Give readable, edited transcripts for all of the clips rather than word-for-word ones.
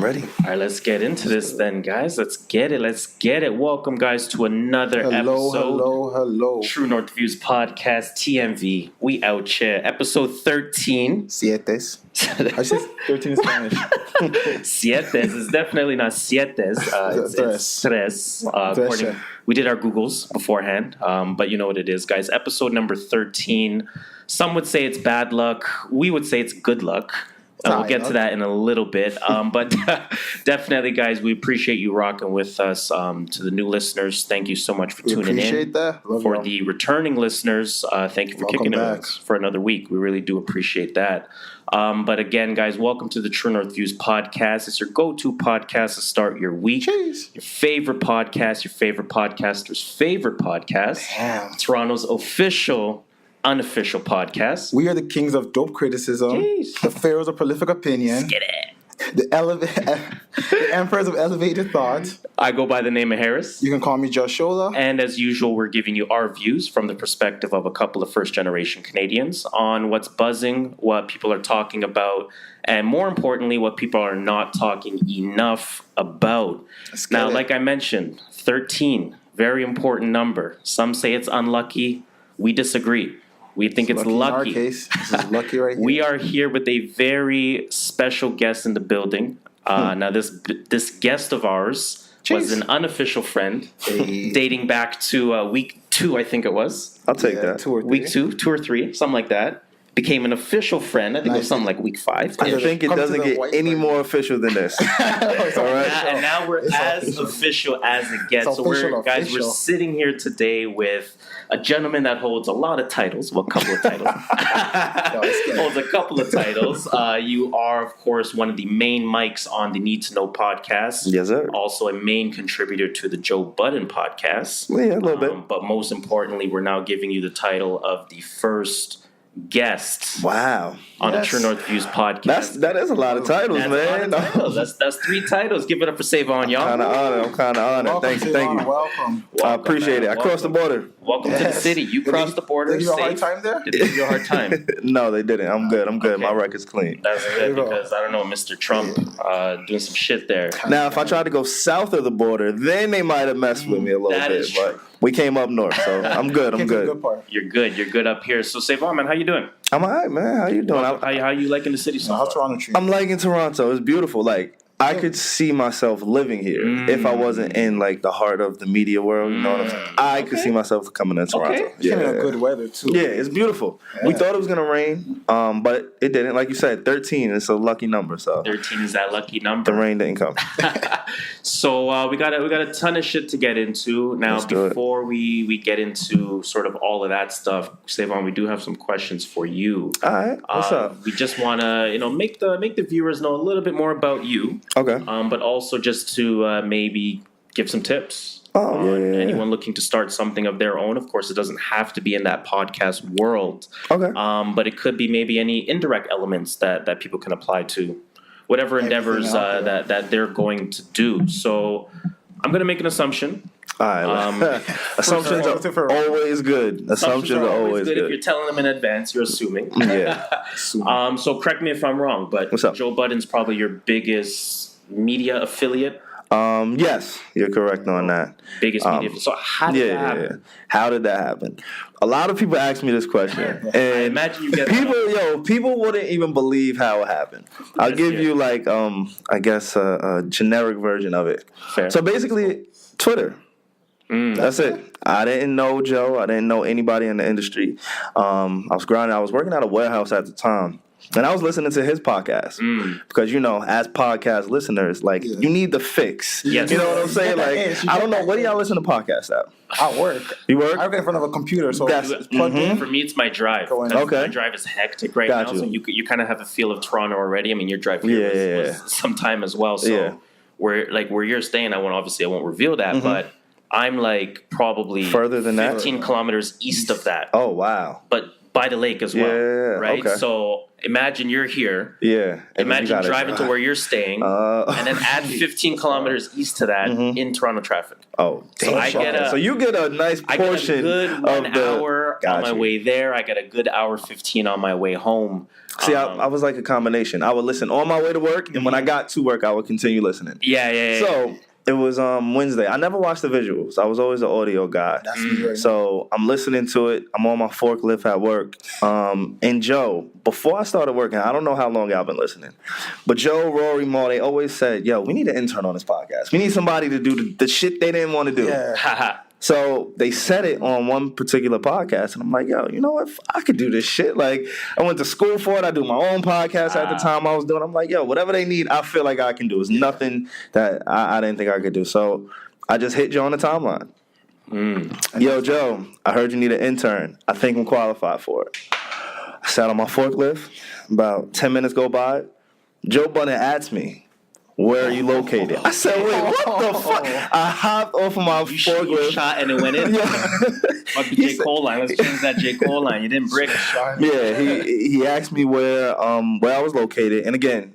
ready. All right, let's get into this then, guys. Let's get it. Welcome, guys, to another episode. Hello. True North Views Podcast, TNV. We out here. Episode 13. Sietes. I said 13 in Spanish. Sietes is definitely not sietes. It's tres. We did our Googles beforehand, but you know what it is, guys. Episode number 13. Some would say it's bad luck. We would say it's good luck. We'll get to that in a little bit. But definitely, guys, we appreciate you rocking with us. To the new listeners, thank you so much for tuning in. For the returning listeners, thank you for kicking it with us for another week. We really do appreciate that. But again, guys, welcome to the True North Views Podcast. It's your go-to podcast to start your week. Jeez. Your favorite podcast, your favorite podcaster's favorite podcast. Damn. Toronto's official unofficial podcast. We are the kings of dope criticism, the Pharaohs of Prolific Opinion, the emperors of elevated thought. I go by the name of Harris. You can call me JustShola. And as usual, we're giving you our views from the perspective of a couple of first-generation Canadians on what's buzzing, what people are talking about, and more importantly, what people are not talking enough about. Now, like I mentioned, 13, very important number. Some say it's unlucky. We disagree. We think it's lucky. In our case, this is lucky right here. We are here with a very special guest in the building. Now, this guest of ours was an unofficial friend, dating back to week 2, I think it was. I'll take that. 2 or 3. Week 2 or 3, something like that. Became an official friend. I think it was something like week 5. I think it doesn't get any more official than this. All right. And now we're as official as it gets. So we're sitting here today with a gentleman that holds a lot of titles. Well, a couple of titles. Holds a couple of titles. You are, of course, one of the main mics on the Need to Know podcast. Yes, sir. Also a main contributor to the Joe Budden Podcast. Yeah, a little bit. But most importantly, we're now giving you the title of the first guest. Wow. On the True North Views Podcast. That is a lot of titles, man. That's 3 titles. Give it up for Savon, y'all. I'm kind of honored. Thank you. Welcome. I appreciate it. I crossed the border. Welcome to the city. You crossed the border. Did you give you a hard time there? Did they give you a hard time? No, they didn't. I'm good. Okay. My record's clean. That's good because, I don't know, Mr. Trump doing some shit there. Now, if I tried to go south of the border, then they might have messed with me a little bit. Is true. But we came up north, so I'm good. I'm good. You're good. You're good up here. So, Savon, man, how you doing? I'm all right, man. How you doing? How you liking the city so far? How's Toronto treating you? I'm liking Toronto. It's beautiful. Like, I could see myself living here if I wasn't in like the heart of the media world. You know what I'm saying? I could see myself coming to Toronto. Okay. Yeah, good weather too. Yeah, it's beautiful. Yeah. We thought it was gonna rain, but it didn't. Like you said, 13 is a lucky number. So 13 is that lucky number. The rain didn't come. So we got a ton of shit to get into now. Before we get into sort of all of that stuff, Savon, we do have some questions for you. All right, what's up? We just want to make the viewers know a little bit more about you. Okay. But also just to maybe give some tips. Anyone looking to start something of their own. Of course, it doesn't have to be in that podcast world. Okay. But it could be maybe any indirect elements that people can apply to whatever endeavors that they're going to do. So I'm going to make an assumption. All right. Assumptions are always good. Assumptions are always good. If you're telling them in advance, you're assuming. Yeah. So correct me if I'm wrong, but what's up? Joe Budden's probably your biggest media affiliate. Yes, you're correct on that. Biggest media. So how did that happen? Yeah. How did that happen? A lot of people ask me this question, and I imagine you get people wouldn't even believe how it happened. I'll give you like I guess a generic version of it. Fair. So basically, Twitter. That's it. I didn't know Joe. I didn't know anybody in the industry. I was grinding. I was working at a warehouse at the time. And I was listening to his podcast because, as podcast listeners, you need the fix. Yes. You know what I'm saying? Like, I don't know. Where do y'all listen to podcasts at? I work. You work? I work in front of a computer, so that's plugged in. For me, it's my drive. Okay. My drive is hectic right now, so you kind of have a feel of Toronto already. I mean, your drive here was some time as well. So where you're staying, I won't reveal that, but I'm like probably further than 15 kilometers east of that. Oh, wow. But by the lake as well, Yeah, right? okay. So imagine you're here. Yeah. Imagine driving to where you're staying, and then add 15 kilometers east to that in Toronto traffic. Oh, damn. So you get a nice portion I get a good 1 hour on my Gotcha. way there. I get a good hour 15 on my way home. See, I was like a combination. I would listen on my way to work, and when I got to work, I would continue listening. Yeah. So it was Wednesday. I never watched the visuals. I was always an audio guy. That's me right So I'm listening to it. I'm on my forklift at work. And Joe, before I started working, I don't know how long y'all been listening, but Joe, Rory, Maul, they always said, yo, we need an intern on this podcast. We need somebody to do the shit they didn't want to do. Yeah. So they said it on one particular podcast, and I'm like, yo, you know what? I could do this shit. Like, I went to school for it. I do my own podcast at the time I was doing. I'm like, yo, whatever they need, I feel like I can do. It's nothing that I didn't think I could do. So I just hit Joe on the timeline. Yo, Joe, I heard you need an intern. I think I'm qualified for it. I sat on my forklift. About 10 minutes go by. Joe Budden asked me, where are you located? I said, wait, what the fuck? I hopped off of my You forklift. shot and it went in? Like the J. Cole line. Let's change that J. Cole line. You didn't brick. Yeah, he asked me where I was located. And again,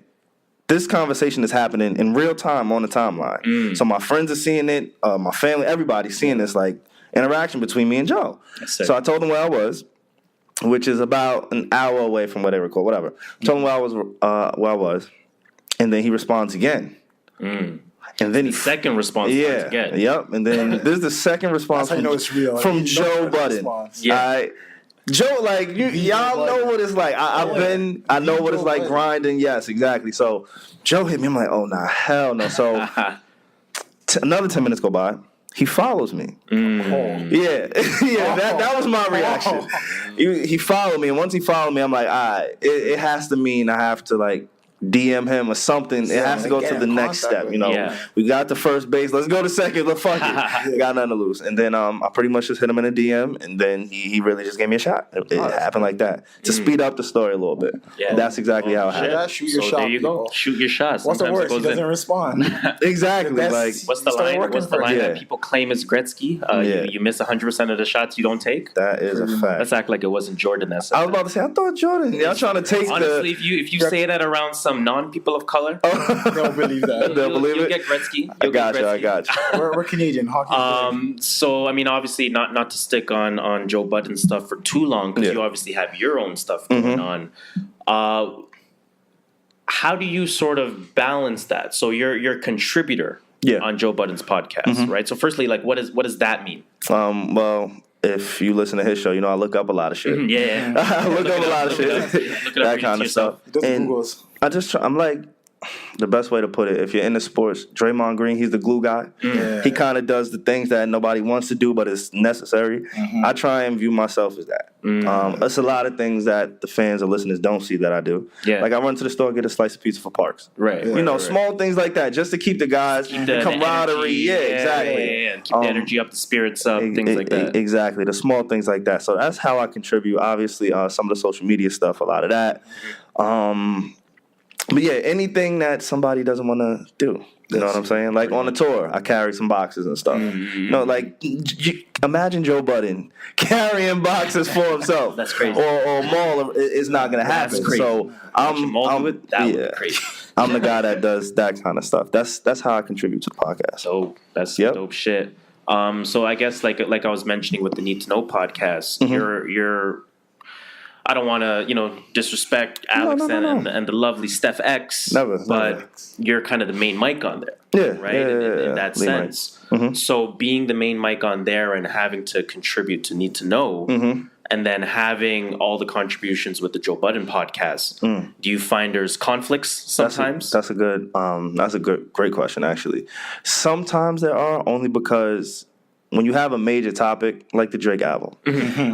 this conversation is happening in real time on the timeline. So my friends are seeing it, my family, everybody's seeing this like interaction between me and Joe. So I told him where I was, which is about an hour away from where they record, whatever. I told him where I was. And then he responds again. And then he second response again. Yep. And then this is the second response That's how you know it's real. from Joe Budden. Yeah. Joe, like y'all know what it's like. I know what it's like grinding. Yes, exactly. So Joe hit me. I'm like, oh nah, hell no. So another 10 minutes go by. He follows me. Yeah, that was my reaction. He followed me, and once he followed me, I'm like, all right, it has to mean I have to like DM him or something. It has to go to the next step, you know. Yeah. We got to first base. Let's go to second. Let's fuck it. Got nothing to lose. And then I pretty much just hit him in a DM, and then he really just gave me a shot. It happened like that to speed up the story a little bit. Yeah. That's exactly how it happened. Yeah, shoot your shot. There you go. Shoot your shots. What's the worst? He doesn't respond. Exactly. Like what's the line that people claim is Gretzky? You miss 100% of the shots you don't take. That is a fact. Let's act like it wasn't Jordan that said I was about to say, I thought Jordan. Y'all trying to take honestly, if you say that around some non-people of color, they'll believe that. You'll get Gretzky. I got you. We're Canadian hockey. So I mean, obviously, not to stick on Joe Budden stuff for too long, because you obviously have your own stuff going on. How do you sort of balance that? So you're a contributor on Joe Budden's podcast, right? So firstly, like, what does that mean? Well, if you listen to his show, you know I look up a lot of shit. I look up a lot of shit. That kind of stuff. And I'm like, the best way to put it, if you're into sports, Draymond Green, he's the glue guy. He kind of does the things that nobody wants to do, but it's necessary. I try and view myself as that. It's a lot of things that the fans or listeners don't see that I do. Like I run to the store, get a slice of pizza for Parks. You know, small things like that, just to keep the guys, the camaraderie. Exactly. Keep the energy up, the spirits up, things like that. Exactly, the small things like that. So that's how I contribute. Obviously, some of the social media stuff, a lot of that. But yeah, anything that somebody doesn't want to do. You know what I'm saying? Like on the tour, I carry some boxes and stuff. No, like imagine Joe Budden carrying boxes for himself. That's crazy. Or Maul is not going to happen. That's crazy. So I'm would be crazy. I'm the guy that does that kind of stuff. That's how I contribute to the podcast. So that's dope shit. So I guess like I was mentioning with the Need to Know podcast, you're I don't want to, disrespect Alex and the lovely Steph X, but you're kind of the main mic on there, right? In that sense. So being the main mic on there and having to contribute to Need to Know, and then having all the contributions with the Joe Budden podcast, do you find there's conflicts sometimes? That's a great question, actually. Sometimes there are, only because when you have a major topic like the Drake album,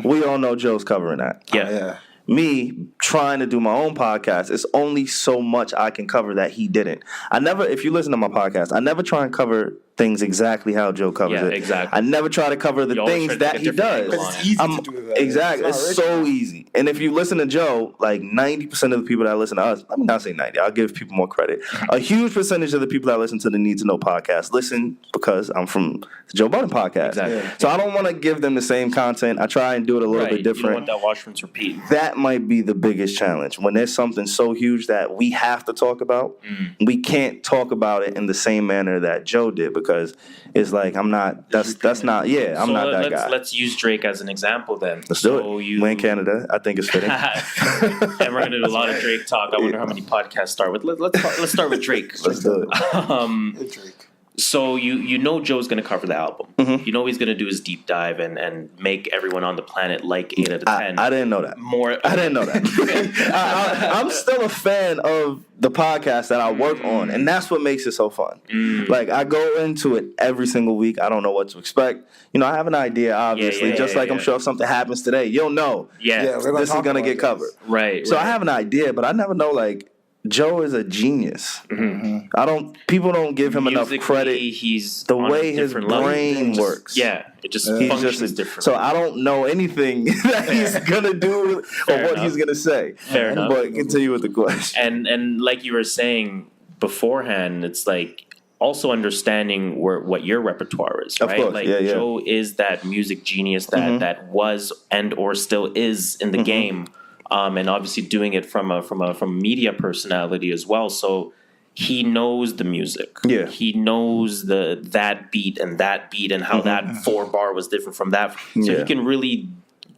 we all know Joe's covering that. Me trying to do my own podcast, it's only so much I can cover that he didn't. If you listen to my podcast, I never try and cover things exactly how Joe covers it. Exactly. I never try to cover the things that he does. It's easy to do that. Exactly. It's so easy. And if you listen to Joe, like 90% of the people that listen to us, let me not say 90, I'll give people more credit. A huge percentage of the people that listen to the Need to Know podcast listen because I'm from the Joe Budden Podcast. Exactly. So I don't want to give them the same content. I try and do it a little bit different. You don't want that wash, rinse, repeat. That might be the biggest challenge. When there's something so huge that we have to talk about, we can't talk about it in the same manner that Joe did because it's like I'm not that guy. Let's use Drake as an example then. Let's do it. We're in Canada. I think it's fitting. And we're gonna do a lot of Drake talk. I wonder how many podcasts start with. Let's start with Drake. Let's do it. Drake. So you know Joe's gonna cover the album. You know he's gonna do his deep dive and make everyone on the planet like 8 out of 10. I didn't know that. I didn't know that. I'm still a fan of the podcast that I work on, and that's what makes it so fun. Like I go into it every single week. I don't know what to expect. You know, I have an idea, obviously. I'm sure if something happens today, you'll know. Yeah, this is gonna get covered. Right. So I have an idea, but I never know like. Joe is a genius. People don't give him enough credit. He's the way his brain works. Yeah, it just functions different. So I don't know anything that he's gonna do or what he's gonna say. Fair enough. But continue with the question. And like you were saying beforehand, it's like also understanding what your repertoire is, right? Of course, like yeah. Joe is that music genius that was and or still is in the game. And obviously doing it from a media personality as well. So he knows the music. Yeah. He knows that beat and how that 4-bar was different from that. So he can really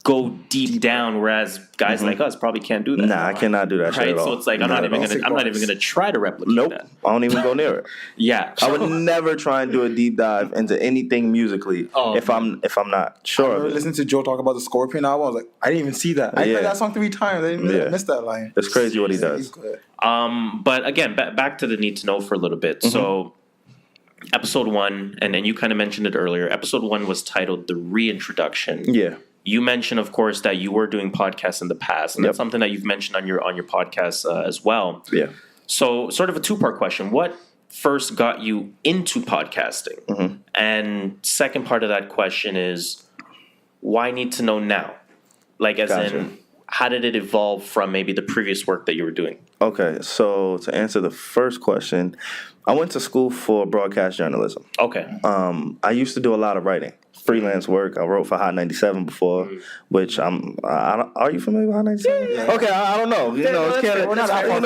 go deep down, whereas guys like us probably can't do that. Nah, I cannot do that shit at all. So it's like I'm not even gonna try to replicate that. I don't even go near it. Yeah. I would never try and do a deep dive into anything musically if I'm not sure of it. Listening to Joe talk about the Scorpion album, I was like, I didn't even see that. I played that song 3 times. I missed that line. It's crazy what he does. He's good. But again, back to the need to know for a little bit. So episode 1, and you kind of mentioned it earlier. Episode 1 was titled "The Reintroduction." Yeah. You mentioned, of course, that you were doing podcasts in the past, and that's something that you've mentioned on your podcast as well. Yeah. So, sort of a 2-part question: what first got you into podcasting? And second part of that question is, why need to know now? Like, as in, how did it evolve from maybe the previous work that you were doing? Okay, so to answer the first question, I went to school for broadcast journalism. Okay. I used to do a lot of writing. Freelance work. I wrote for Hot 97 before, which are you familiar with Hot 97? Yeah. Okay, I don't know. It's Canada.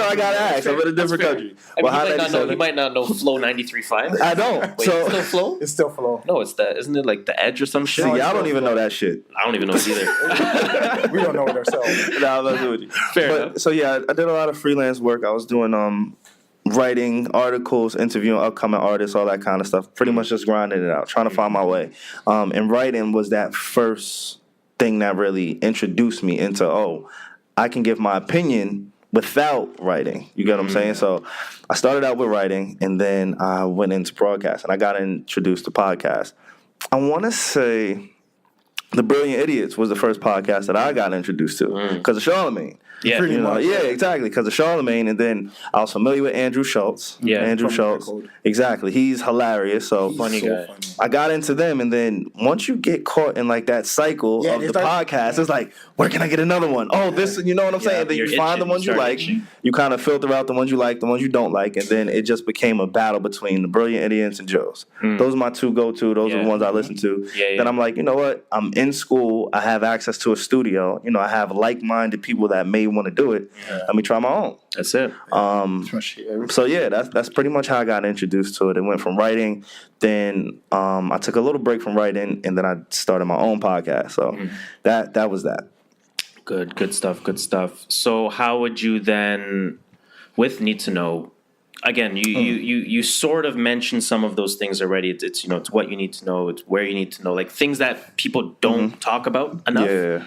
I got to ask. I'm in a different country. Well, Hot 97. You might not know Flow 93.5. I don't. Wait, it's still Flow? It's still Flow. No, isn't it like The Edge or some shit? See, I don't even know that shit. I don't even know it either. We don't know it ourselves. Nah, let's do it. Fair enough. So yeah, I did a lot of freelance work. I was doing writing articles, interviewing upcoming artists, all that kind of stuff. Pretty much just grinding it out, trying to find my way. And writing was that first thing that really introduced me into, I can give my opinion without writing. You get what I'm saying? So I started out with writing, and then I went into broadcast, and I got introduced to podcasts. I want to say The Brilliant Idiots was the first podcast that I got introduced to because of Charlamagne. Yeah, Exactly, because of Charlamagne, and then I was familiar with Andrew Schultz. Yeah, Andrew Schultz, exactly. He's hilarious. So funny guy. I got into them, and then once you get caught in like that cycle of the podcast, it's like, where can I get another one? Oh, this, you know what I'm saying? Then you find the ones you like. You kind of filter out the ones you like, the ones you don't like, and then it just became a battle between the Brilliant Idiots and Joe's. Those are my 2 go-to. Those are the ones I listen to. Then I'm like, you know what? I'm in school. I have access to a studio. I have like-minded people that may want to do it. Let me try my own. That's it. So yeah, that's pretty much how I got introduced to it. It went from writing, then I took a little break from writing, and then I started my own podcast. So that was that. Good stuff. So how would you then, with Need to Know, again, you sort of mentioned some of those things already. It's what you need to know, it's where you need to know, like things that people don't talk about enough. Yeah.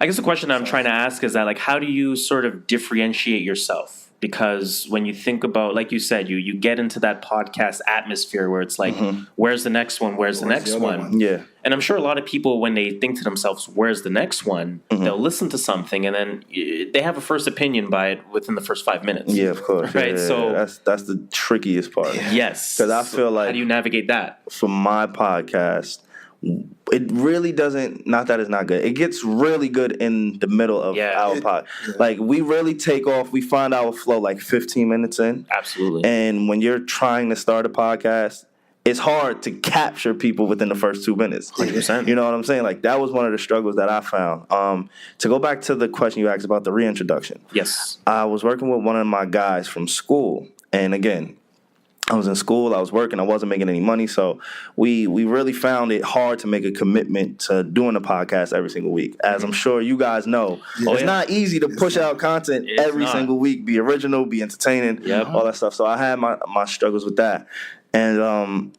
I guess the question I'm trying to ask is that, like, how do you sort of differentiate yourself because when you think about, like you said, you get into that podcast atmosphere where it's like, where's the next one? Where's the next one? Yeah. And I'm sure a lot of people, when they think to themselves, where's the next one? They'll listen to something and then they have a first opinion by it within the first 5 minutes. Yeah, of course. Right. Yeah, so that's the trickiest part. Yes. Because I feel like, how do you navigate that? For my podcast, it really doesn't, not that it's not good, it gets really good in the middle of our pod. Like, we really take off, we find our flow like 15 minutes in. Absolutely. And when you're trying to start a podcast, it's hard to capture people within the first 2 minutes. 100%. You know what I'm saying? Like, that was one of the struggles that I found. To go back to the question you asked about the reintroduction. Yes. I was working with one of my guys from school. And again, I was in school, I was working, I wasn't making any money, so we really found it hard to make a commitment to doing a podcast every single week. As I'm sure you guys know, it's not easy to push out content every single week, be original, be entertaining, all that stuff. So I had my struggles with that. And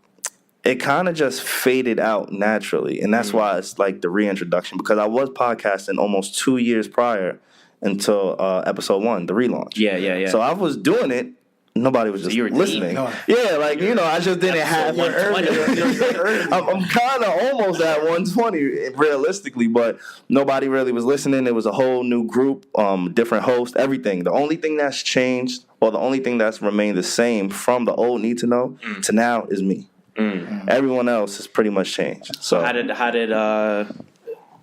it kind of just faded out naturally. And that's why it's like the reintroduction, because I was podcasting almost 2 years prior until episode 1, the relaunch. Yeah. So I was doing it. Nobody was just listening. Yeah, like, you know, I just didn't have it. I'm kind of almost at 120 realistically, but nobody really was listening. It was a whole new group, different host, everything. The only thing that's changed, or the only thing that's remained the same from the old Need to Know to now is me. Everyone else has pretty much changed. So how did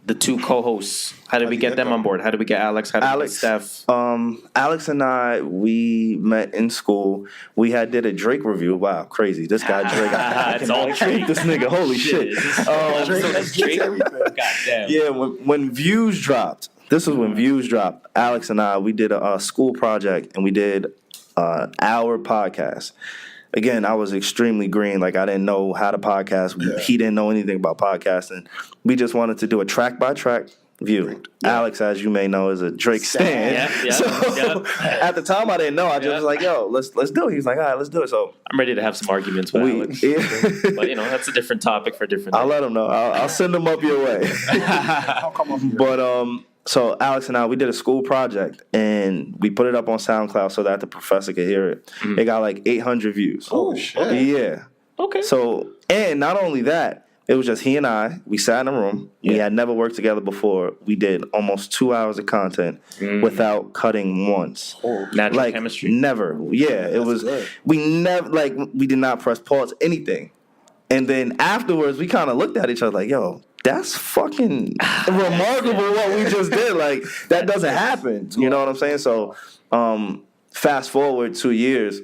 the two co-hosts, how did we get them on board? How did we get Alex? How did we get Steph? Alex and I, we met in school. We did a Drake review. Wow, crazy. This guy Drake. It's all Drake. This nigga, holy shit. Drake. Goddamn. Yeah, when Views dropped, this was when Views dropped, Alex and I, we did a school project, and we did our podcast. Again, I was extremely green. Like, I didn't know how to podcast. He didn't know anything about podcasting. We just wanted to do a track-by-track view. Alex, as you may know, is a Drake stan. At the time, I didn't know. I just was like, yo, let's do it. He's like, all right, let's do it. So I'm ready to have some arguments with Alex. But, you know, that's a different topic for a different day. I'll let him know. I'll send him up your way. I'll come up here. But, so Alex and I, we did a school project, and we put it up on SoundCloud so that the professor could hear it. It got like 800 views. Oh, shit. Yeah. Okay. So, and not only that, it was just he and I. We sat in a room. We had never worked together before. We did almost 2 hours of content without cutting once. Natural chemistry. Never. Yeah, it was. Good. We never, like, we did not press pause, anything. And then afterwards, we kind of looked at each other like, yo, that's fucking remarkable what we just did. Like, that doesn't happen. You know what I'm saying? So, fast forward 2 years,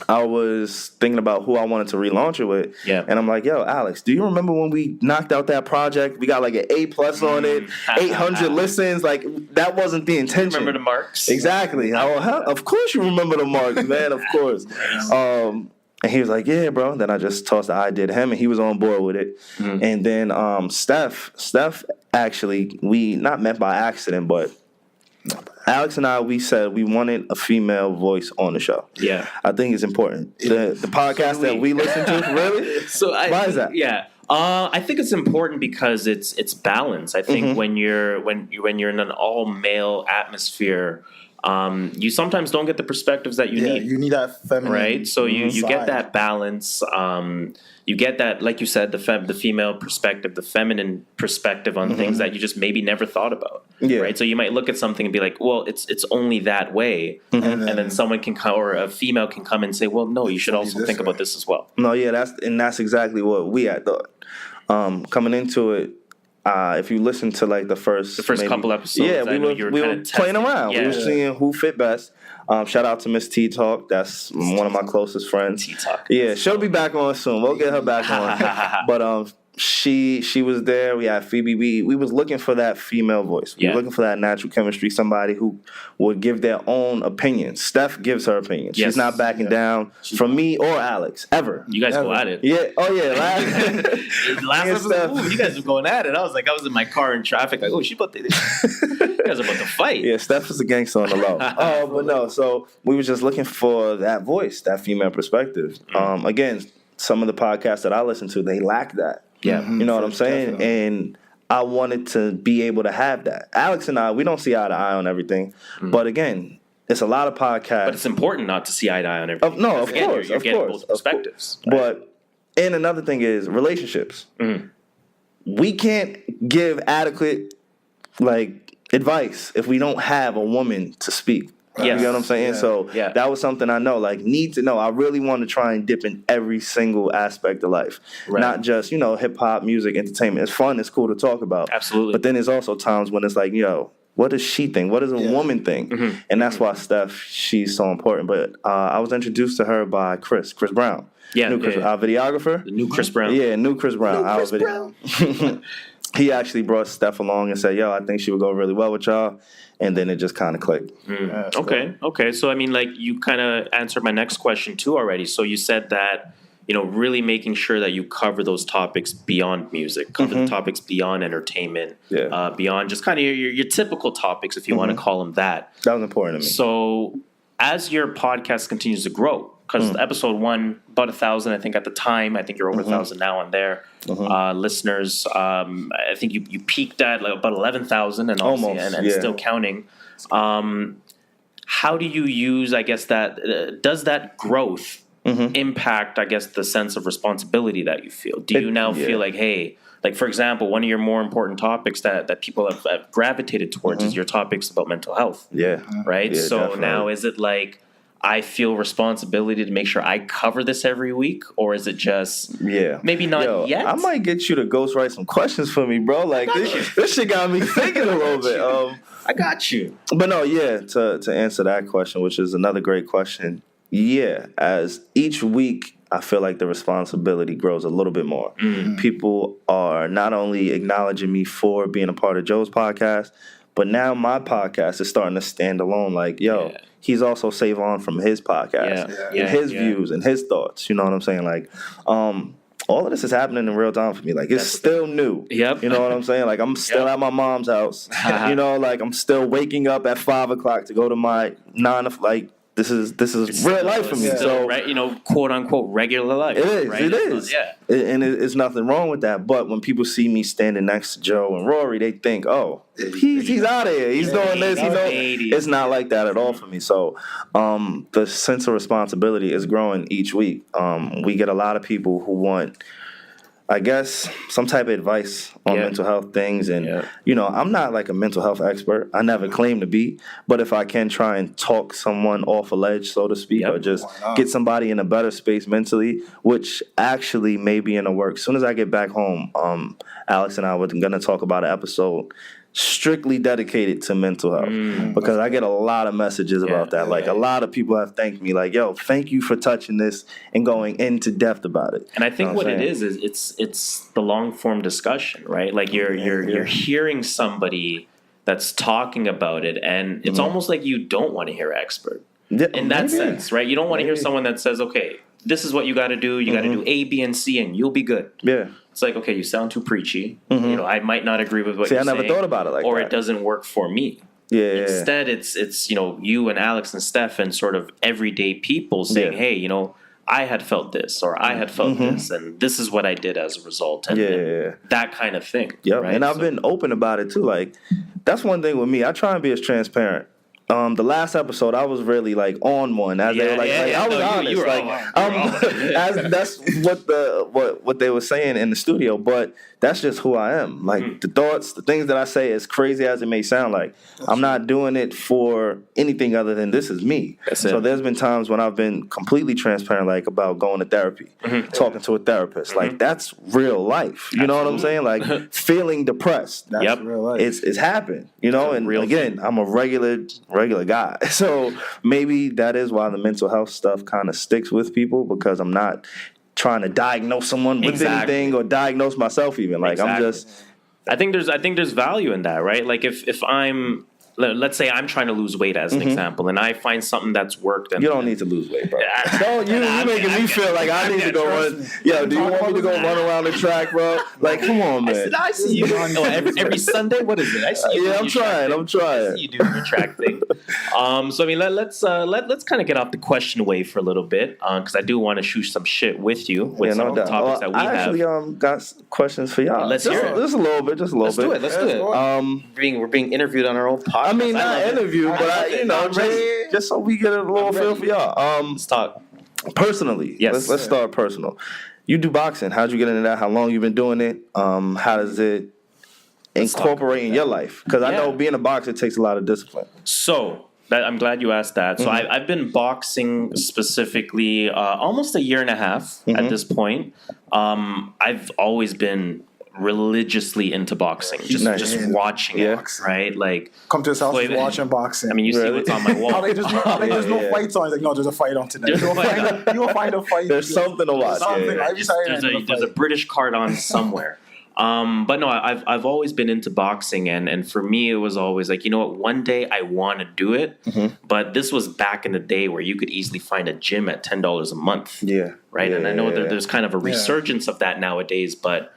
I was thinking about who I wanted to relaunch it with. Yeah. And I'm like, yo, Alex, do you remember when we knocked out that project? We got like an A+ on it, 800 listens. Like, that wasn't the intention. Remember the marks? Exactly. Of course you remember the marks, man. Of course. And he was like, yeah, bro. Then I just tossed the idea to him, and he was on board with it. And then Steph, actually, we not met by accident, but Alex and I, we said we wanted a female voice on the show. Yeah. I think it's important. The podcast that we listen to, really? Why is that? Yeah. I think it's important because it's balance. I think when you're in an all male atmosphere, you sometimes don't get the perspectives that you need. You need that feminine, right? So you side. get that balance. You get that, like you said, the female perspective, the feminine perspective on things that you just maybe never thought about. Yeah. Right. So you might look at something and be like, well, it's only that way, and then someone can come, or a female can come and say, well, no, you should also think about this as well. No, yeah, that's exactly what we had thought. Coming into it. If you listen to like the first couple episodes, we were playing around. Yeah. We were seeing who fit best. Shout out to Miss T Talk. That's one of my closest friends. T Talk. Yeah, she'll be back on soon. We'll get her back on. But she was there. We had Phoebe. We was looking for that female voice. We were looking for that natural chemistry. Somebody who would give their own opinion. Steph gives her opinion. Yes. She's not backing down from me or Alex ever. You guys go at it. Yeah. Oh yeah. Last episode, you guys were going at it. I was in my car in traffic, like, oh, you guys are about to fight. Yeah, Steph is a gangster on the low. But no. So we were just looking for that voice, that female perspective. Again, some of the podcasts that I listen to, they lack that. Yeah. You know what I'm saying? Definitely. And I wanted to be able to have that. Alex and I, we don't see eye to eye on everything. But again, it's a lot of podcasts. But it's important not to see eye to eye on everything. Of course. You're getting both perspectives. Right? But, and another thing is relationships. Mm-hmm. We can't give adequate, advice if we don't have a woman to speak. Yes. You know what I'm saying? Yeah. So that was something I know, need to know. I really want to try and dip in every single aspect of life. Right. Not just, hip hop, music, entertainment. It's fun. It's cool to talk about. Absolutely. But then there's also times when it's what does she think? What does a woman think? Mm-hmm. And that's why she's so important. But I was introduced to her by Chris Brown. Yeah. Our videographer. The new Chris Brown. Yeah, new Chris Brown. He actually brought Steph along and said, I think she would go really well with y'all. And then it just kind of clicked. Okay. So, you kind of answered my next question, too, already. So you said that, really making sure that you cover those topics beyond music, cover the topics beyond entertainment, beyond just kind of your typical topics, if you want to call them that. That was important to me. So as your podcast continues to grow, because episode 1, about 1,000, I think at the time. I think you're over 1,000 now on there. Listeners, I think you peaked at about 11,000 and still counting. How do you use, I guess, that does that growth impact, I guess, the sense of responsibility that you feel? Do you now feel hey, for example, one of your more important topics that people have gravitated towards is your topics about mental health. Yeah. Right? Yeah, so definitely. now is it I feel responsibility to make sure I cover this every week, or is it just maybe not yet? I might get you to ghostwrite some questions for me, bro. This shit got me thinking a little bit. I got you. But no, to answer that question, which is another great question. Yeah, as each week, I feel like the responsibility grows a little bit more. Mm-hmm. People are not only acknowledging me for being a part of Joe's podcast, but now my podcast is starting to stand alone. He's also Savon from his podcast and his views and his thoughts. You know what I'm saying? All of this is happening in real time for me. It's still new. Yep. You know what I'm saying? I'm still at my mom's house. I'm still waking up at 5 o'clock to go to my 9 to This is real life for me. So, right, quote unquote regular life. It is. Right? It is. And it's nothing wrong with that. But when people see me standing next to Joe and Rory, they think, he's out of here. He's doing this. It's not like that at all for me. So the sense of responsibility is growing each week. We get a lot of people who want, I guess, some type of advice on mental health things. And, I'm not a mental health expert. I never claim to be. But if I can try and talk someone off a ledge, so to speak, or just get somebody in a better space mentally, which actually may be in the works. As soon as I get back home, Alex and I were going to talk about an episode strictly dedicated to mental health because I get a lot of messages about that. A lot of people have thanked me, thank you for touching this and going into depth about it. And I think what it is it's the long form discussion, right? You're hearing somebody that's talking about it, and it's almost like you don't want to hear an expert in that sense, right? You don't want to hear someone that says, okay, this is what you got to do. You got to do A, B, and C, and you'll be good. Yeah. It's okay, you sound too preachy. I might not agree with what you're saying. I never thought about it or it doesn't work for me. Yeah. Instead, it's you and Alex and Steph and sort of everyday people saying, hey, I had felt this or I had felt this, and this is what I did as a result. And that kind of thing. Yeah. Right? And I've been open about it too. That's one thing with me. I try and be as transparent. The last episode, I was really on one. As they were I was honest. You were that's what they were saying in the studio. But that's just who I am. The thoughts, the things that I say, as crazy as it may sound, I'm not doing it for anything other than this is me. So there's been times when I've been completely transparent, about going to therapy, talking to a therapist. That's real life. You know what I'm saying? Feeling depressed. That's real life. It's happened. And again, I'm a regular guy. So maybe that is why the mental health stuff kind of sticks with people, because I'm not trying to diagnose someone with anything or diagnose myself even. I'm just... I think there's value in that, right? If I'm... Let's say I'm trying to lose weight as an example, and I find something that's worked. And you don't need to lose weight, bro. You're making me feel like I need to go run. Yo, do you want me to go run around the track, bro? Come on, man. I see you every Sunday. What is it? I see you. Yeah, I'm trying. I see you do your track thing. So let's kind of get off the question away for a little bit, because I do want to shoot some shit with you with some of the topics that we have. I actually got questions for y'all. Let's hear it. Just a little bit. Let's do it. We're being interviewed on our own podcast. I mean, not interview, but just so we get a little feel for y'all. Let's talk. Personally, yes. Let's start personal. You do boxing. How'd you get into that? How long you been doing it? How does it incorporate in your life? Because I know being a boxer takes a lot of discipline. So I'm glad you asked that. So I've been boxing specifically almost a year and a half at this point. I've always been religiously into boxing, just watching it, right? Like, come to his house, watching boxing. I mean, you see what's on my wall. There's no fights on. It's like, no, there's a fight on today. You'll find a fight. There's something to watch. There's a British card on somewhere. But no, I've always been into boxing, and for me, it was always like, you know what, one day I want to do it. But this was back in the day where you could easily find a gym at $10 a month. Right. And I know that there's kind of a resurgence of that nowadays, but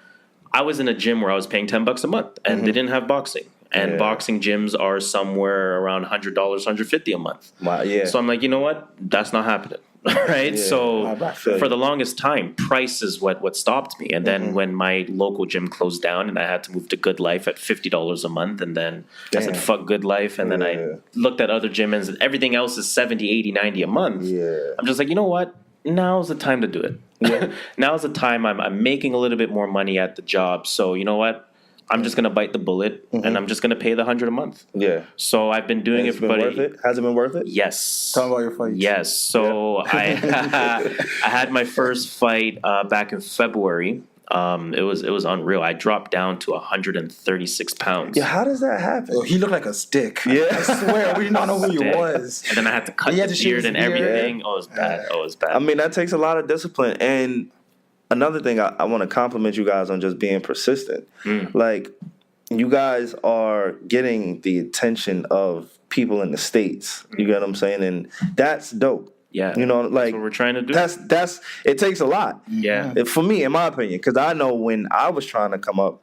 I was in a gym where I was paying $10 a month, and they didn't have boxing. And boxing gyms are somewhere around $100, $150 a month. Wow, So I'm like, you know what? That's not happening. Right? So for the longest time, price is what stopped me. And then when my local gym closed down and I had to move to Good Life at $50 a month, and then I said, fuck Good Life. And then I looked at other gyms, and everything else is $70, $80, $90 a month. I'm just like, you know what? Now's the time to do it. Now's the time. I'm making a little bit more money at the job. So you know what? I'm just gonna bite the bullet, and I'm just gonna pay the $100 a month. So I've been doing it for. Has it been worth it? Yes. Tell me about your fight. Yes. So I had my first fight back in February. It was unreal. I dropped down to 136 pounds. Yeah, how does that happen? Yo, he looked like a stick. I swear, we did not know who he was. And then I had to cut the beard and everything. Oh, it was bad. Oh, it was bad. I mean, that takes a lot of discipline. And another thing, I want to compliment you guys on just being persistent. Like, you guys are getting the attention of people in the States. You get what I'm saying? And that's dope. Yeah, you know, like, that's what we're trying to do. That's it takes a lot. Yeah, for me, in my opinion, because I know when I was trying to come up,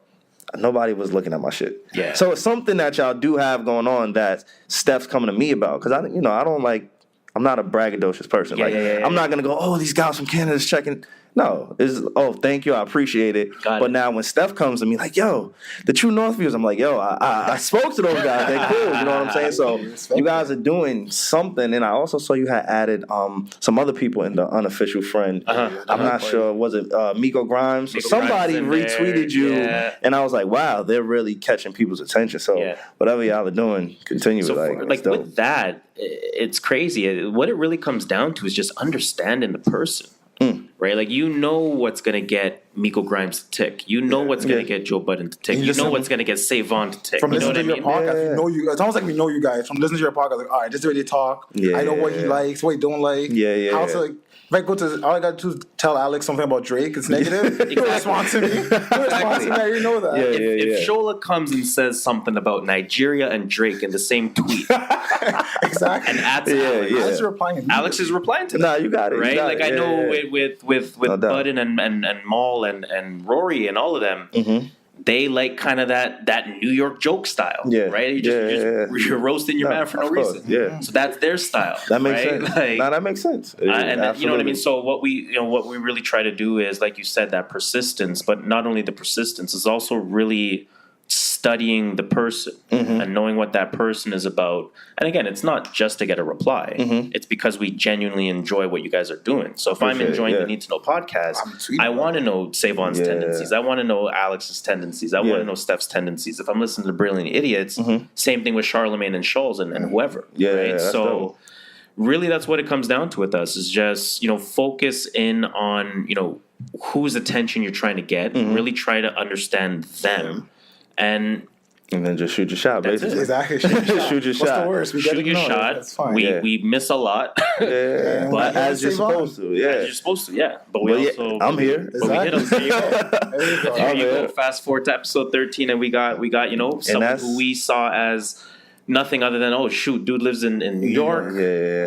nobody was looking at my shit. Yeah, so it's something that y'all do have going on that Steph's coming to me about, because I don't like. I'm not a braggadocious person. I'm not gonna go, oh, these guys from Canada's checking. No, it's thank you, I appreciate it. But now when Steph comes to me like, yo, the True North Views, I'm like, yo, I spoke to those guys. They're cool. You know what I'm saying? So you guys are doing something, and I also saw you had added some other people in the unofficial friend. I'm not sure. Was it Miko Grimes? Somebody retweeted you, and I was like, wow, they're really catching people's attention. So whatever y'all are doing, continue. So with that, it's crazy. What it really comes down to is just understanding the person. Right? Like, you know what's going to get Miko Grimes to tick. You know what's going to get Joe Budden to tick. You know what's going to get Savon to tick. From you know listening to your podcast, we know you. It's almost like we know you guys. From listening to your podcast, like, all right, this is the way they talk. I know what he likes, what he don't like. How to, like, if I go to, all I got to do is tell Alex something about Drake, it's negative. He'll respond to me. I already know that. If Shola comes and says something about Nigeria and Drake in the same tweet, exactly, and adds Alex is replying to that. Nah, you got it. Right? Like, I know with Budden and Maul and Rory and all of them, they like kind of that New York joke style, right? You're roasting your man for no reason. So that's their style. That makes sense. Like, that makes sense. And you know what I mean? So what we really try to do is, like you said, that persistence, but not only the persistence, is also really studying the person and knowing what that person is about. And again, it's not just to get a reply. It's because we genuinely enjoy what you guys are doing. So if I'm enjoying the Need to Know podcast, I want to know Savon's tendencies. I want to know Alex's tendencies. I want to know Steph's tendencies. If I'm listening to Brilliant Idiots, same thing with Charlemagne and Scholes and whoever. Right? So dope. Really, that's what it comes down to with us, is just, focus in on, whose attention you're trying to get. Really try to understand them. And then just shoot your shot, basically. Exactly. Shoot your What's shot. the worst? Shoot your shot. That's fine. We miss a lot. But as you're supposed to. As you're supposed to, But we also... I'm here. But we hit them. There you go. Fast forward to episode 13, and we got someone who we saw as nothing other than, dude lives in New York.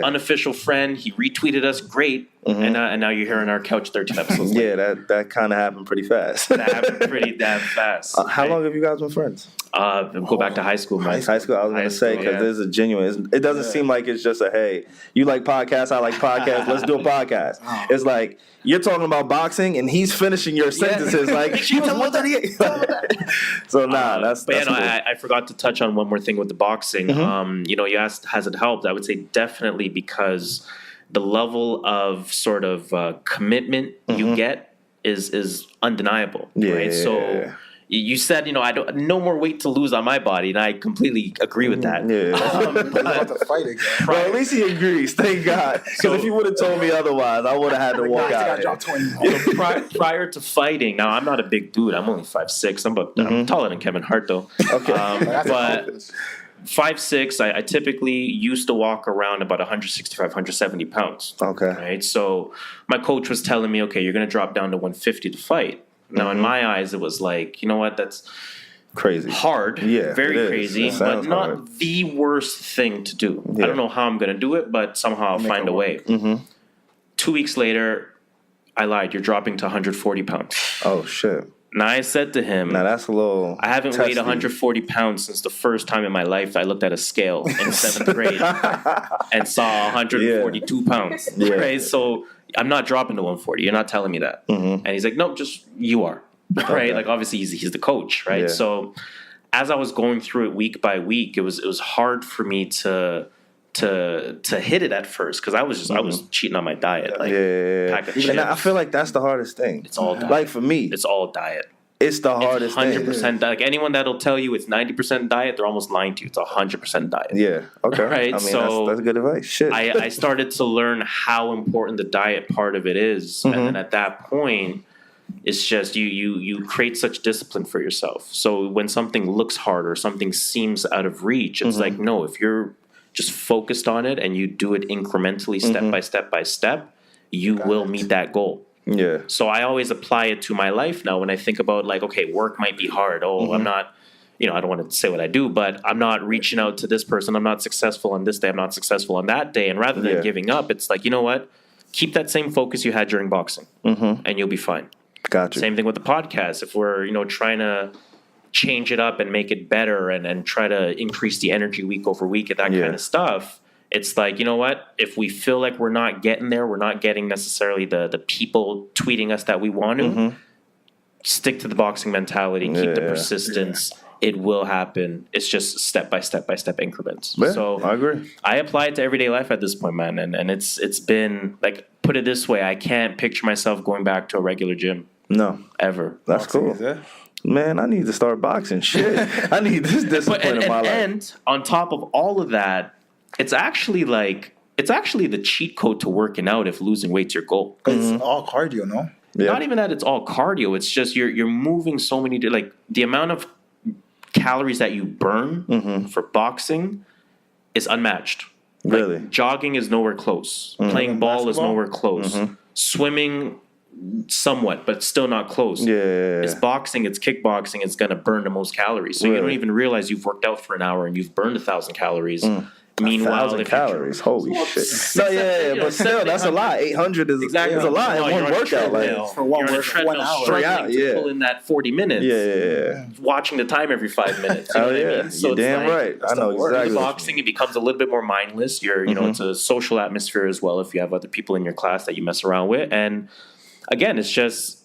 Unofficial friend. He retweeted us. Great. And now you're here on our couch 13 episodes later. Yeah, that kind of happened pretty fast. That happened pretty damn fast. How long have you guys been friends? Go back to high school, man. High school, I was going to say, because there's a genuine, it doesn't seem like it's just a, hey, you like podcasts, I like podcasts, let's do a podcast. It's like, you're talking about boxing, and he's finishing your sentences like, she was 138. So, that's But cool. I forgot to touch on one more thing with the boxing. You asked, has it helped? I would say definitely, because the level of sort of commitment you get is undeniable, right? So you said, I don't no more weight to lose on my body, and I completely agree with that. About to fight again. Well, at least he agrees. Thank God. Because if you would have told me otherwise, I would have had to walk out. Prior to fighting, now I'm not a big dude. I'm only 5'6". I'm taller than Kevin Hart, though. Okay, but 5'6", I typically used to walk around about 165, 170 pounds. Okay. Right? So my coach was telling me, okay, you're going to drop down to 150 to fight. Now, in my eyes, it was like, you know what, that's crazy. Hard. Yeah. Very crazy, but not the worst thing to do. Yeah. I don't know how I'm going to do it, but somehow I'll find a way. 2 weeks later, I lied. You're dropping to 140 pounds. Oh, shit. Now, I said to him, now that's a little I haven't weighed 140 pounds since the first time in my life I looked at a scale in 7th grade and saw 142 pounds. Yeah. Right? So I'm not dropping to 140. You're not telling me that. And he's like, no, just you are. Right? Okay. Like, obviously, he's the coach, right? Yeah. So as I was going through it week by week, it was hard for me to hit it at first, because I was cheating on my diet. Like, pack of chips. And I feel like that's the hardest thing. It's all diet. Like for me, it's all diet. It's the hardest thing. 100% diet. Like, anyone that'll tell you it's 90% diet, they're almost lying to you. It's 100% diet. Yeah. Okay. Right. I mean, so that's good advice. Shit. I started to learn how important the diet part of it is, and then at that point, it's just you create such discipline for yourself. So when something looks hard or something seems out of reach, it's like, no, if you're just focused on it and you do it incrementally, step by step by step, you will meet that goal. Yeah. So I always apply it to my life now when I think about, like, okay, work might be hard. Oh, I'm not, I don't want to say what I do, but I'm not reaching out to this person. I'm not successful on this day. I'm not successful on that day. And rather than giving up, it's like, you know what? Keep that same focus you had during boxing, and you'll be fine. Gotcha. Same thing with the podcast. If we're, trying to change it up and make it better and try to increase the energy week over week and that kind of stuff, it's like, you know what? If we feel like we're not getting there, we're not getting necessarily the people tweeting us that we want to, stick to the boxing mentality, keep the persistence. It will happen. It's just step by step increments. Yeah, so I agree. I apply it to everyday life at this point, man. And it's been, like, put it this way, I can't picture myself going back to a regular gym. No. Ever. That's cool. Man, I need to start boxing. Shit. I need this discipline in my life. And on top of all of that, it's actually the cheat code to working out if losing weight's your goal. It's all cardio, no? Yeah. Not even that it's all cardio. It's just you're moving so many, like, the amount of calories that you burn for boxing is unmatched. Really? Like, jogging is nowhere close. Playing ball is nowhere close. Swimming, somewhat, but still not close. Yeah. It's boxing, it's kickboxing, it's going to burn the most calories. So you don't even realize you've worked out for an hour and you've burned 1,000 calories. Meanwhile, 1,000 calories, holy shit! But still, that's a lot. 800 is a lot in one workout. Like, for one hour, struggling to pull in that 40 minutes. Yeah. Watching the time every 5 minutes. You know what I mean? So you're damn right. I know exactly. Boxing, it becomes a little bit more mindless. It's a social atmosphere as well. If you have other people in your class that you mess around with, and again, it's just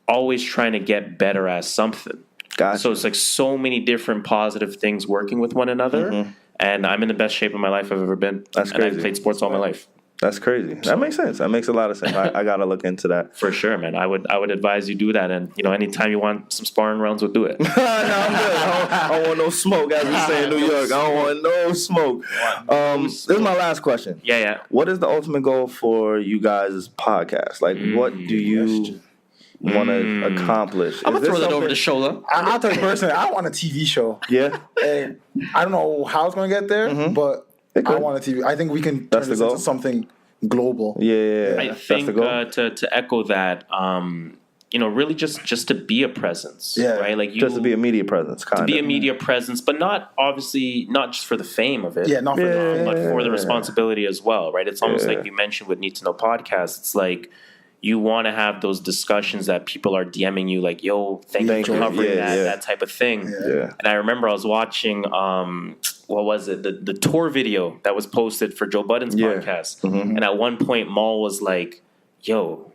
always trying to get better at something. Gotcha. So it's like so many different positive things working with one another. And I'm in the best shape of my life I've ever been. That's crazy. And I've played sports all my life. That's crazy. That makes sense. That makes a lot of sense. I got to look into that. For sure, man. I would advise you do that. And, anytime you want some sparring rounds, we'll do it. No, I'm good. I don't want no smoke, as we say in New York. I don't want no smoke. This is my last question. Yeah. What is the ultimate goal for you guys' podcast? Like, what do you want to accomplish? I'm going to throw that over to Shola. I'll tell you personally, I want a TV show. Yeah. And I don't know how it's going to get there, but I want a TV. I think we can turn this into something global. Yeah. I think to echo that, really just to be a presence, right? Like just to be a media presence, kind of. To be a media presence, but not just for the fame of it. Yeah, not for the fame. But for the responsibility as well, right? It's almost like you mentioned with Need to Know Podcast. It's like you want to have those discussions that people are DMing you like, yo, thank you for covering that type of thing. Yeah. And I remember I was watching, what was it? The tour video that was posted for Joe Budden's podcast. Mm-hmm. And at one point, Maul was like, yo,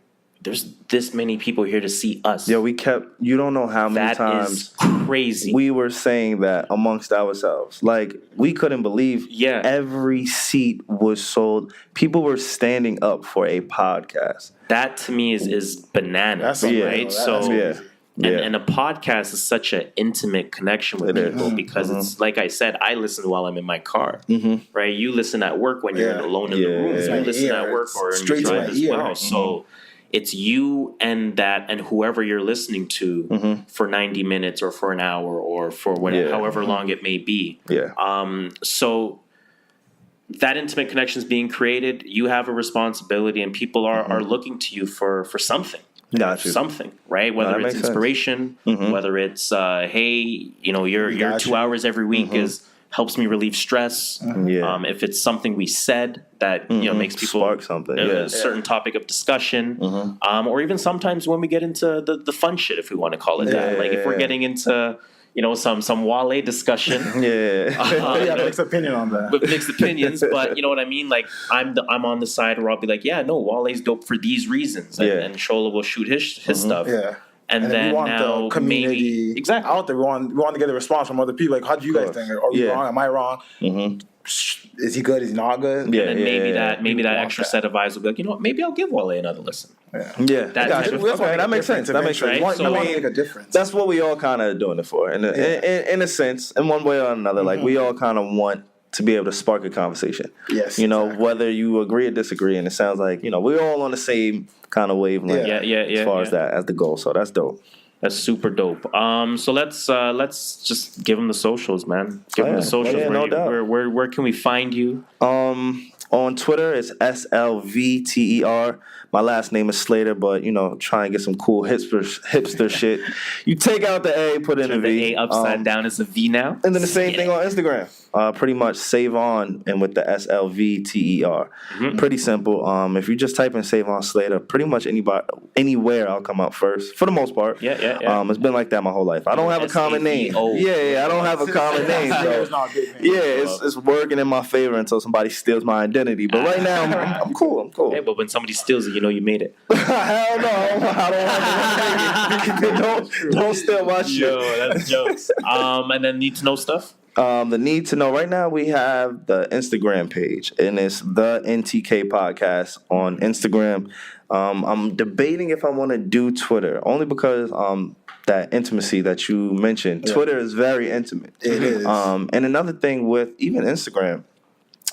there's this many people here to see us. Yeah, you don't know how many times that is crazy. We were saying that amongst ourselves. Like, we couldn't believe every seat was sold. People were standing up for a podcast. That to me is bananas, right? And a podcast is such an intimate connection with people because it's like I said, I listen while I'm in my car, right? You listen at work when you're alone in the room. You listen at work or in your drive as well. So it's you and whoever you're listening to for 90 minutes or for an hour or for however long it may be. So that intimate connection is being created. You have a responsibility, and people are looking to you for something. Something, right? Whether it's inspiration, whether it's hey, your 2 hours every week helps me relieve stress. If it's something we said that makes people spark something, a certain topic of discussion, or even sometimes when we get into the fun shit, if we want to call it that, like if we're getting into some Wale discussion. Mixed opinion on that. With mixed opinions, but you know what I mean? Like I'm on the side where I'll be like, yeah, no, Wale's dope for these reasons, and Shola will shoot his stuff. Yeah. And then we want now the community out there. We want to get a response from other people. Like, how do you guys think? Are we wrong? Am I wrong? Is he good? Is he not good? Yeah, and then maybe that extra set of eyes will be like, you know what? Maybe I'll give Wale another listen. That makes sense. That makes sense. We want to make a difference. That's what we all kind of doing it for, in a sense, in one way or another. Like we all kind of want to be able to spark a conversation. Yes. Whether you agree or disagree, and it sounds like we're all on the same kind of wavelength. As far as that as the goal, so that's dope. That's super dope. So let's just give them the socials, man. Give them the socials. Where can we find you? On Twitter, it's SLVTER. My last name is Slater, but try and get some cool hipster shit. You take out the A, put in a V. The A upside down is a V now. And then the same thing on Instagram. Pretty much Savon and with the SLVTER. Pretty simple. If you just type in Savon Slater, pretty much anywhere I'll come up first for the most part. It's been like that my whole life. I don't have a common name. I don't have a common name. So it's working in my favor until somebody steals my identity. But right now I'm cool. Hey, but when somebody steals it, you made it. Hell no! I don't have don't steal my shit. Yo, that's jokes. And then need to know stuff. The need to know right now, we have the Instagram page, and it's the NTK Podcast on Instagram. I'm debating if I want to do Twitter, only because that intimacy that you mentioned. Twitter is very intimate. It is. And another thing with even Instagram,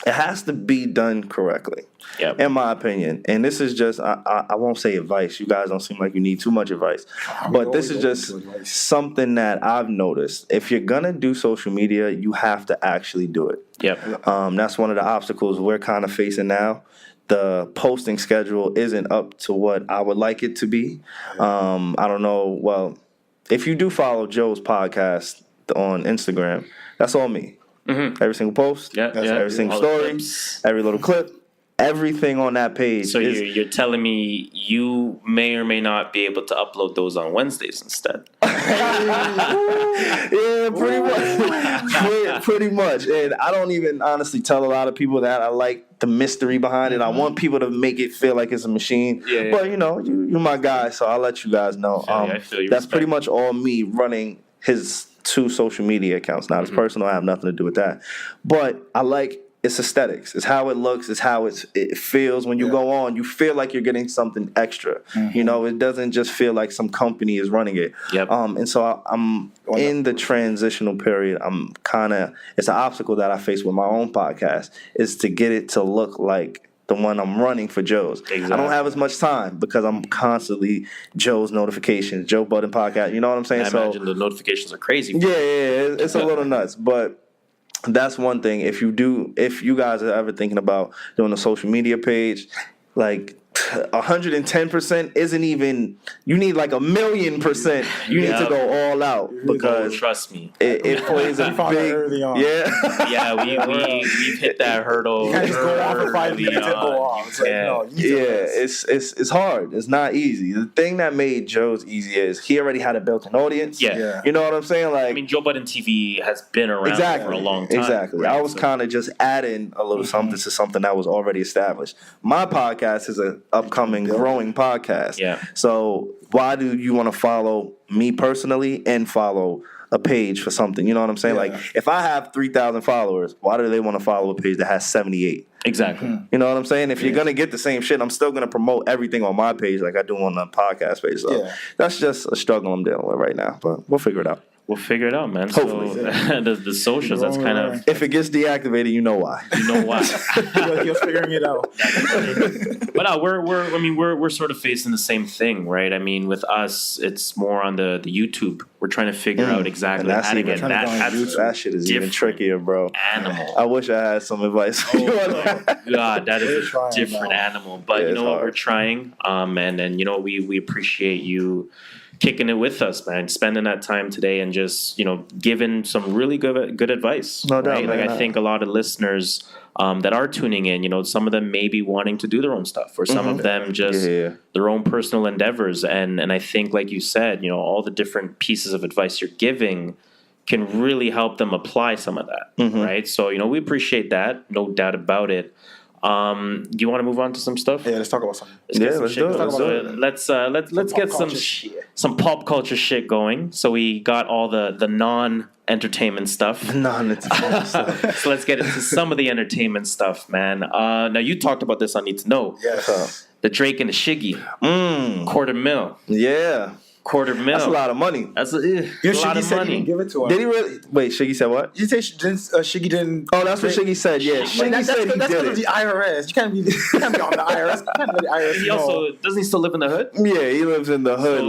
it has to be done correctly, in my opinion. And this is just, I won't say advice. You guys don't seem like you need too much advice. But this is just something that I've noticed. If you're going to do social media, you have to actually do it. That's one of the obstacles we're kind of facing now. The posting schedule isn't up to what I would like it to be. I don't know. Well, if you do follow Joe's podcast on Instagram, that's all me. Every single post, every single story, every little clip, everything on that page. So you're telling me you may or may not be able to upload those on Wednesdays instead? Pretty much. And I don't even honestly tell a lot of people that. I like the mystery behind it. I want people to make it feel like it's a machine. But you're my guy, so I'll let you guys know. I feel you. That's pretty much all me running his 2 social media accounts. Now, it's personal. I have nothing to do with that. But I like its aesthetics. It's how it looks. It's how it feels. When you go on, you feel like you're getting something extra. It doesn't just feel like some company is running it. And so I'm in the transitional period. It's an obstacle that I face with my own podcast, is to get it to look like the one I'm running for Joe's. Exactly. I don't have as much time because I'm constantly Joe's notifications, Joe Budden Podcast. You know what I'm saying? I imagine the notifications are crazy. It's a little nuts. But that's one thing. If you guys are ever thinking about doing a social media page, like, 110% isn't even. You need like 1,000,000%. You need to go all out because trust me, it plays a big. Early on. We've hit that hurdle. You can't just go off for 5 minutes and go off. It's like, no, it's hard. It's not easy. The thing that made Joe's easy is he already had a built-in audience. Yeah. You know what I'm saying? Like, I mean, Joe Budden TV has been around for a long time. Exactly. Right? I was kind of just adding a little something to something that was already established. My podcast is an upcoming, growing podcast. Yeah. So why do you want to follow me personally and follow a page for something? You know what I'm saying? Like, if I have 3,000 followers, why do they want to follow a page that has 78? Exactly. You know what I'm saying? If you're going to get the same shit, I'm still going to promote everything on my page like I do on the podcast page. So that's just a struggle I'm dealing with right now. But we'll figure it out. We'll figure it out, man. Hopefully. So, the socials, that's kind of... If it gets deactivated, you know why. You know why. You're figuring it out. But no, we're sort of facing the same thing, right? I mean, with us, it's more on the YouTube. We're trying to figure out exactly how to get that shit is even trickier, bro. Animal. I wish I had some advice. Oh my God, that is a different animal. But you know what? We're trying. And you know, we appreciate you kicking it with us, man, spending that time today and just, you know, giving some really good advice. No doubt, right? Like, I think a lot of listeners that are tuning in, you know, some of them may be wanting to do their own stuff, or some of them just their own personal endeavors. And I think, like you said, you know, all the different pieces of advice you're giving can really help them apply some of that, right? So, you know, we appreciate that, no doubt about it. Do you want to move on to some stuff? Yeah, let's talk about something. Let's get some pop culture shit going. So we got all the non-entertainment stuff. So let's get into some of the entertainment stuff, man. Now you talked about this on Need to Know. Yes. The Drake and the Shiggy. $250,000. Yeah. $250,000. That's a lot of money. That's a lot of money. Didn't give it to him. Did he really? Wait, Shiggy said what? You say Shiggy didn't? Oh, that's what Shiggy said. Yeah, Shiggy said he that's did of it. the IRS. You can't be on the IRS. You can't let the IRS. He also doesn't he still live in the hood? Yeah, he lives in the hood.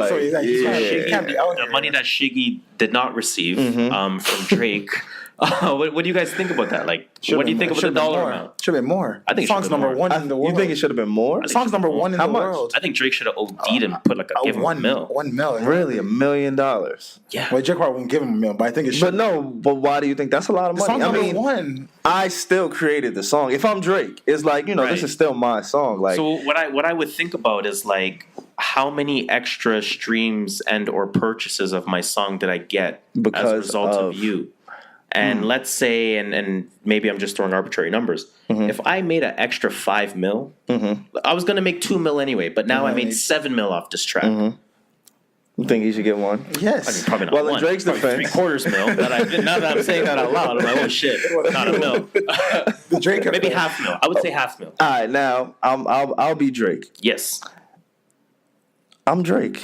He can't be out the here. money that Shiggy did not receive from Drake. What do you guys think about that? Like, what do you think about the dollar amount? Should have been more. I think song's number one in the world. You think it should have been more? Song's number one in the world. I think Drake should have OD'd and put give him $1 million. $1 million. Really, $1 million? Yeah. Well, Drake probably won't give him $1 million, but I think it should. But why do you think that's a lot of money? Song's number one. I still created the song. If I'm Drake, it's like, you know, this is still my song. Like, so what I would think about is like, how many extra streams and or purchases of my song did I get as a result of you? And let's say, and maybe I'm just throwing arbitrary numbers. If I made an extra $5 million, I was going to make $2 million anyway, but now I made $7 million off this track. You think you should get one? Yes. I mean, probably not well, one. in Drake's defense, $750,000 million. Now that I'm saying that out loud, I'm like, oh shit, not $1 million. The Drake maybe $500,000. I would say $500,000. All right, now I'll be Drake. Yes. I'm Drake.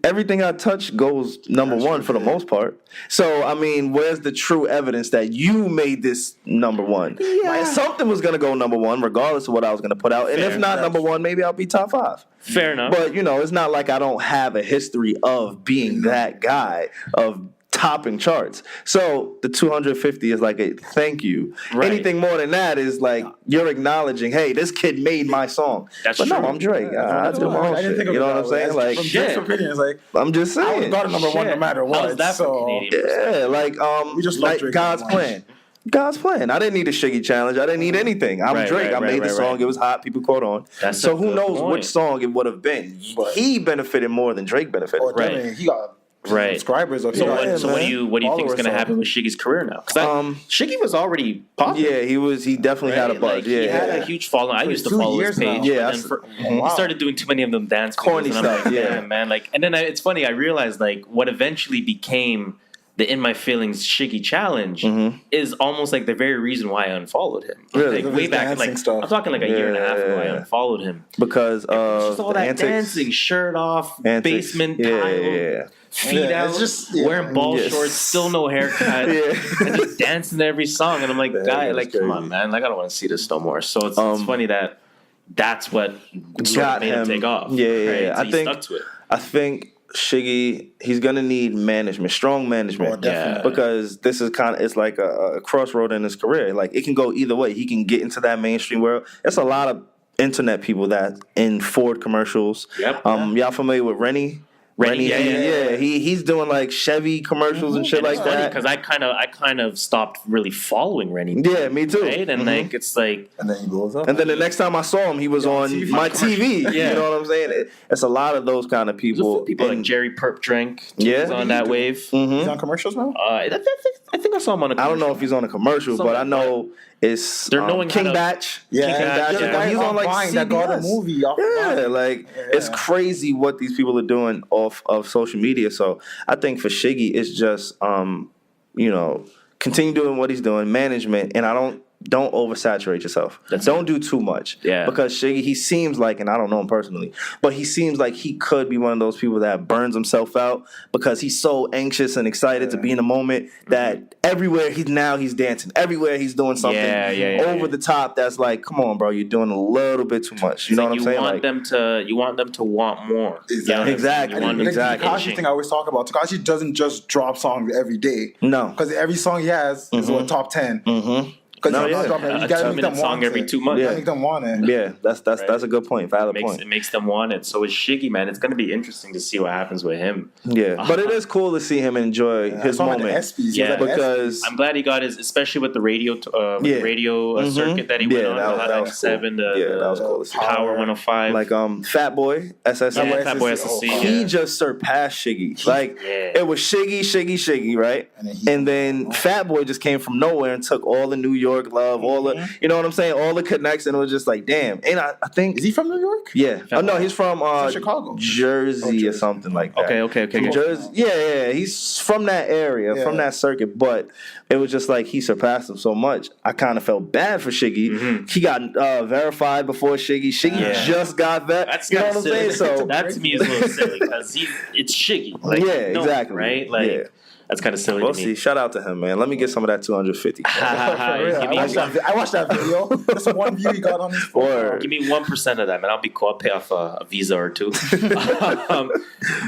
Everything I touch goes number one for the most part. So, I mean, where's the true evidence that you made this number one? Yeah. Something was going to go number one, regardless of what I was going to put out. And if not number one, maybe I'll be top 5. Fair enough. But, you know, it's not like I don't have a history of being that guy, of topping charts. So the 250 is like a thank you. Right. Anything more than that is like you're acknowledging, hey, this kid made my song. That's but true. No, I'm Drake. I do my own shit. You know what I'm saying? Like, from Drake's opinion, it's like I'm just saying. I would got a number one no matter what. How's that for Canadian? Yeah, like we just love Drake God's plan. God's plan. I didn't need a Shiggy challenge. I didn't need anything. I'm Drake. I made the song. It was hot. People caught on. So who knows which song it would have been? He benefited more than Drake benefited. Right. He got subscribers. So what do you think is going to happen with Shiggy's career now? Because Shiggy was already popular. Yeah, he definitely had a buzz. He had a huge following. I used to follow his page. Yeah, he started doing too many of them dance corny stuff. Like, man. Like, and then it's funny. I realized like what eventually became the In My Feelings Shiggy challenge is almost like the very reason why I unfollowed him. Really? Like way back, like stuff. I'm talking like a year and a half ago, I unfollowed him because just all that dancing, shirt off, basement tile, feet out, just wearing ball shorts, still no haircut, and just dancing to every song. And I'm like, guy, like, come on, man, like I don't want to see this no more. So it's funny that that's what sort of made him take off. Yeah. So he stuck to it. I think Shiggy, he's gonna need management, strong management, because this is it's like a crossroad in his career. Like it can go either way. He can get into that mainstream world. It's a lot of internet people that in Ford commercials. Yep. Y'all familiar with Rennie? Yeah. He's doing like Chevy commercials and shit like that. Because I kind of stopped really following Rennie. Yeah, me too. Right, and like it's like, and then he blows up. And then the next time I saw him, he was on my TV. Yeah. You know what I'm saying? It's a lot of those kind of people. People like Jerry Perp Drink. He's on that wave. He's on commercials now. I think I saw him on a commercial. I don't know if he's on a commercial, but I know it's they're knowing King Batch. Yeah, King Batch. He's on like CBS. That got a movie. It's crazy what these people are doing off of social media. So I think for Shiggy, it's just continue doing what he's doing, management, and don't oversaturate yourself. Don't do too much. Yeah. Because Shiggy, he seems like, and I don't know him personally, but he seems like he could be one of those people that burns himself out because he's so anxious and excited to be in a moment that everywhere he's dancing. Everywhere he's doing something over the top that's like, come on, bro, you're doing a little bit too much. You know what I'm saying? You want them to want more. Exactly. Exactly. Tekashi thing I always talk about. Tekashi doesn't just drop songs every day. No. Because every song he has is a top 10. Mm-hmm. Because you gotta make them song every 2 months. You gotta make them want it. Yeah, that's a good point. Valid point. It makes them want it. So with Shiggy, man, it's gonna be interesting to see what happens with him. Yeah, but it is cool to see him enjoy his moment. Because I'm glad he got his, especially with the radio, circuit that he went on. That was cool. That was cool. Power 105, like Fat Boy SSC. Fat Boy SSC. He just surpassed Shiggy. Like it was Shiggy, right? And then Fat Boy just came from nowhere and took all the New York love, all the, you know what I'm saying, all the connects, and it was just like, damn. And I think, is he from New York? Yeah. No, he's from Chicago, Jersey or something like that. Okay. Jersey. Yeah. He's from that area, from that circuit. But it was just like he surpassed him so much. I kind of felt bad for Shiggy. He got verified before Shiggy. Shiggy just got that. That's you know what I'm saying? So that to me is a little silly because it's Shiggy. Like, exactly. Right? Like. That's kind of silly. We'll see. Shout out to him, man. Let me get some of that 250. I watched that video. That's the one view he got on his phone. Give me 1% of that, man. I'll be cool. I'll pay off a visa or two.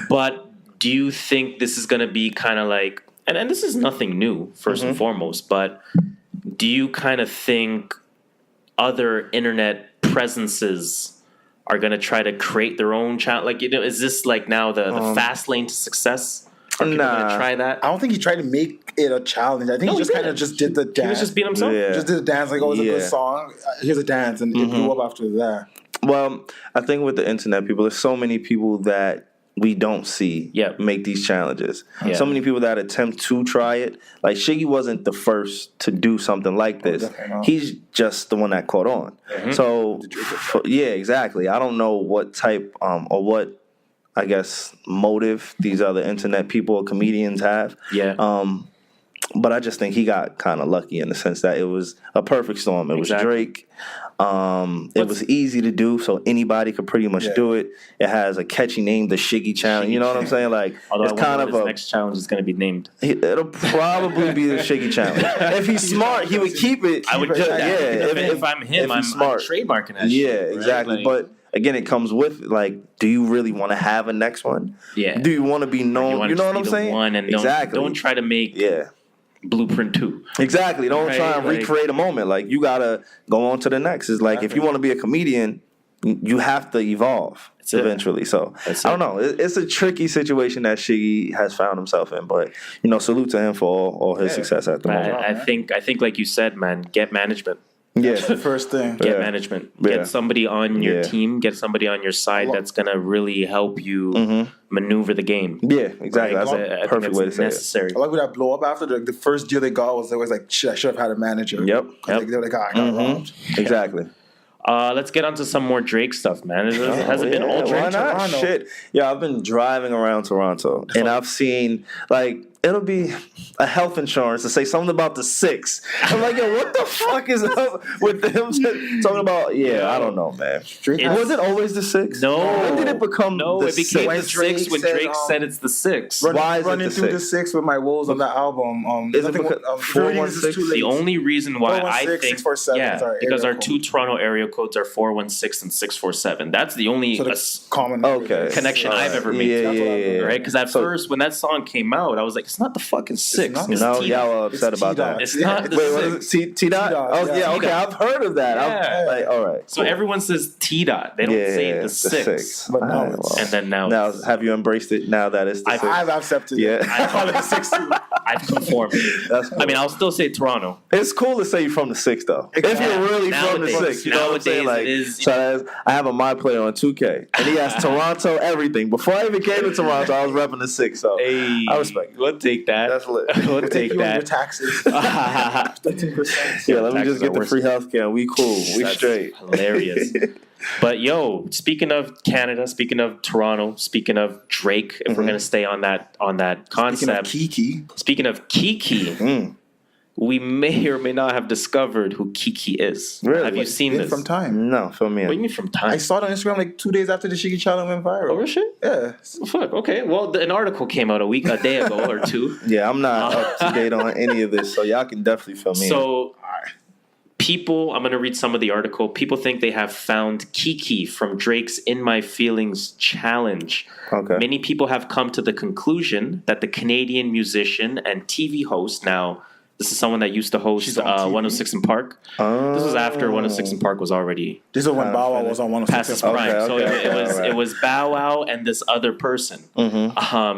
But do you think this is going to be kind of like, and this is nothing new, first and foremost, but do you kind of think other internet presences are going to try to create their own channel? Like, is this like now the fast lane to success? Nah, try that. I don't think he tried to make it a challenge. I think he just kind of just did the dance. He was just being himself. Yeah. Just did the dance like, it's a good song. Here's a dance, and it blew up after that. Well, I think with the internet people, there's so many people that we don't see make these challenges. Yeah. So many people that attempt to try it. Like Shiggy wasn't the first to do something like this. He's just the one that caught on. So, exactly. I don't know what type or what, I guess, motive these other internet people or comedians have. Yeah. But I just think he got kind of lucky in the sense that it was a perfect storm. It was Drake. It was easy to do, so anybody could pretty much do it. It has a catchy name, the Shiggy Challenge. You know what I'm saying? Like, although it's kind of his next challenge is going to be named. It'll probably be the Shiggy Challenge. If he's smart, he would keep it. I would do that. If I'm him, I'm trademarking that. Yeah, exactly. Like, but again, it comes with, like, do you really want to have a next one? Yeah. Do you want to be known? You know what I'm saying? One and don't try to make Blueprint 2. Exactly. Don't try and recreate a moment. Like, you got to go on to the next. It's like, if you want to be a comedian, you have to evolve eventually. So, I don't know. It's a tricky situation that Shiggy has found himself in. But, salute to him for all his success at the moment. I think, like you said, man, get management. Yeah, that's the first thing. Get management. Get somebody on your team. Get somebody on your side that's gonna really help you maneuver the game. Yeah, exactly. Right? That's a perfect way to say it. I like when that blow up after the first deal they got was always like, shit, I should have had a manager. Yep. They're like, I got robbed. Exactly. Let's get on to some more Drake stuff, man. Has it been all Drake? Why not? Shit. Yeah, I've been driving around Toronto, and I've seen, like, it'll be a health insurance to say something about the 6. I'm like, yo, what the fuck is up with them talking about? I don't know, man. Was it always the 6? No. When did it become the 6? It became the 6 when Drake said it's the 6. Why is running it through the 6 with my woes on that album? Is it because 416? The only reason why I think 647, because our 2 Toronto area codes are 416 and 647. That's the only common connection I've ever made. Yeah. Right? Because at first, when that song came out, I was like, It's not the fucking 6. No, y'all are upset about that. It's not the 6. What is it? T-Dot? Oh, yeah, okay. I've heard of that. Yeah. Like, all right. So everyone says T-Dot. They don't say the 6. But now have you embraced it now that it's the 6? I've accepted it. I call it the 6 too. I've conformed. That's cool. I mean, I'll still say Toronto. It's cool to say you're from the 6, though. If you're really from the 6, you know what I'm saying? Like, so I have a My Player on 2K, and he has Toronto everything. Before I even came to Toronto, I was repping the 6, so I respect it. We'll take that. That's lit. We'll take that. Your taxes. 13%. Yeah, let me just get the free healthcare. We cool. We That's straight. Hilarious. But speaking of Canada, speaking of Toronto, speaking of Drake, if we're gonna stay on that concept. Speaking of KEKE, we may or may not have discovered who KEKE is. Really? Have you seen this? From time. No, fill me in. What do you mean from time? I saw it on Instagram like 2 days after the Shiggy challenge went viral. Oh, real shit? Yeah. Fuck. Okay. Well, an article came out a day ago or 2. Yeah, I'm not up to date on any of this, so y'all can definitely fill me in. So, people, I'm going to read some of the article. People think they have found KEKE from Drake's In My Feelings challenge. Okay. Many people have come to the conclusion that the Canadian musician and TV host, now this is someone that used to host 106 in Park. This was after 106 in Park was already. This is when Bow Wow was on 106 past his prime. So it was Bow Wow and this other person.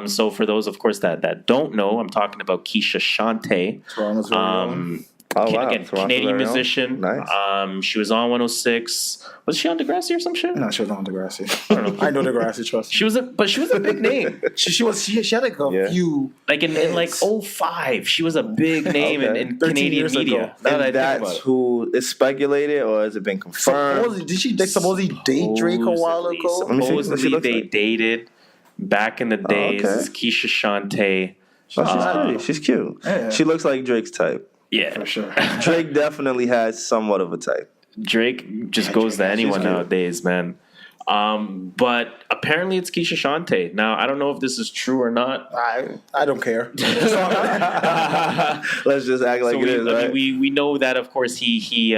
So for those, of course, that don't know, I'm talking about Keisha Shante. Toronto's very own. Again, Canadian musician. Nice. She was on 106. Was she on Degrassi or some shit? No, she was on Degrassi. I don't know. I know Degrassi, trust me. She was a big name. She had like a few. Like in like 05, she was a big name in Canadian media. And that's who is speculated, or has it been confirmed? Did she supposedly date Drake a while ago? Supposedly they dated back in the days. Keisha Shante. Oh, she's pretty. She's cute. Yeah. She looks like Drake's type. Yeah, for sure. Drake definitely has somewhat of a type. Drake just goes to anyone nowadays, man. But apparently it's Keisha Shante. Now, I don't know if this is true or not. I don't care. Let's just act like it is, right? We know that, of course, he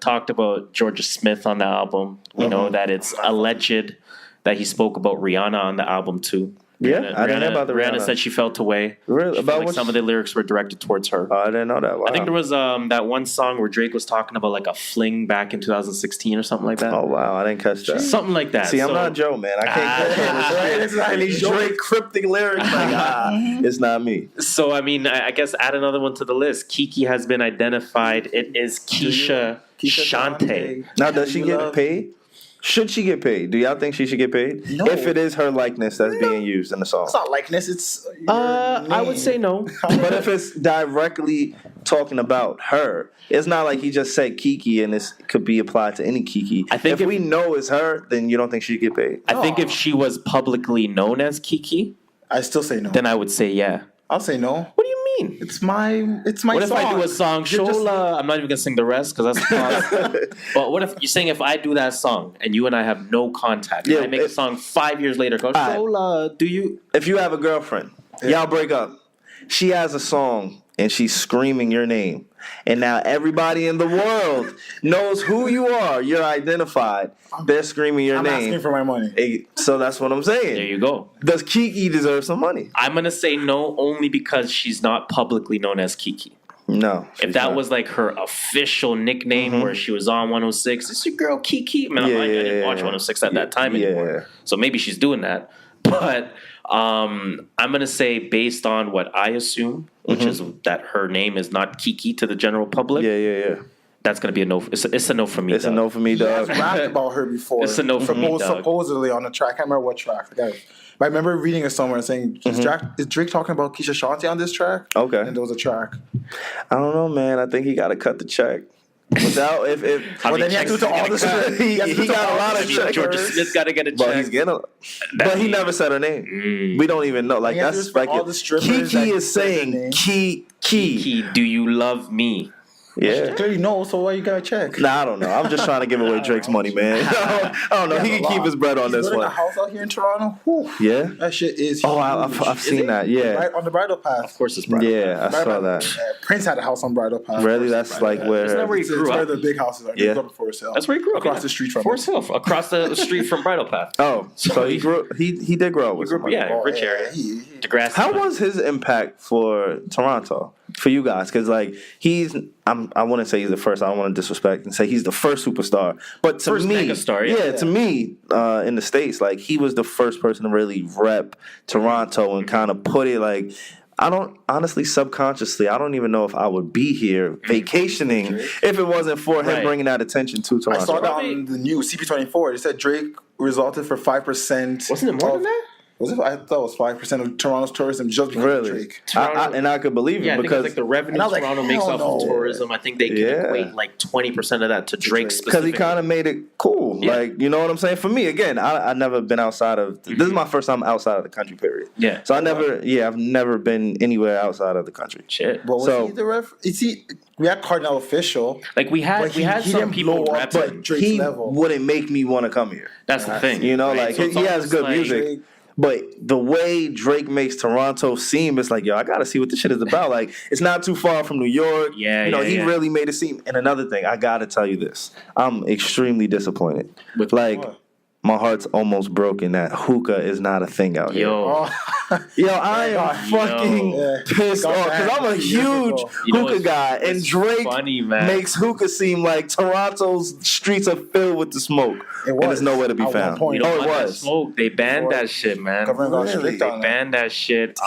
talked about Georgia Smith on the album. We know that it's alleged that he spoke about Rihanna on the album, too. Yeah, I didn't know about the Rihanna. Said she felt away. Really? About like some of the lyrics were directed towards her. Oh, I didn't know that. Wow. I think there was that one song where Drake was talking about like a fling back in 2016 or something like that. Oh wow, I didn't catch that. Something like that. See, I'm not Joe, man. I can't catch these Drake cryptic lyrics. Like, it's not me. So I mean, I guess add another one to the list. KEKE has been identified. It is Keisha Shante. Now, does she get paid? Should she get paid? Do y'all think she should get paid? No. If it is her likeness that's being used in the song. It's not likeness, it's I would say no. But if it's directly talking about her, it's not like he just said KEKE and this could be applied to any KEKE. I think if we know it's her, then you don't think she should get paid? I think if she was publicly known as KEKE, I still say no. Then I would say yeah. I'll say no. What do you mean? It's my what song. What if I do a song, Shola? I'm not even gonna sing the rest because that's the But what if you're saying if I do that song and you and I have no contact, and I make a song 5 years later, go Shola, do you? If you have a girlfriend, y'all break up, she has a song and she's screaming your name, and now everybody in the world knows who you are. You're identified. They're screaming your name. I'm asking for my money. So that's what I'm saying. There you go. Does KEKE deserve some money? I'm going to say no only because she's not publicly known as KEKE. No. If that was like her official nickname where she was on 106, it's your girl KEKE. Man, I didn't watch 106 at that time anymore. So maybe she's doing that. But I'm going to say based on what I assume, which is that her name is not KEKE to the general public. Yeah. That's going to be a no. It's a no for me, It's a no for me, dog. I've rapped about her before. It's a no for me, dog. Supposedly on a track. I can't remember what track. But I remember reading it somewhere and saying, is Drake talking about Keisha Shante on this track? Okay. And there was a track. I don't know, man. I think he got to cut the check. Without then he had to do to all the shit. He got a lot of checks. Georgia Smith got to get a check. But he's getting but he never said her name. We don't even know. Like that's speculative. KEKE is saying KEKE. Do you love me? Yeah. Clearly no, so why you got to check? Nah, I don't know. I'm just trying to give away Drake's money, man. I don't know. He can keep his bread on this one. Building a house out here in Toronto. Whew. Yeah. That shit is huge. Oh, I've seen that. Yeah. Right on the Bridle Path. Of course, it's Bridle Path. Yeah, I saw that. Prince had a house on Bridle Path. Really? That's like where. Isn't that where he grew up? Where the big houses are. Yeah. Up at Forest Hill. That's where he grew up. Across the street from Forest Hill. Across the street from Bridle Path. Oh, so he did grow up with somebody. Yeah, rich area. He DeGrassi. How was his impact for Toronto, for you guys? Because like I wouldn't say he's the first. I don't want to disrespect and say he's the first superstar, but to first me, megastar, to me, in the States, like he was the first person to really rep Toronto and kind of put it like. I don't, honestly, subconsciously, I don't even know if I would be here vacationing if it wasn't for him bringing that attention to Toronto. I saw that on the news, CP24. It said Drake resulted for 5%. Wasn't it more than that? Was it? I thought it was 5% of Toronto's tourism just because of Drake. And I could believe it because I think it's like the revenue Toronto makes off of tourism. I think they can equate like 20% of that to Drake specifically. Because he kind of made it cool. Yeah. Like, you know what I'm saying? For me, again, I've never been outside of... This is my first time outside of the country, period. Yeah. So I've never been anywhere outside of the country. Shit. But was he the ref? We had Cardinal official. Like we had some people rep but he wouldn't make me want to come here. That's the thing. You know, like he has good music. Drake. But the way Drake makes Toronto seem, it's like, yo, I got to see what this shit is about. Like, it's not too far from New York. He really made it seem. And another thing, I got to tell you this. I'm extremely disappointed. With like, what? My heart's almost broken that hookah is not a thing out here. I am fucking pissed off because I'm a huge hookah guy, and Drake makes hookah seem like Toronto's streets are filled with the smoke, and there's nowhere to be found. It was smoke. They banned that shit, man. They banned that shit.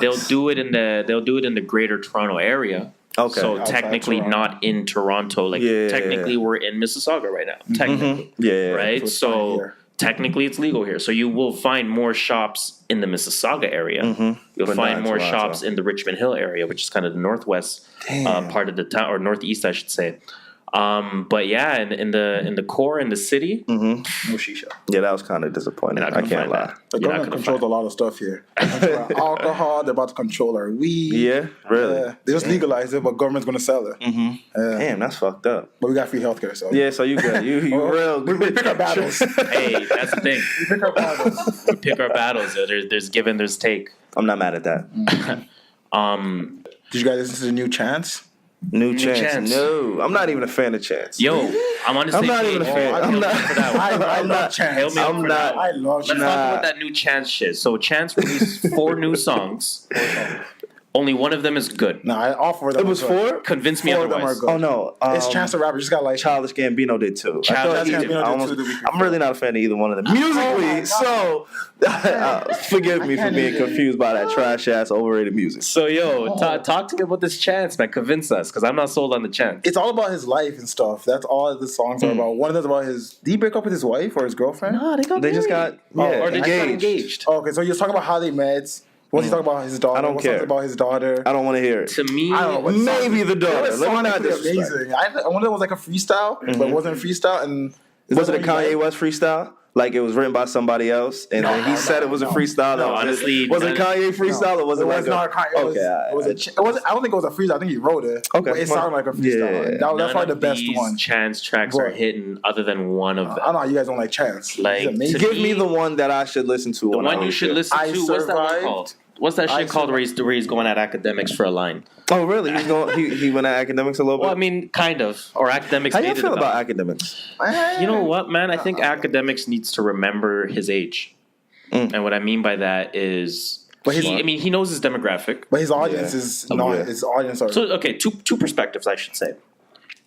They'll do it in the greater Toronto area. Okay. So technically not in Toronto. Like technically we're in Mississauga right now. Technically. Right? So technically it's legal here. So you will find more shops in the Mississauga area. You'll find more shops in the Richmond Hill area, which is kind of the northwest part of the town, or northeast I should say. But yeah, in the core in the city, no shisha. Yeah, that was kind of disappointing. I can't lie. The government controls a lot of stuff here. Alcohol, they're about to control our weed. Yeah, really. They just legalized it, but government's gonna sell it. Damn, that's fucked up. But we got free healthcare, so so you good. You real. We pick our battles. Hey, that's the thing. We pick our battles. We pick our battles. There's give and there's take. I'm not mad at that. Did you guys listen to the new Chance? New Chance. No, I'm not even a fan of Chance. Yo, I'm on the same I'm not even a fan. I love Chance. I'm not. I love Chance. Let's talk about that new Chance shit. So Chance released 4 new songs. Only one of them is good. No, all 4 of them. It was 4? Convince me otherwise. 4 of them are good. Oh no, it's Chance the Rapper. Just got like Childish Gambino did too. I'm really not a fan of either one of them musically. So forgive me for being confused by that trash ass overrated music. So yo, talk to me about this Chance, man. Convince us, because I'm not sold on the Chance. It's all about his life and stuff. That's all the songs are about. One of them's about his. Did he break up with his wife or his girlfriend? No, they just got engaged. Okay, so you're talking about how they met. What's he talking about his daughter? I don't care. About his daughter? I don't want to hear it. To me, maybe the daughter. Let me not disrespect. Amazing. I wonder if it was like a freestyle, but it wasn't a freestyle. And was it a Kanye West freestyle? Like it was written by somebody else, and then he said it was a freestyle. No, honestly, was it Kanye freestyle or was it like not Kanye? I don't think it was a freestyle. I think he wrote it. Okay, but it sounded like a freestyle. Yeah. That's probably the best one. Chance tracks are hitting, other than one of them. I know you guys don't like Chance. Like, give me the one that I should listen to. The one you should listen to. What's that one called? What's that shit called where he's going at academics for a line? Oh, really? He went at academics a little bit? Well, I mean, kind of. Or academics. How do you feel about academics? You know what, man? I think academics needs to remember his age. And what I mean by that is... he knows his demographic. But his audience is not... His audience are... So, okay, two perspectives, I should say.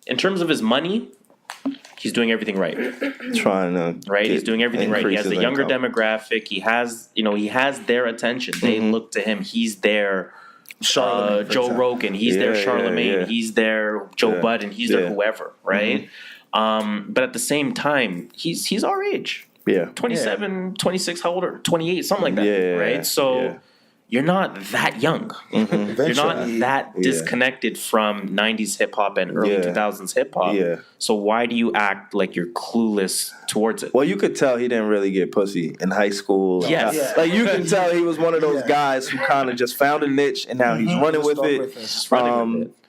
In terms of his money... He's doing everything right. He's doing everything right. He has the younger demographic. He has their attention. They look to him. He's their Joe Rogan. He's their Charlemagne. He's their Joe Budden. He's their whoever, right? But at the same time, he's our age. 27, 26, how old are 28, something like that, right? So you're not that young. You're not that disconnected from 90s hip-hop and early 2000s hip-hop. So why do you act like you're clueless towards it? Well, you could tell he didn't really get pussy in high school. Like you can tell he was one of those guys who kind of just found a niche and now he's running with it.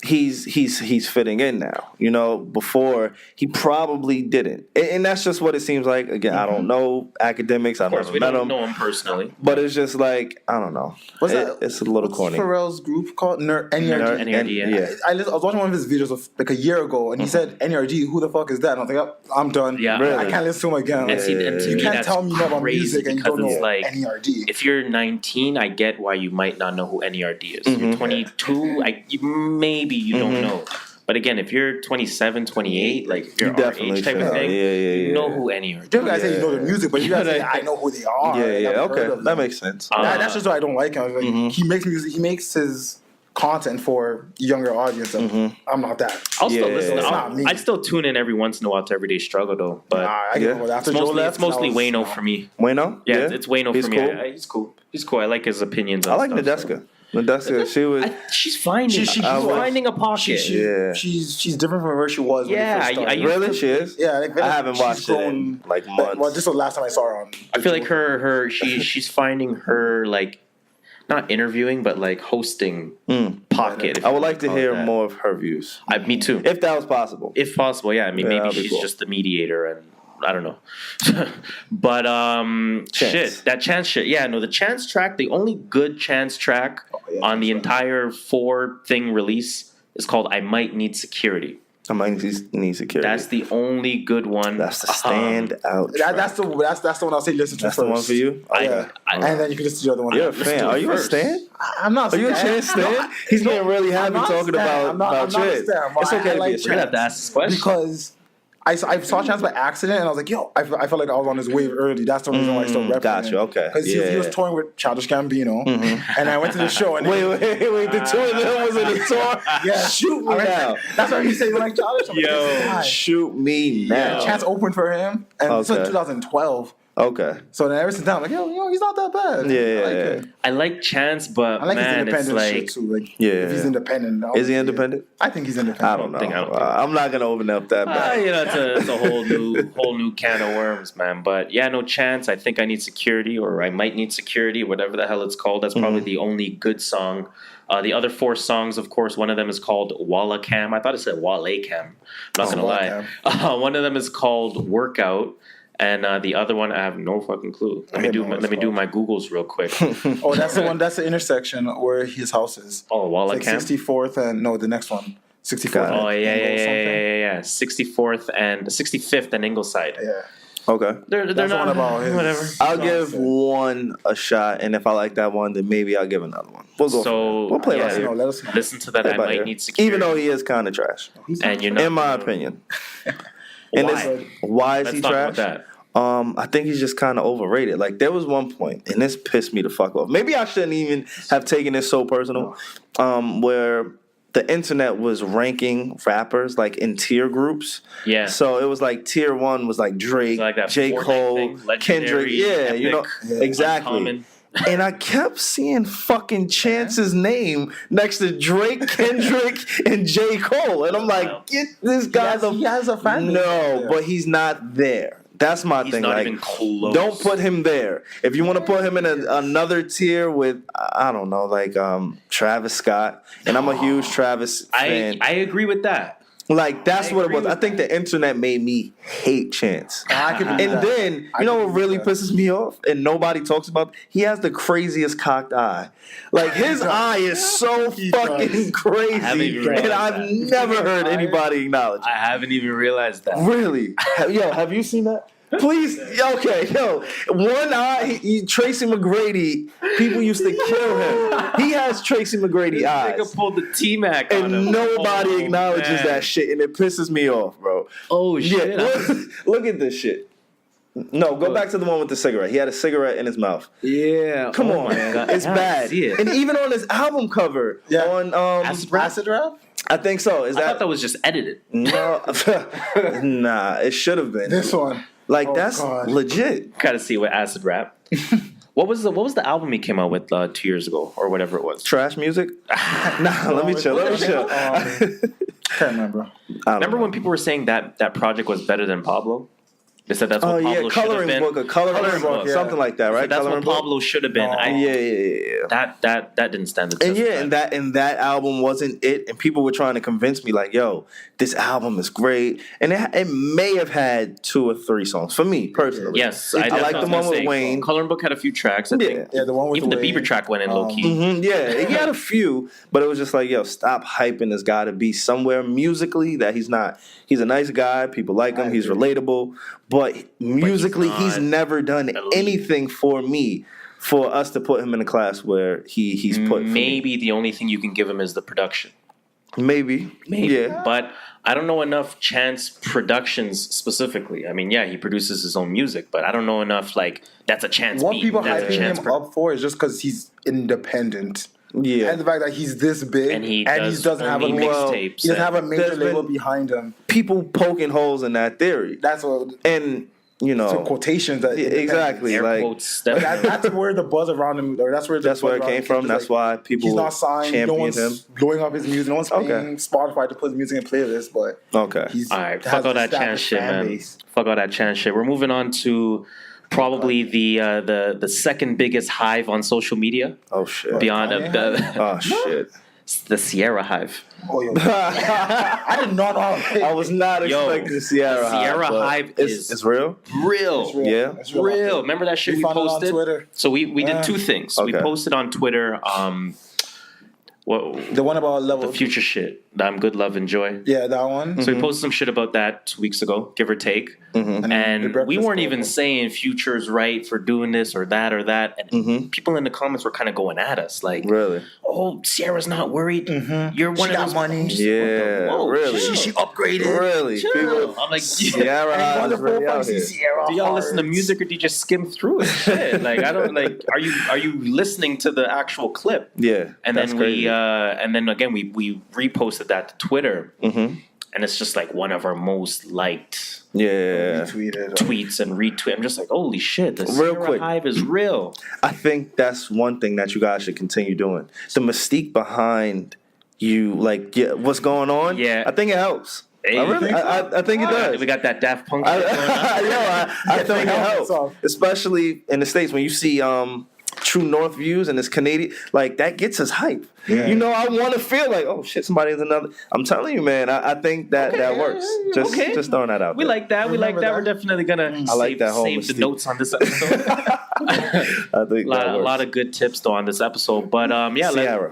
he's fitting in now. You know, before he probably didn't, and that's just what it seems like. Again, I don't know academics. I've never met him. Know him personally, but it's just like I don't know. What's that? It's a little corny. What's Pharrell's group called? NERD. Yeah. I was watching one of his videos like a year ago, and he said NERD. Who the fuck is that? And I was like, oh, I'm done. Yeah, really? I can't listen to him again. And you can't tell me about music and you don't know NERD. If you're 19, I get why you might not know who NERD is. You're 22, maybe you don't know. But again, if you're 27, 28, like if you're our age type of thing, you know who NERD. You guys say you know the music, but you guys say I know who they are. Okay, that makes sense. That's just why I don't like him. Like, he makes music. He makes his content for younger audience. I'm not that. I'll still listen. I'd still tune in every once in a while to Everyday Struggle though. But it's mostly Wayno for me. Wayno? Yeah, it's Wayno for me. Cool. He's cool. He's cool. I like his opinions. I like Nadeska. She's finding a pocket. She's different from where she was. Yeah, really, she is. Yeah, I haven't watched it in like months. Well, this was the last time I saw her on. I feel like she's finding her like not interviewing, but like hosting pocket. I would like to hear more of her views. Me too, if that was possible. If possible, yeah. I mean, maybe she's just the mediator and. I don't know. But that Chance shit. Yeah, no, the Chance track, the only good Chance track on the entire 4-thing release is called I Might Need Security. I Might Need Security. That's the only good one. That's the standout. That's the one I'll say listen to that's first. The one for you? And then you can listen to the other one. You're a fan. Are you a stan? I'm not. Are you a Chance stan? He's getting really happy talking about Chance. It's okay to be a stan. You have to ask this question. Because I saw Chance by accident, and I was like, yo, I felt like I was on his wave early. That's the reason why I still repping Got you, okay. Because he was touring with Childish Gambino, and I went to the show. And wait, the two of them was in the tour? Yeah. Shoot me now. That's why he said like Childish. Yo, shoot me now. Chance opened for him, and this was in 2012. Okay. So then ever since then, I'm like, yo, he's not that bad. Yeah. I like Chance, but I like his independent it's shit too. Like, if he's independent. Is he independent? I think he's independent. I don't know. I'm not gonna open up that bad. It's a whole new can of worms, man. But yeah, no Chance. I think I need security, or I might need security, whatever the hell it's called. That's probably the only good song. The other 4 songs, of course, one of them is called Walla Cam. I thought it said Wale Cam. I'm not gonna lie. One of them is called Workout. And the other one, I have no fucking clue. Let me do my Googles real quick. That's the one. That's the intersection where his house is. Oh, Walla Cam. 64th and the next one. 64th. Oh yeah. 64th and 65th and Ingleside. Yeah. Okay. They're not about his whatever. I'll give one a shot, and if I like that one, then maybe I'll give another one. We'll play it. Let us know. Listen to that. I might need security. Even though he is kind of trash, and in my opinion. Why is he trash? I think he's just kind of overrated. Like, there was one point, and this pissed me the fuck off. Maybe I shouldn't even have taken this so personal, where the internet was ranking rappers like in tier groups. Yeah. So it was like tier 1 was like Drake, J. Cole, Kendrick. Yeah, epic, exactly. Uncommon. And I kept seeing fucking Chance's name next to Drake, Kendrick, and J. Cole. And I'm like, get this guy he has a fan base. No, but he's not there. That's my thing. He's not even close. Don't put him there. If you want to put him in another tier with, I don't know, like Travis Scott, and I'm a huge Travis fan. I agree with that. Like, that's what it was. I think the internet made me hate Chance. Then, you know what really pisses me off? And nobody talks about? He has the craziest cocked eye. Like, his eye is so fucking crazy. And I've never heard anybody acknowledge it. I haven't even realized that. Really? Have you seen that? Please, one eye, Tracy McGrady, people used to kill him. He has Tracy McGrady eyes. Nigga pulled the T-Mac on him. And nobody acknowledges that shit, and it pisses me off, bro. Oh, shit. Look at this shit. No, go back to the one with the cigarette. He had a cigarette in his mouth. Yeah. Come on, man. It's bad. And even on his album cover, on Acid Rap? I think so. I thought that was just edited. No. Nah, it should have been. This one. Like, that's legit. Gotta see what Acid Rap. What was the album he came out with 2 years ago or whatever it was? Trash music? Let me chill. Can't remember. Remember when people were saying that project was better than Pablo? They said that's what Pablo should have been. Coloring book, something like that, right? That's what Pablo should have been. That didn't stand the test. And that album wasn't it. And people were trying to convince me, like, yo, this album is great. And it may have had 2 or 3 songs for me personally. Yes, I like the one with Wayne. Coloring Book had a few tracks. I think. The one with even the Bieber track went in low key. He had a few, but it was just like, yo, stop hyping this guy to be somewhere musically that he's not. He's a nice guy. People like him. He's relatable. But musically, he's never done anything for me for us to put him in a class where he's put. Maybe the only thing you can give him is the production. Maybe. Yeah. But I don't know enough Chance Productions specifically. I mean, he produces his own music, but I don't know enough, like, that's a Chance What beat. People hyping him up for is just because he's independent. Yeah. And the fact that he's this big and he doesn't have a mixtapes. He doesn't have a major label behind him. People poking holes in that theory. That's what. And some quotations that exactly air like quotes that's where the buzz around him. Or that's where it came from. That's why people. He's not signed. No one's blowing up his music. No one's paying Spotify to put his music in playlists. But he's all right. Fuck all that Chance shit, man. Fuck all that Chance shit. We're moving on to probably the second biggest hive on social media. Oh shit! Beyond shit. The Ciara hive. Oh, yo. I did not know. I was not expecting the Ciara hive. Ciara hive is real? Real. Yeah. It's real. Remember that shit we posted? On Twitter. So we did 2 things. We posted on Twitter the one about level the future shit. I'm good, love, enjoy. Yeah, that one. So we posted some shit about that 2 weeks ago, give or take. And we weren't even saying Future's right for doing this or that or that. And people in the comments were kind of going at us like, really? Oh, Ciara's not worried. You're one of those money. Yeah, really. She upgraded. Really? People, I'm like, Ciara is really out here. Do y'all listen to music or do you just skim through it? Shit. Like, I don't like. Are you listening to the actual clip? Yeah. And then we we reposted that to Twitter, and it's just like one of our most liked tweets and retweet. I'm just like, holy shit, the Ciara hive is real. I think that's one thing that you guys should continue doing. The mystique behind you, like, what's going on. Yeah, I think it helps. Hey, I think it does. We got that Daft Punk. I think it helps, especially in the States when you see True North views and it's Canadian, like that gets us hype. Yeah. I want to feel like, oh shit, somebody's another. I'm telling you, man, I think that works. Just throwing that out. We like that. We're definitely gonna save the notes on this episode. I think a lot of good tips though on this episode. But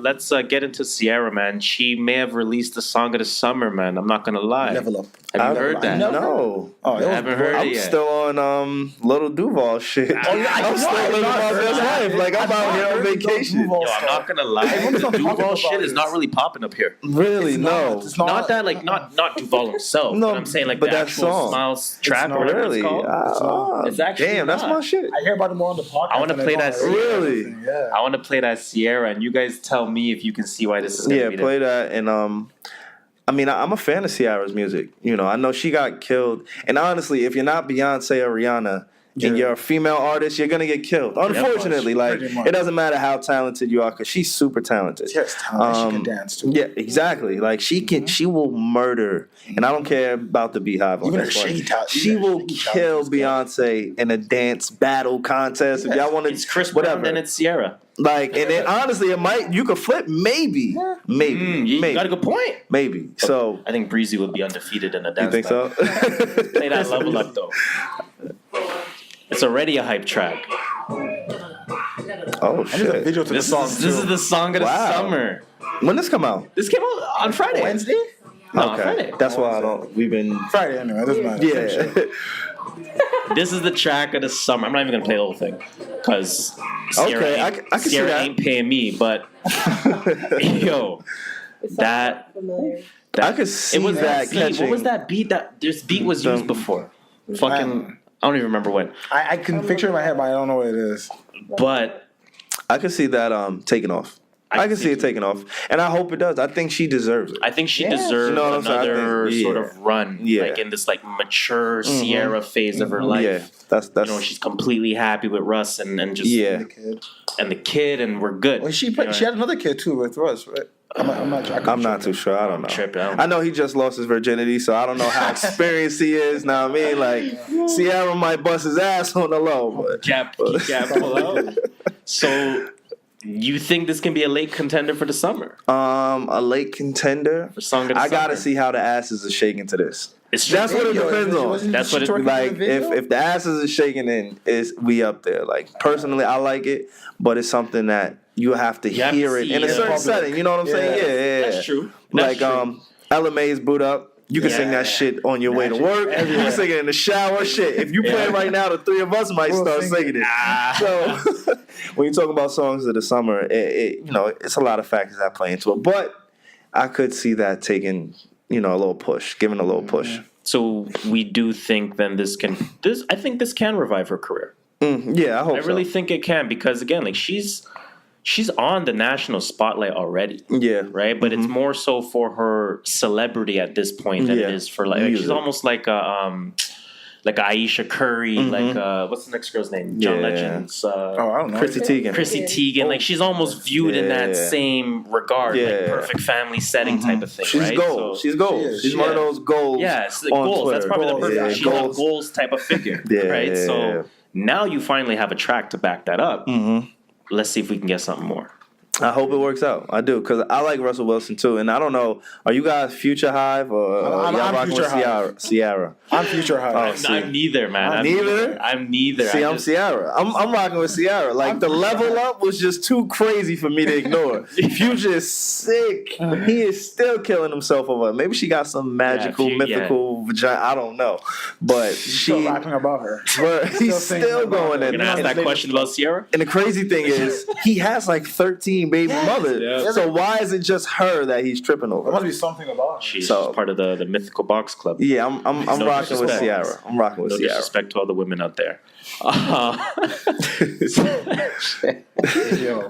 let's get into Ciara, man. She may have released the song of the summer, man. I'm not gonna lie. Level Up. Have you heard that? No. I haven't heard it yet. I'm still on Little Duval shit. I'm still living my best life. Like I'm out here on vacation. Yo, I'm not gonna lie. Duval shit is not really popping up here. Really? No. It's not that like not Duval himself. No, but I'm saying like the actual song. Smiles track or whatever it's called. It's actually that's my shit. I hear about it more on the podcast. I want to play that. Really? Yeah. I want to play that Ciara, and you guys tell me if you can see why this is gonna be play that. And I mean, I'm a fan of Ciara's music. I know she got killed. And honestly, if you're not Beyonce or Rihanna and you're a female artist, you're going to get killed. Unfortunately, it doesn't matter how talented you are because she's super talented. Yes, talent. She can dance too. Yeah, exactly. Like she will murder. And I don't care about the Beehive on that one. She will kill Beyonce in a dance battle contest. If y'all want to, it's Chris Brown, then it's Ciara. Like, and then honestly, you could flip, maybe. You got a good point. Maybe. So I think Breezy would be undefeated in a dance. You think so? Play that Level Up though. It's already a hype track. Oh shit! There's a video to the song. This is the song of the summer. When this come out? This came out on Friday. Wednesday? No, okay. Friday. That's why I don't. We've been Friday anyway. It doesn't matter. Yeah. This is the track of the summer. I'm not even gonna play the whole thing because I can see that. Ain't paying me. But yo, that I could see that catching. What was that beat? This beat was used before. Fucking. I don't even remember when. I can picture it in my head, but I don't know what it is. But I can see that taking off. I can see it taking off, and I hope it does. I think she deserves it. I think she deserves another sort of run, like in this like mature Ciara phase of her life. Yeah, that's she's completely happy with Russ and just the kid, and we're good. Well, she had another kid too with Russ, right? I'm not too sure. I don't know. I know he just lost his virginity, so I don't know how experienced he is. Now I mean, like Ciara might bust his ass on the low, but pull out. So, you think this can be a late contender for the summer? A late contender. For song of the I gotta summer. see how the asses are shaking to this. That's what it depends on. That's what it like. If the asses are shaking, then we up there. Like personally, I like it, but it's something that you have to hear it in a certain setting. You know what I'm saying? Yeah. That's true. Ella May's Boot Up. You can sing that shit on your way to work. You can sing it in the shower. Shit. If you play it right now, the three of us might start singing it. So when you talk about songs of the summer, it's a lot of factors that play into it. But I could see that taking, a little push, giving a little push. So we do think then I think this can revive her career. Yeah, I hope so. I really think it can because again, like she's on the national spotlight already. Yeah. Right? But it's more so for her celebrity at this point than it is for she's almost like Aisha Curry, what's the next girl's name? John Legend's I don't know. Chrissy Teigen. Like she's almost viewed in that same regard, like perfect family setting type of thing. She's right? gold. So, she's gold. She's one of those goals. Yeah, it's the goals. Twitter. That's probably the perfect. She's a goals type of figure. Right? So now you finally have a track to back that up. Let's see if we can get something more. I hope it works out. I do, because I like Russell Wilson too. And I don't know, are you guys Future Hive or y'all rocking with Ciara? I'm Future Hive. I'm neither, man. I'm neither. See, I'm Ciara. I'm rocking with Ciara. Like the level up was just too crazy for me to ignore. Future is sick. He is still killing himself over. Maybe she got some magical, mythical vagina. I don't know, but she's still rapping about her. But he's still going in. You're gonna ask that question about Ciara? And the crazy thing is, he has like 13 baby mothers. Yeah. So why is it just her that he's tripping over? There must be something about her. She's part of the mythical box club. Yeah, I'm rocking with Ciara. I'm rocking with Ciara. No disrespect to all the women out there.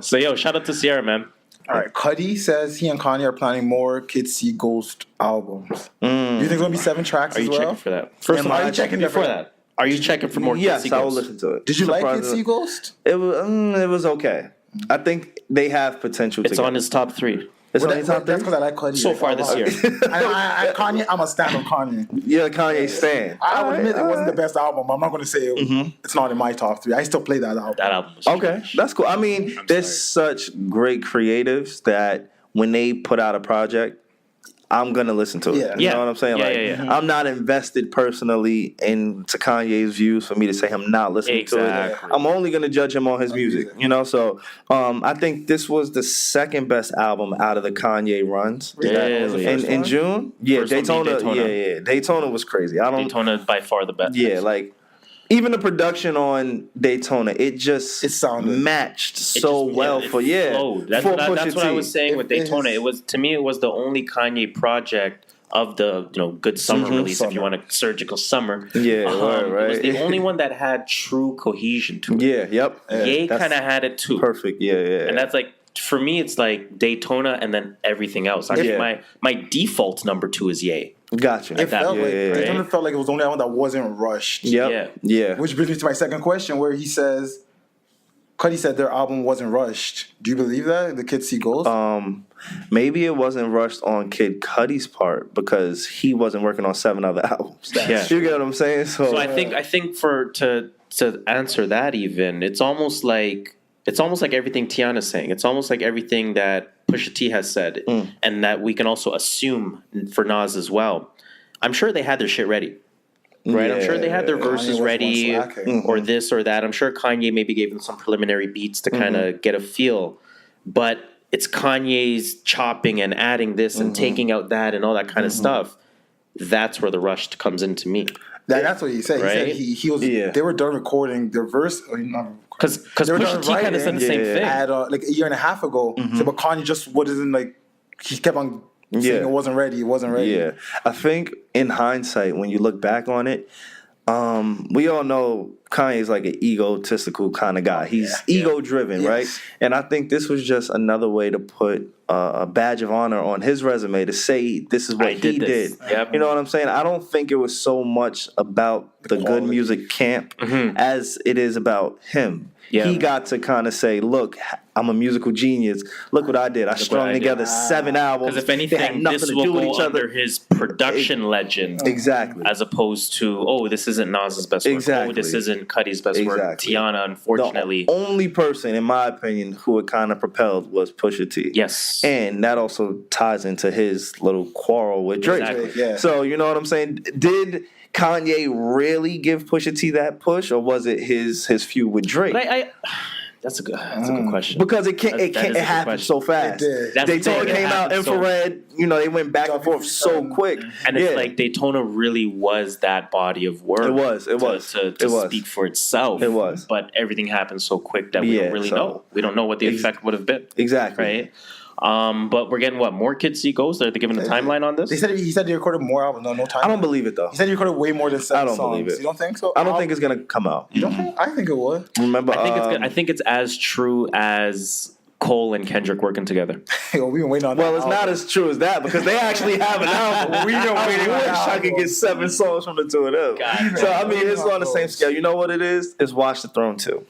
So shout out to Ciara, man. All right, Cuddy says he and Kanye are planning more Kids See Ghost albums. Do you think it's gonna be 7 tracks as well? Are you checking for that? First of all, are you checking before that? Are you checking for more Kids See Ghost? Yes, I will listen to it. Did you like Kids See Ghost? It was okay. I think they have potential. It's on his top 3. It's on his top 3? That's because I like Kanye. So far this year. Kanye, I'm a stan of Kanye. Yeah, Kanye stan. I would admit it wasn't the best album. I'm not going to say it's not in my top 3. I still play that album. That album was okay, that's cool. I mean, there's such great creatives that when they put out a project, I'm gonna listen to it. Yeah. You know what I'm saying? I'm not invested personally into Kanye's views for me to say I'm not listening to it. I'm only gonna judge him on his music. So I think this was the second best album out of the Kanye runs. Really? In June? Yeah, Daytona. Yeah. Daytona was crazy. Daytona by far the best. Yeah, like even the production on Daytona, it sounded matched so well for That's what I was saying with Daytona. It was, to me, it was the only Kanye project of the good summer release, if you want a surgical summer. Yeah, right. It was the only one that had true cohesion to it. Yeah, yep. Ye kind of had it too. Perfect. Yeah. And that's like, for me, it's like Daytona and then everything else. Actually, my default number 2 is Ye. Gotcha. It felt like Daytona felt like it was the only one that wasn't rushed. Yeah. Which brings me to my second question, where he says, Cuddy said their album wasn't rushed. Do you believe that the Kids See Ghost? Maybe it wasn't rushed on Kid Cudi's part because he wasn't working on 7 other albums. You get what I'm saying? So I think to answer that, even it's almost like everything Tiana's saying. It's almost like everything that Pusha T has said, and that we can also assume for Nas as well. I'm sure they had their shit ready, right? I'm sure they had their verses ready, or this or that. I'm sure Kanye maybe gave them some preliminary beats to kind of get a feel, but it's Kanye's chopping and adding this and taking out that and all that kind of stuff. That's where the rush comes into me. That's what he said. Right? He said he was. They were done recording their verse. Because Pusha T kind of said the same thing at like a year and a half ago. So, but Kanye just wasn't like, he kept on saying it wasn't ready. It wasn't ready. Yeah, I think in hindsight, when you look back on it, we all know Kanye's like an egotistical kind of guy. He's ego driven, right? And I think this was just another way to put a badge of honor on his resume to say this is what he did. Yep. You know what I'm saying? I don't think it was so much about the good music camp as it is about him. He got to kind of say, look, I'm a musical genius. Look what I did. I strung together 7 albums. Because if anything, this will go under his production legend. Exactly. As opposed to, this isn't Nas's best work. Exactly. This isn't Cudi's best work. Tiana, unfortunately. The only person, in my opinion, who it kind of propelled was Pusha T. Yes. And that also ties into his little quarrel with Drake. Exactly. Yeah. So, you know what I'm saying? Did Kanye really give Pusha T that push, or was it his feud with Drake? But that's a good question. Because it happened so fast. Daytona came out, Infrared, they went back and forth so quick. And it's like Daytona really was that body of work. It was. To speak for itself. It was. But everything happened so quick that we don't really know. We don't know what the effect would have been. Exactly. Right? But we're getting more Kids See Ghosts? Are they giving a timeline on this? He said they recorded more albums. No time. I don't believe it though. He said he recorded way more than 7 songs. I don't believe it. You don't think so? I don't think it's gonna come out. You don't think? I think it would. Remember, I think it's as true as Cole and Kendrick working together. We've been waiting on that. Well, it's not as true as that because they actually have an album. We've been waiting. I wish I could get 7 songs from the 2 of them. God, so I mean, it's on the same scale. You know what it is? It's Watch the Throne 2.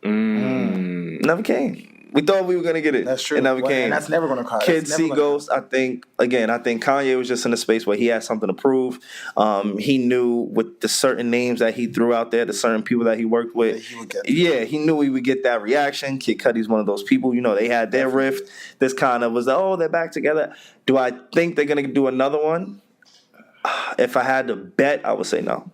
Never came. We thought we were gonna get it. That's true. It never came. And that's never gonna come. Kids See Ghosts. I think Kanye was just in a space where he had something to prove. He knew with the certain names that he threw out there, the certain people that he worked with. He knew he would get that reaction. Kid Cudi's one of those people. They had their rift. This kind of was they're back together. Do I think they're gonna do another one? If I had to bet, I would say no.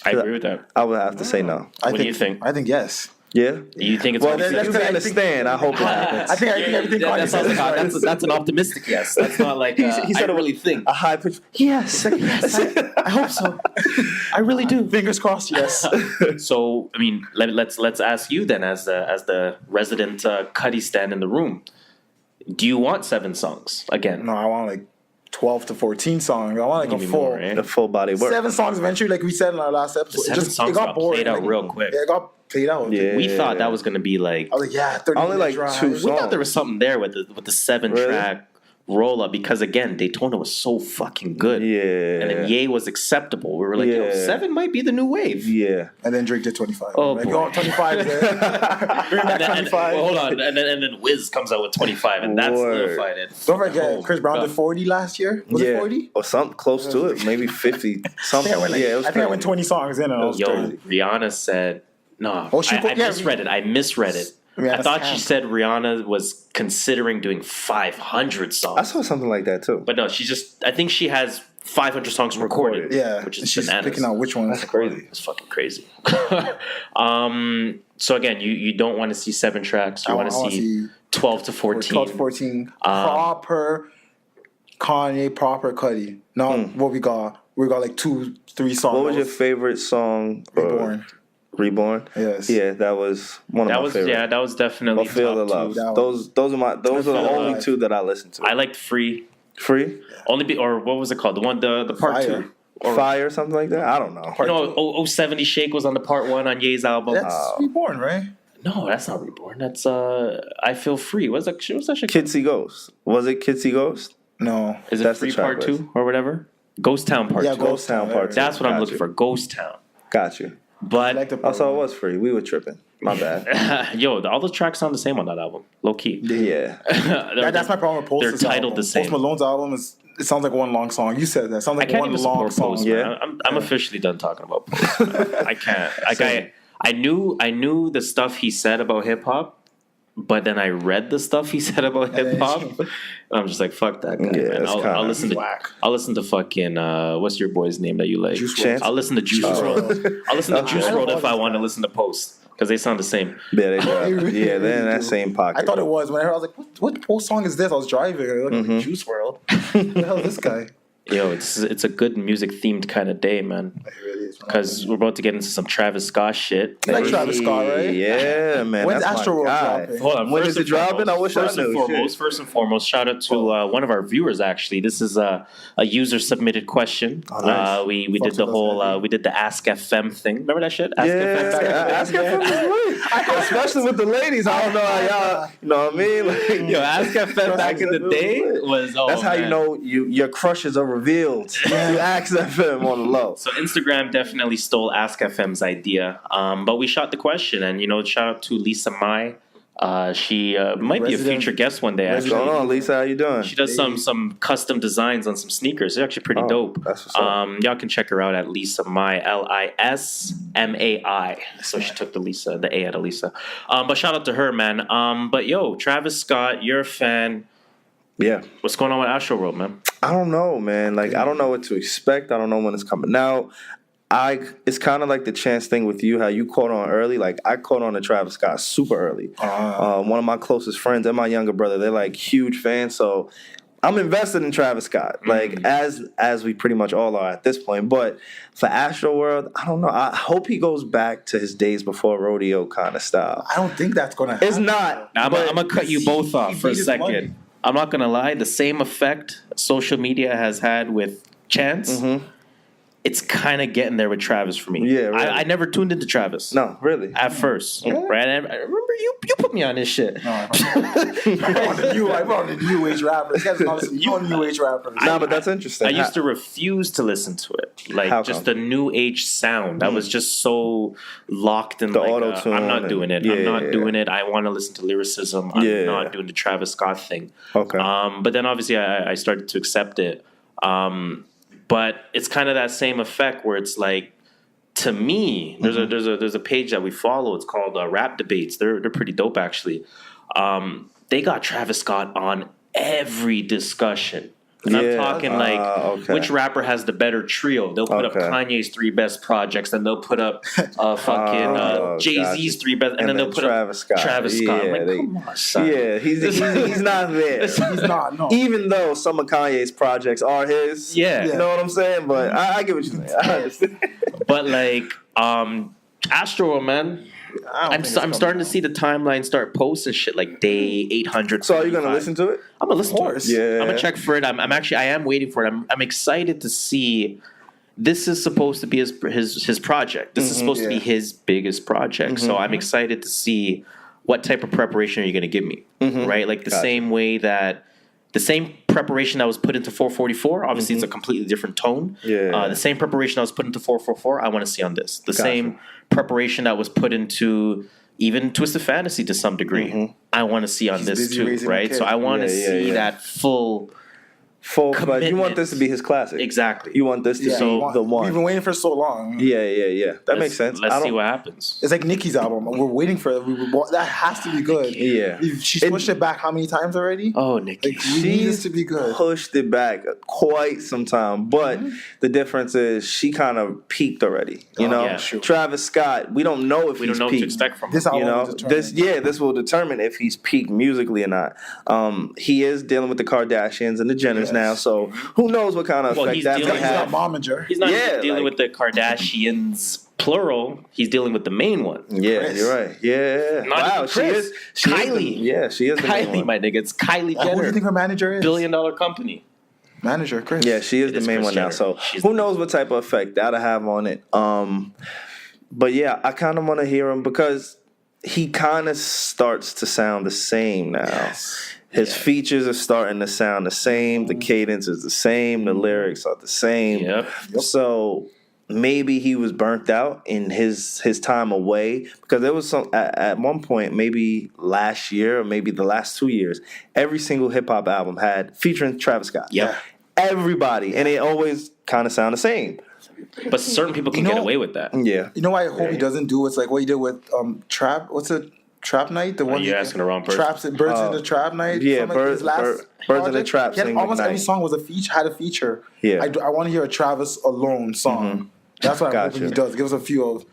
I agree with that. I would have to say no. What do you think? I think yes. Yeah, you think it's well? That's because I understand. I hope it happens. I think everything. That's an optimistic yes. That's not like he said I really think a high pitch. Yes, I hope so. I really do. Fingers crossed. Yes. So I mean, let's ask you then, as the resident Cudi stan in the room. Do you want 7 songs again? No, I want like 12 to 14 songs. I want like a full body work. 7 songs eventually, like we said in our last episode. It got bored. Played out real quick. Yeah, it got played out. Yeah, we thought that was gonna be like. I was like, 30 only like drive. 2 songs. We thought there was something there with the 7-track roll up because again, Daytona was so fucking good. Yeah, and then Ye was acceptable. We were like, 7 might be the new wave. Yeah, and then Drake did 25. Oh, like, boy. 25 there. Bring back 25. Well, hold on, and then Wiz comes out with 25, and that's solidified it. Don't forget, Chris Brown did 40 last year. Was it 40 or something close to it? Maybe 50. Something. I think I went 20 songs in, and I was crazy. Rihanna said no. Oh, I misread it. I thought she said Rihanna was considering doing 500 songs. I saw something like that too. But no, I think she has 500 songs recorded. Yeah, which is she's bananas. picking out which one. That's crazy. It's fucking crazy. So again, you don't want to see 7 tracks. You want to see 12 to 14. 12 to 14. Proper Kanye, proper Cudi. No, what we got? We got like 2-3 songs. What was your favorite song? Reborn. Yes. Yeah, that was one of my favorites. Yeah, that was definitely Feel the Love. Those are the only 2 that I listened to. I liked Free. Or what was it called? The part Fire. 2. Or Fire or something like that. I don't know. 070 Shake was on the part 1 on Ye's album. That's Reborn, right? No, that's not Reborn. That's I Feel Free. What's that shit? Kids See Ghosts. Was it Kids See Ghosts? No. Is it Free Part 2 or whatever? Ghost Town Part 2. Yeah, Ghost Town Part 2. That's what I'm looking for. Ghost Town. Got you. But also, it was free. We were tripping. My bad. All the tracks sound the same on that album. Low key. Yeah. That's my problem with Post. They're titled the same. Post Malone's album it sounds like one long song. You said that. It sounds like one long song. Post, yeah. I'm officially done talking about Post. I can't. I knew the stuff he said about hip hop. But then I read the stuff he said about hip hop, and I'm just like, "Fuck that guy." Yeah, man. I'll listen to fucking what's your boy's name that you like? Juice WRLD. I'll listen to Juice WRLD. I'll listen to Juice WRLD if I want to listen to Post because they sound the same. Yeah, they do. Yeah, they're in that same pocket. I thought it was when I heard. I was like, "What Post song is this?" I was driving. I looked like Juice WRLD. Who the hell is this guy? Yo, it's a good music themed kind of day, man. It really is. Because we're about to get into some Travis Scott shit. You like Travis Scott, right? Yeah, man. When's Astroworld dropping? Hold on. When is it dropping? I wish I knew. First and foremost, shout out to one of our viewers. Actually, this is a user submitted question. Oh, nice. We did the whole we did the Ask FM thing. Remember that shit? Ask FM was lit. Especially with the ladies. I don't know how y'all. You know what I mean? Like, yo, Ask FM back in the day was. That's how you know your crushes are revealed. You Ask FM on the low. So Instagram definitely stole Ask FM's idea, but we shot the question, and shout out to Lisa Mai. She might be a future guest one day. Actually, what's going on, Lisa? How you doing? She does some custom designs on some sneakers. It's actually pretty dope. That's what's up. Y'all can check her out at Lisa Mai, LISMAI. So she took the A out of Lisa. But shout out to her, man. But yo, Travis Scott, you're a fan. Yeah. What's going on with Astroworld, man? I don't know, man. Like, I don't know what to expect. I don't know when it's coming out. It's kind of like the Chance thing with you, how you caught on early. Like, I caught on to Travis Scott super early. One of my closest friends and my younger brother, they're like huge fans. So I'm invested in Travis Scott, like as we pretty much all are at this point. But for Astroworld, I don't know. I hope he goes back to his days before rodeo kind of style. I don't think that's going to happen. It's not. I'm going to cut you both off for a second. Money. I'm not going to lie. The same effect social media has had with Chance, it's kind of getting there with Travis for me. Yeah, really. I never tuned into Travis. No, really. At first. Right? I remember you put me on this shit. No, I'm on the new age rappers. You on new age rappers. But that's interesting. I used to refuse to listen to it. Like, How just come? the new age sound. I was just so locked in, The like, auto-tune I'm not doing it. I'm not doing it. I want to listen to lyricism. I'm not doing the Travis Scott thing. Okay. But then obviously I started to accept it. But it's kind of that same effect where it's like, to me, there's a page that we follow. It's called Rap Debates. They're pretty dope, actually. They got Travis Scott on every discussion. And I'm talking which rapper has the better trio. They'll put up Kanye's 3 best projects, then they'll put up Jay-Z's 3 best, and then they'll put Travis up Scott. Travis Scott. I'm like, come on, son. Yeah, he's not there. He's not, no. Even though some of Kanye's projects are his. Yeah. You know what I'm saying? But I get what you're saying. I understand. But like, Astroworld, man. I'm starting to see the timeline start posting shit like day 800. So are you gonna listen to it? I'm gonna listen to it. Yeah. I'm gonna check for it. I am waiting for it. I'm excited to see. This is supposed to be his project. This is supposed to be his biggest project. So I'm excited to see what type of preparation are you gonna give me, right? Like the same way that the same preparation that was put into 444. Obviously, it's a completely different tone. Yeah. The same preparation that was put into 444. I want to see on this. The same preparation that was put into even Twisted Fantasy to some degree. I want to see on this too, right? So I want to see that full But you want this to be his classic. Exactly. You want this to be the one. We've been waiting for so long. Yeah. That makes sense. Let's see what happens. It's like Nicki's album. We're waiting for it. That has to be good. Yeah. She's pushed it back how many times already? Oh, Nicki. Like, we need this to be good. Pushed it back quite some time. But the difference is she kind of peaked already. You know? Yeah. Travis Scott, we don't know if We he's don't know what peaked. to expect from him. This album You know, will determine. this will determine if he's peaked musically or not. He is dealing with the Kardashians and the Jenners now, so who knows what kind of effect he's that dealing- may He's got have. momager. He's not Yeah, dealing like- with the Kardashians plural. He's dealing with the main one. Yeah, Chris. you're right. Yeah. Not wow, even she Chris. is. She Kylie. She is the main Kylie, one. my nigga. It's Kylie Who do Jenner. you think her manager is? $1 billion company. Manager, Chris. Yeah, she is It the is main Kris one now. Jenner. So She's who the- knows what type of effect that'll have on it. But yeah, I kind of want to hear him because he kind of starts to sound the same now. His features are starting to sound the same. The cadence is the same. The lyrics are the same. Yep. So maybe he was burnt out in his time away because there was some at one point, maybe last year or maybe the last 2 years, every single hip hop album had featuring Travis Scott. Yep. Everybody, and it always kind of sound the same. But certain people can get away with that. Yeah. You know why I hope he doesn't do it's like what he did with Trap. What's it? Trap Night. The one You're asking the wrong person. Birds in the Trap Night. Yeah, something like his Birds in the project. Trap. He had Sing almost every McKnight. song was had a feature. Yeah. I want to hear a Travis alone song. That's what I'm hoping he does. Give us a few of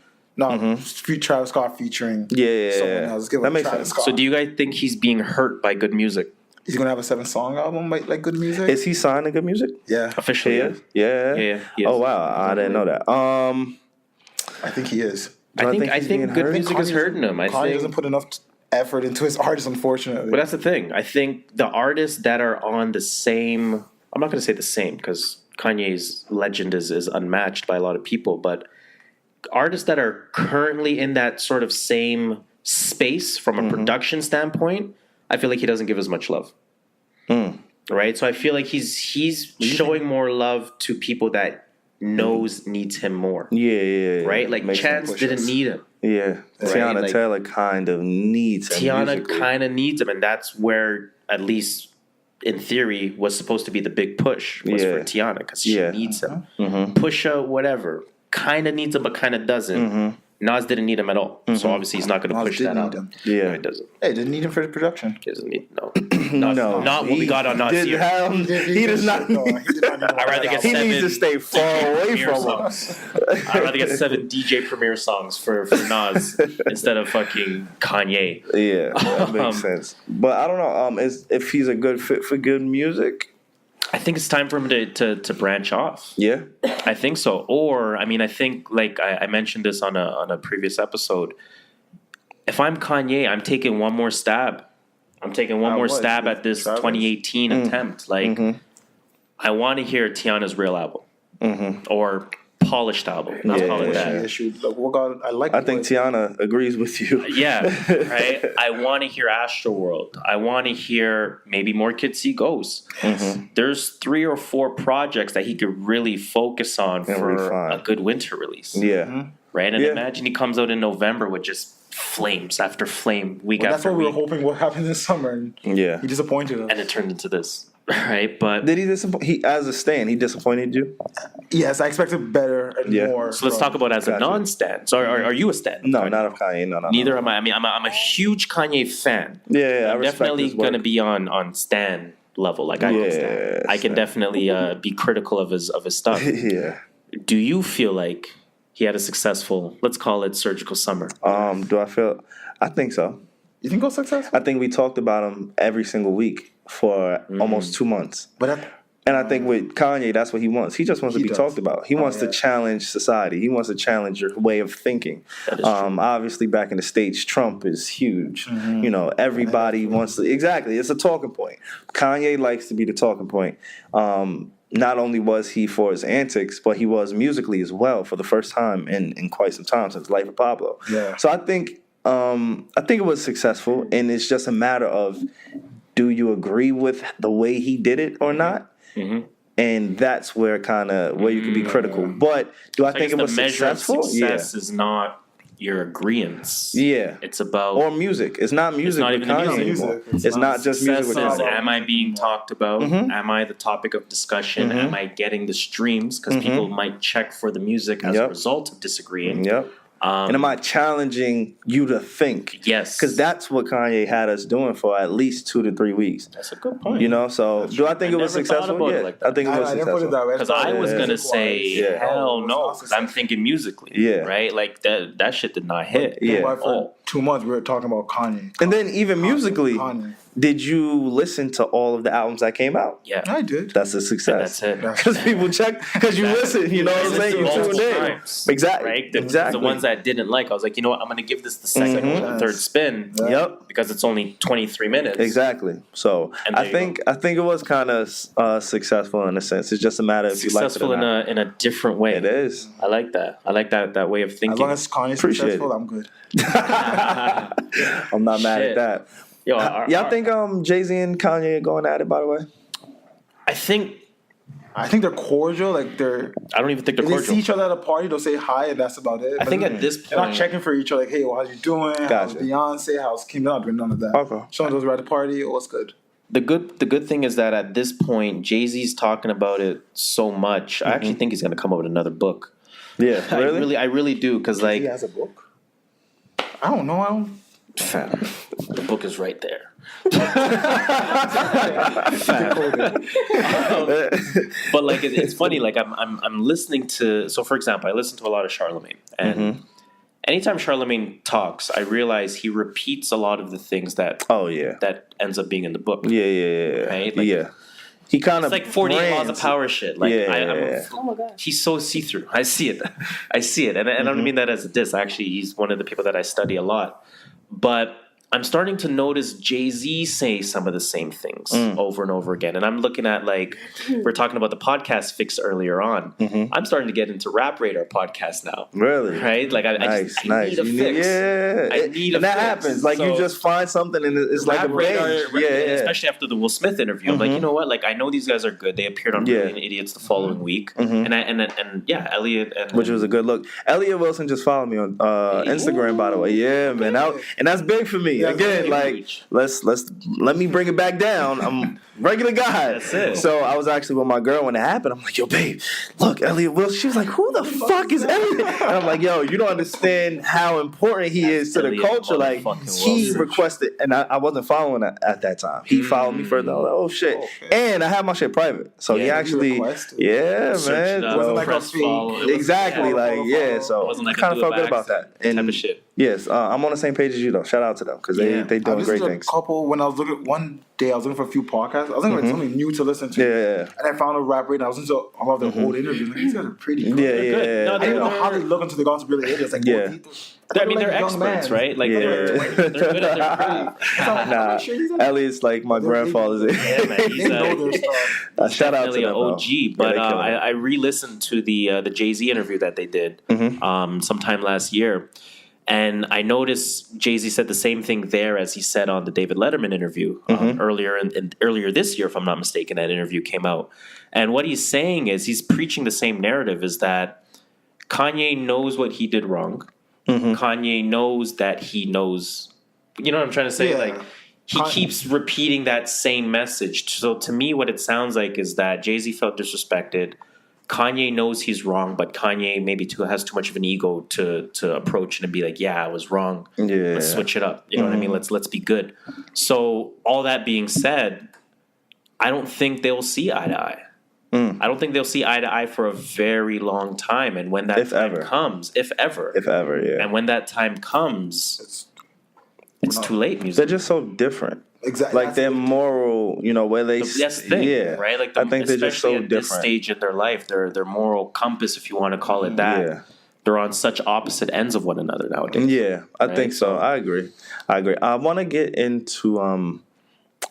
Travis Scott featuring someone else. Give That us makes Travis sense. Scott. So do you guys think he's being hurt by good music? He's gonna have a 7-song album like Good Music. Is he signed to Good Music? Yeah, Officially, He yeah. is? Yeah. Yeah, he is. Oh wow, I didn't know that. I think he is. Do I he's being think good hurt? music is hurting him. I Kanye think. doesn't put enough effort into his artists, unfortunately. But that's the thing. I think the artists that are on the same, I'm not going to say the same because Kanye's legend is unmatched by a lot of people, but artists that are currently in that sort of same space from a production standpoint, I feel like he doesn't give as much love. Right? So I feel like he's showing more love to people that needs him more. Yeah. Right? Like Makes Chance sense. didn't need him. Yeah, right? Tiana like, Taylor kind of needs him. Tiana kind of needs him, and that's where, at least in theory, was supposed to be the big push was for Tiana because she needs him. Pusha, whatever, kind of needs him, but kind of doesn't. Nas didn't need him at all, so obviously he's not going to push that out. Yeah, no, he doesn't. Hey, didn't need him for the production. He doesn't need not what we got on Nas here. He does not. I'd rather get 7. He needs to stay far away from us. I'd rather get 7 DJ Premier songs for Nas instead of fucking Kanye. Yeah, that makes sense. But I don't know. If he's a good fit for good music. I think it's time for him to branch off. Yeah, I think so. Or I think like I mentioned this on a previous episode. If I'm Kanye, I'm taking one more stab. I'm taking one more stab at this 2018 attempt. Like, I want to hear Tiana's real album or polished album. Let's call it that. I think Tiana agrees with you. Yeah, right. I want to hear Astroworld. I want to hear maybe more Kids See Ghosts. There's 3 or 4 projects that he could really focus on for a good winter release. Yeah. Right? And imagine he comes out in November with just flames after flame, week after week. That's what we were hoping would happen this summer. And he disappointed us. And it turned into this. Right, but did he disappoint? He, as a stan, he disappointed you. Yes, I expected better and more. So let's talk about as a non-stan. So are you a stan? No, not of Kanye. No. Neither am I. I mean, I'm a huge Kanye fan. Yeah, I'm definitely gonna be on stan level. Like I can definitely be critical of his stuff. Yeah. Do you feel like he had a successful, let's call it, surgical summer? Do I feel? I think so. You think it was successful? I think we talked about him every single week for almost 2 months. And I think with Kanye, that's what he wants. He just wants to be talked about. He wants to challenge society. He wants to challenge your way of thinking. Obviously, back in the States, Trump is huge. You know, everybody wants to. Exactly. It's a talking point. Kanye likes to be the talking point. Not only was he for his antics, but he was musically as well for the first time in quite some time since Life of Pablo. Yeah. So I think it was successful, and it's just a matter of, do you agree with the way he did it or not? And that's where you can be critical. But do I think it was successful? Success is not your agreeance. Yeah, it's about music. It's not music. It's not even music. It's not just music. Success is, am I being talked about? Am I the topic of discussion? Am I getting the streams? Because people might check for the music as a result of disagreeing. Yep. And am I challenging you to think? Yes. Because that's what Kanye had us doing for at least 2 to 3 weeks. That's a good point. You know, so do I think it was successful? Yeah, I think it was successful. Because I was going to say, hell no. Because I'm thinking musically. Yeah. Right? Like, that shit did not hit. Yeah. For 2 months, we were talking about Kanye. And then even musically, did you listen to all of the albums that came out? Yeah. I did. That's a success. And that's it. Because people check, because you listen, you know what I'm saying? You tuned in. Exactly. Right? The ones that I didn't like, I was like, you know what, I'm going to give this the second or the third spin. Yep. Because it's only 23 minutes. Exactly. So I think it was kind of successful in a sense. It's just a matter if you like it or not. Successful in a different way. It is. I like that. I like that way of thinking. As long as Kanye's successful, I'm good. I'm not mad at that. Yo, y'all think Jay-Z and Kanye are going at it, by the way? I think they're cordial. Like I don't even think they're cordial. They see each other at a party, they'll say hi, and that's about it. I think at this point, they're not checking for each other. Like, hey, how's you doing? How's Beyonce? How's Kim? They're not doing none of that. Okay. Showing those at the party. Oh, what's good? The good thing is that at this point, Jay-Z's talking about it so much. I actually think he's going to come up with another book. Yeah, really? I really do, because like he has a book. I don't know. The book is right there. But like it's funny. Like I'm listening to. So for example, I listen to a lot of Charlemagne, and anytime Charlemagne talks, I realize he repeats a lot of the things that that ends up being in the book. Yeah. Right? Like, he kind of like 48 laws of power shit. Like oh my god, he's so see-through. I see it, and I don't mean that as a diss. Actually, he's one of the people that I study a lot. But I'm starting to notice Jay-Z say some of the same things over and over again. And I'm looking at, like, we're talking about the podcast fix earlier on. I'm starting to get into Rap Radar podcast now. Really? Right? Like, I need a fix. I need a fix. That happens. Like, you just find something and it's like a binge. Especially after the Will Smith interview. I'm like, you know what? Like, I know these guys are good. They appeared on Brilliant Idiots the following week. And Elliot. Which was a good look. Elliot Wilson just followed me on Instagram, by the way. Yeah, man. And that's big for me. Again, like let me bring it back down. I'm a regular guy. That's it. So I was actually with my girl when it happened. I'm like, yo, babe, look, Elliot Wilson. She was like, who the fuck is Elliot? And I'm like, yo, you don't understand how important he is to the culture. Like, he requested, and I wasn't following at that time. He followed me further. I was like, oh shit. Okay. And I have my shit private. So he actually, man. Exactly. So I kind of felt good about that. And type of shit. Yes, I'm on the same page as you though. Shout out to them because they doing great things. When I was looking one day, I was looking for a few podcasts. I was looking for something new to listen to. Yeah. And I found a Rap Radar. I was into a lot of the old interviews. Like, these guys are pretty cool. Yeah. No, I didn't know how they look until they got to really idiots. Like, they're experts, right? Like they're good at their craft. Elliot's like my grandfather's. Yeah, man. He's shout out to them, OG. But I re-listened to the Jay-Z interview that they did sometime last year. And I noticed Jay-Z said the same thing there as he said on the David Letterman interview earlier this year, if I'm not mistaken. That interview came out. And what he's saying is he's preaching the same narrative, is that Kanye knows what he did wrong. Kanye knows that he knows. You know what I'm trying to say? Yeah. Like, he keeps repeating that same message. So to me, what it sounds like is that Jay-Z felt disrespected. Kanye knows he's wrong, but Kanye maybe has too much of an ego to approach and be like, yeah, I was wrong. Yeah. Let's switch it up. You know what I mean? Let's be good. So all that being said, I don't think they'll see eye to eye. I don't think they'll see eye to eye for a very long time. And when that time comes, if ever, and when that time comes, it's too late. They're just so different. Exactly. Like their moral, where they... That's the thing, right? Like I think they're just so different. At this stage in their life, their moral compass, if you want to call it that, they're on such opposite ends of one another nowadays. Yeah, I think so. I agree. I want to get into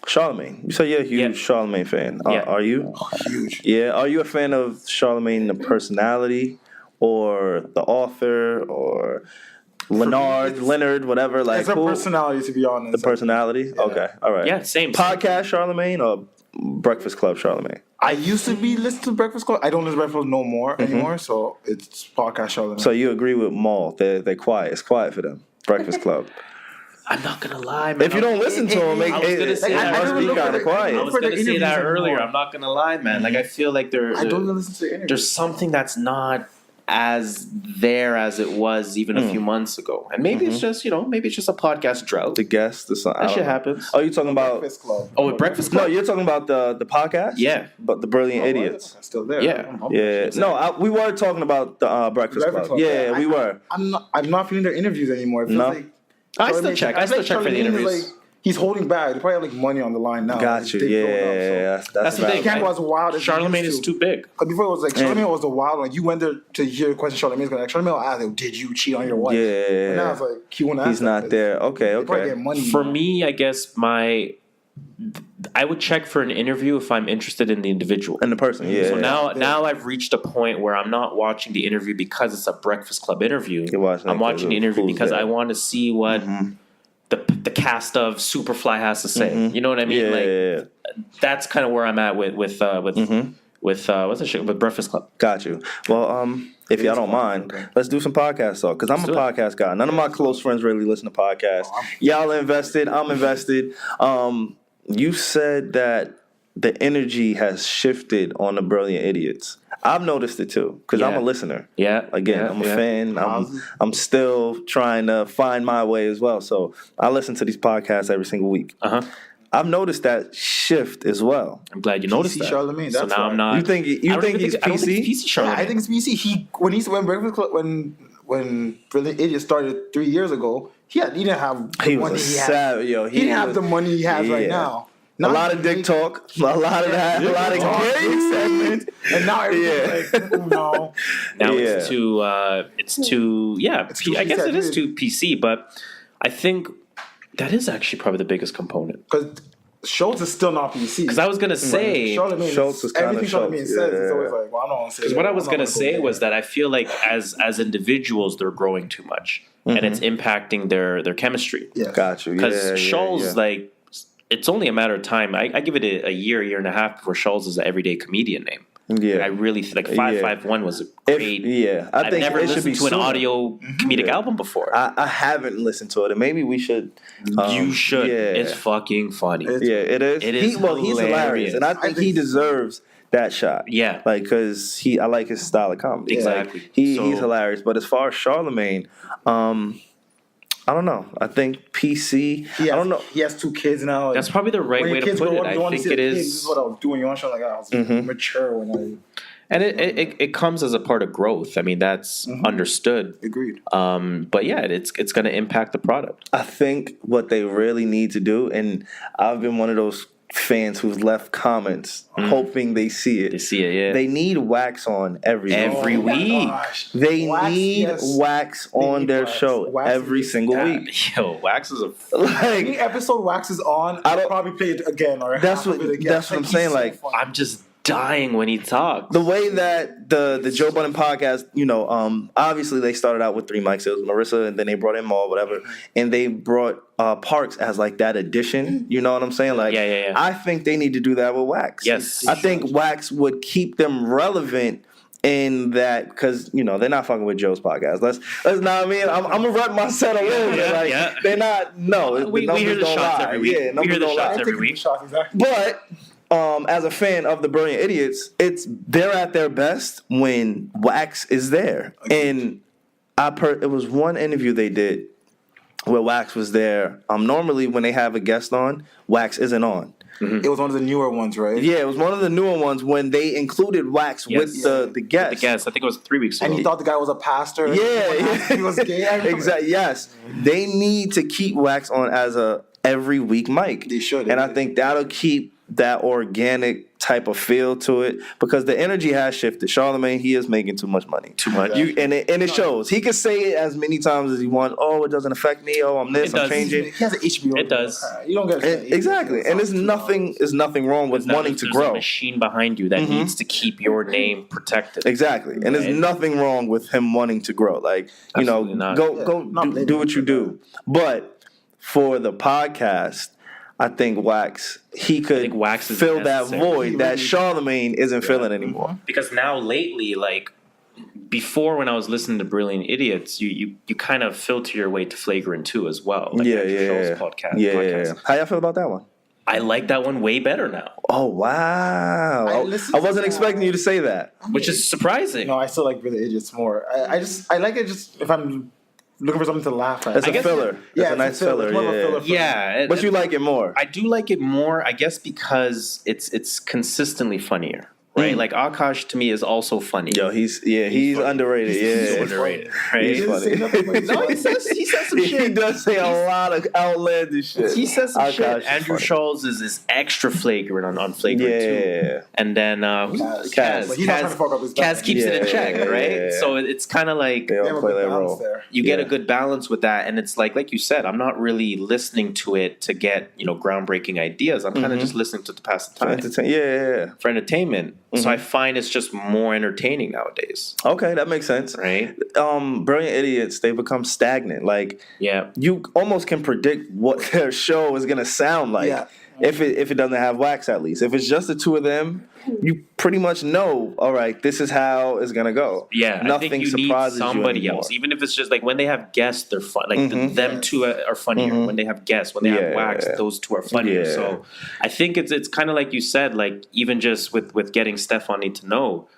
Charlamagne. You say you're a huge Charlamagne fan. Are you? Huge. Yeah. Are you a fan of Charlamagne, the personality, or the author, or... Leonard, whatever. Like, it's a personality, to be honest. The personality? Yeah. Okay, all right. Yeah, same. Podcast Charlamagne or Breakfast Club Charlamagne? I used to be listening to Breakfast Club. I don't listen to Breakfast Club no more anymore, so it's Podcast Charlamagne. So you agree with Maul? They're quiet. It's quiet for them. Breakfast Club. I'm not gonna lie, man. If you don't listen to them, it must be kind of quiet. I was gonna say that earlier. I'm not gonna lie, man. Like, I feel like I don't even listen to the interviews. There's something that's not as there as it was even a few months ago, and maybe it's just maybe it's just a podcast drought. The guest, that shit happens. Oh, you talking about Breakfast Club? Oh, with Breakfast Club? No, you're talking about the podcast. Yeah, but the Brilliant Idiots. I'm still there. Yeah. No, we were talking about the Breakfast Club. Yeah, we were. I'm not feeling their interviews anymore. It feels like I still check. I still check for the interviews. He's holding back. They probably have money on the line now. Got you. Yeah, that's the thing. Was wild. Charlamagne is too big. Before it was like Charlamagne was the wild one. You went there to hear a question. Charlamagne's going to Charlamagne will ask, like, "Did you cheat on your wife?" Yeah. And now it's like he won't ask. He's not there. Okay. Get money for me, I guess I would check for an interview if I'm interested in the individual and the person. Yeah. So now I've reached a point where I'm not watching the interview because it's a Breakfast Club interview. I'm watching the interview because I want to see what. The cast of Superfly has to say. You know what I mean? That's kind of where I'm at with what's the shit with Breakfast Club. Got you. Well, if y'all don't mind, let's do some podcasts though, because I'm a podcast guy. None of my close friends really listen to podcasts. Y'all invested. I'm invested. You said that the energy has shifted on the Brilliant Idiots. I've noticed it too, because I'm a listener. Yeah. Again, I'm a fan. I'm still trying to find my way as well. So I listen to these podcasts every single week. I've noticed that shift as well. I'm glad you noticed that. Charlamagne. So now I'm not. You think he's PC? I don't think he's PC Charlamagne. Yeah, I think it's PC. When Breakfast Club, when Brilliant Idiot started 3 years ago, he didn't have the money he had. He didn't have the money he has right now. A lot of dick talk, a lot of that, a lot of gay segment, and now everybody's like, oh no. Now it's too, I guess it is too PC, but I think That is actually probably the biggest component. Because Schultz is still not PC. Because I was gonna say Schultz is kind of Schultz. Says it's always like, well, I don't want to say. Because what I was gonna say was that I feel like as individuals they're growing too much, and it's impacting their chemistry. Yeah, got you. Because Schultz, like, it's only a matter of time. I give it a year and a half before Schultz is an everyday comedian name. Yeah, I really like 551 was a great. I've never listened to an audio comedic album before. I haven't listened to it, and maybe we should. You should. It's fucking funny. It is. He's hilarious, and I think he deserves that shot. Yeah, like because I like his style of comedy. Exactly. Like, he's hilarious. But as far as Charlemagne, I don't know. I think PC. I don't know. He has 2 kids now. That's probably the right way to put it. I think it is. This is what I was doing. You want to show like I was mature when And it comes as a part of growth. I mean, that's understood. Agreed. But yeah, it's going to impact the product. I think what they really need to do, and I've been one of those fans who's left comments hoping they see it. They see it, yeah. They need wax on every week. They need wax on their show every single week. Yo, wax is any episode wax is on, I'll probably play it again or that's what I'm saying. Like, I'm just dying when he talks. The way that the Joe Budden podcast, obviously they started out with 3 mics. It was Marissa, and then they brought in Maul, whatever, and they brought Parks as like that addition. You know what I'm saying? Like, I think they need to do that with wax. Yes, I think wax would keep them relevant. In that, because they're not fucking with Joe's podcast. Let's know what I mean. I'm gonna rep my set a little bit. They're not. No, we hear the shots every week. Yeah, we hear the shots every week. But as a fan of the Brilliant Idiots, they're at their best when wax is there. And it was one interview they did where wax was there. Normally when they have a guest on, wax isn't on. It was one of the newer ones, right? Yeah, it was one of the newer ones when they included wax with the guest. The guest, I think it was 3 weeks ago. And he thought the guy was a pastor. Yeah. He was gay. Exactly. Yes. They need to keep wax on as a every week mic. They should. And I think that'll keep that organic type of feel to it because the energy has shifted. Charlemagne, he is making too much money. Too much. And it shows. He can say it as many times as he wants. Oh, it doesn't affect me. Oh, I'm this, I'm changing. He has an HBO. It does. You don't get exactly. And there's nothing wrong with wanting to grow. There's a machine behind you that needs to keep your name protected. Exactly. And there's nothing wrong with him wanting to grow. Like, go do what you do. But for the podcast, I think wax, he could fill that void that Charlemagne isn't filling anymore. Because now lately, like before when I was listening to Brilliant Idiots, you kind of filter your way to Flagrant 2 as well. Like podcast. How y'all feel about that one? I like that one way better now. Oh, wow. I wasn't expecting you to say that. Which is surprising. No, I still like Brilliant Idiots more. I like it just if I'm looking for something to laugh at. It's a filler. It's a nice filler. Yeah. But you like it more. I do like it more, I guess, because it's consistently funnier. Right? Like Akash to me is also funny. Yo, he's underrated. He's underrated. Right? He's funny. No, he says some shit. He does say a lot of outlandish shit. He says some shit. Andrew Schultz is extra flagrant on Flagrant 2. And then Kaz keeps it in check, right? So it's kind of like they all play their role. You get a good balance with that, and it's like you said, I'm not really listening to it to get groundbreaking ideas. I'm kind of just listening to pass the time. For entertainment. So I find it's just more entertaining nowadays. Okay, that makes sense. Right? Brilliant Idiots, they become stagnant. Like, you almost can predict what their show is going to sound like. Yeah. If it doesn't have wax, at least. If it's just the two of them, you pretty much know, all right, this is how it's going to go. Yeah, nothing I think you surprises need somebody you else. Even if it's just like when they have guests, they're fun. Like them two are funnier. When they have guests, when they have wax, those two are funnier. So I think it's kind of like you said, like even just with getting Stefan Need to Know,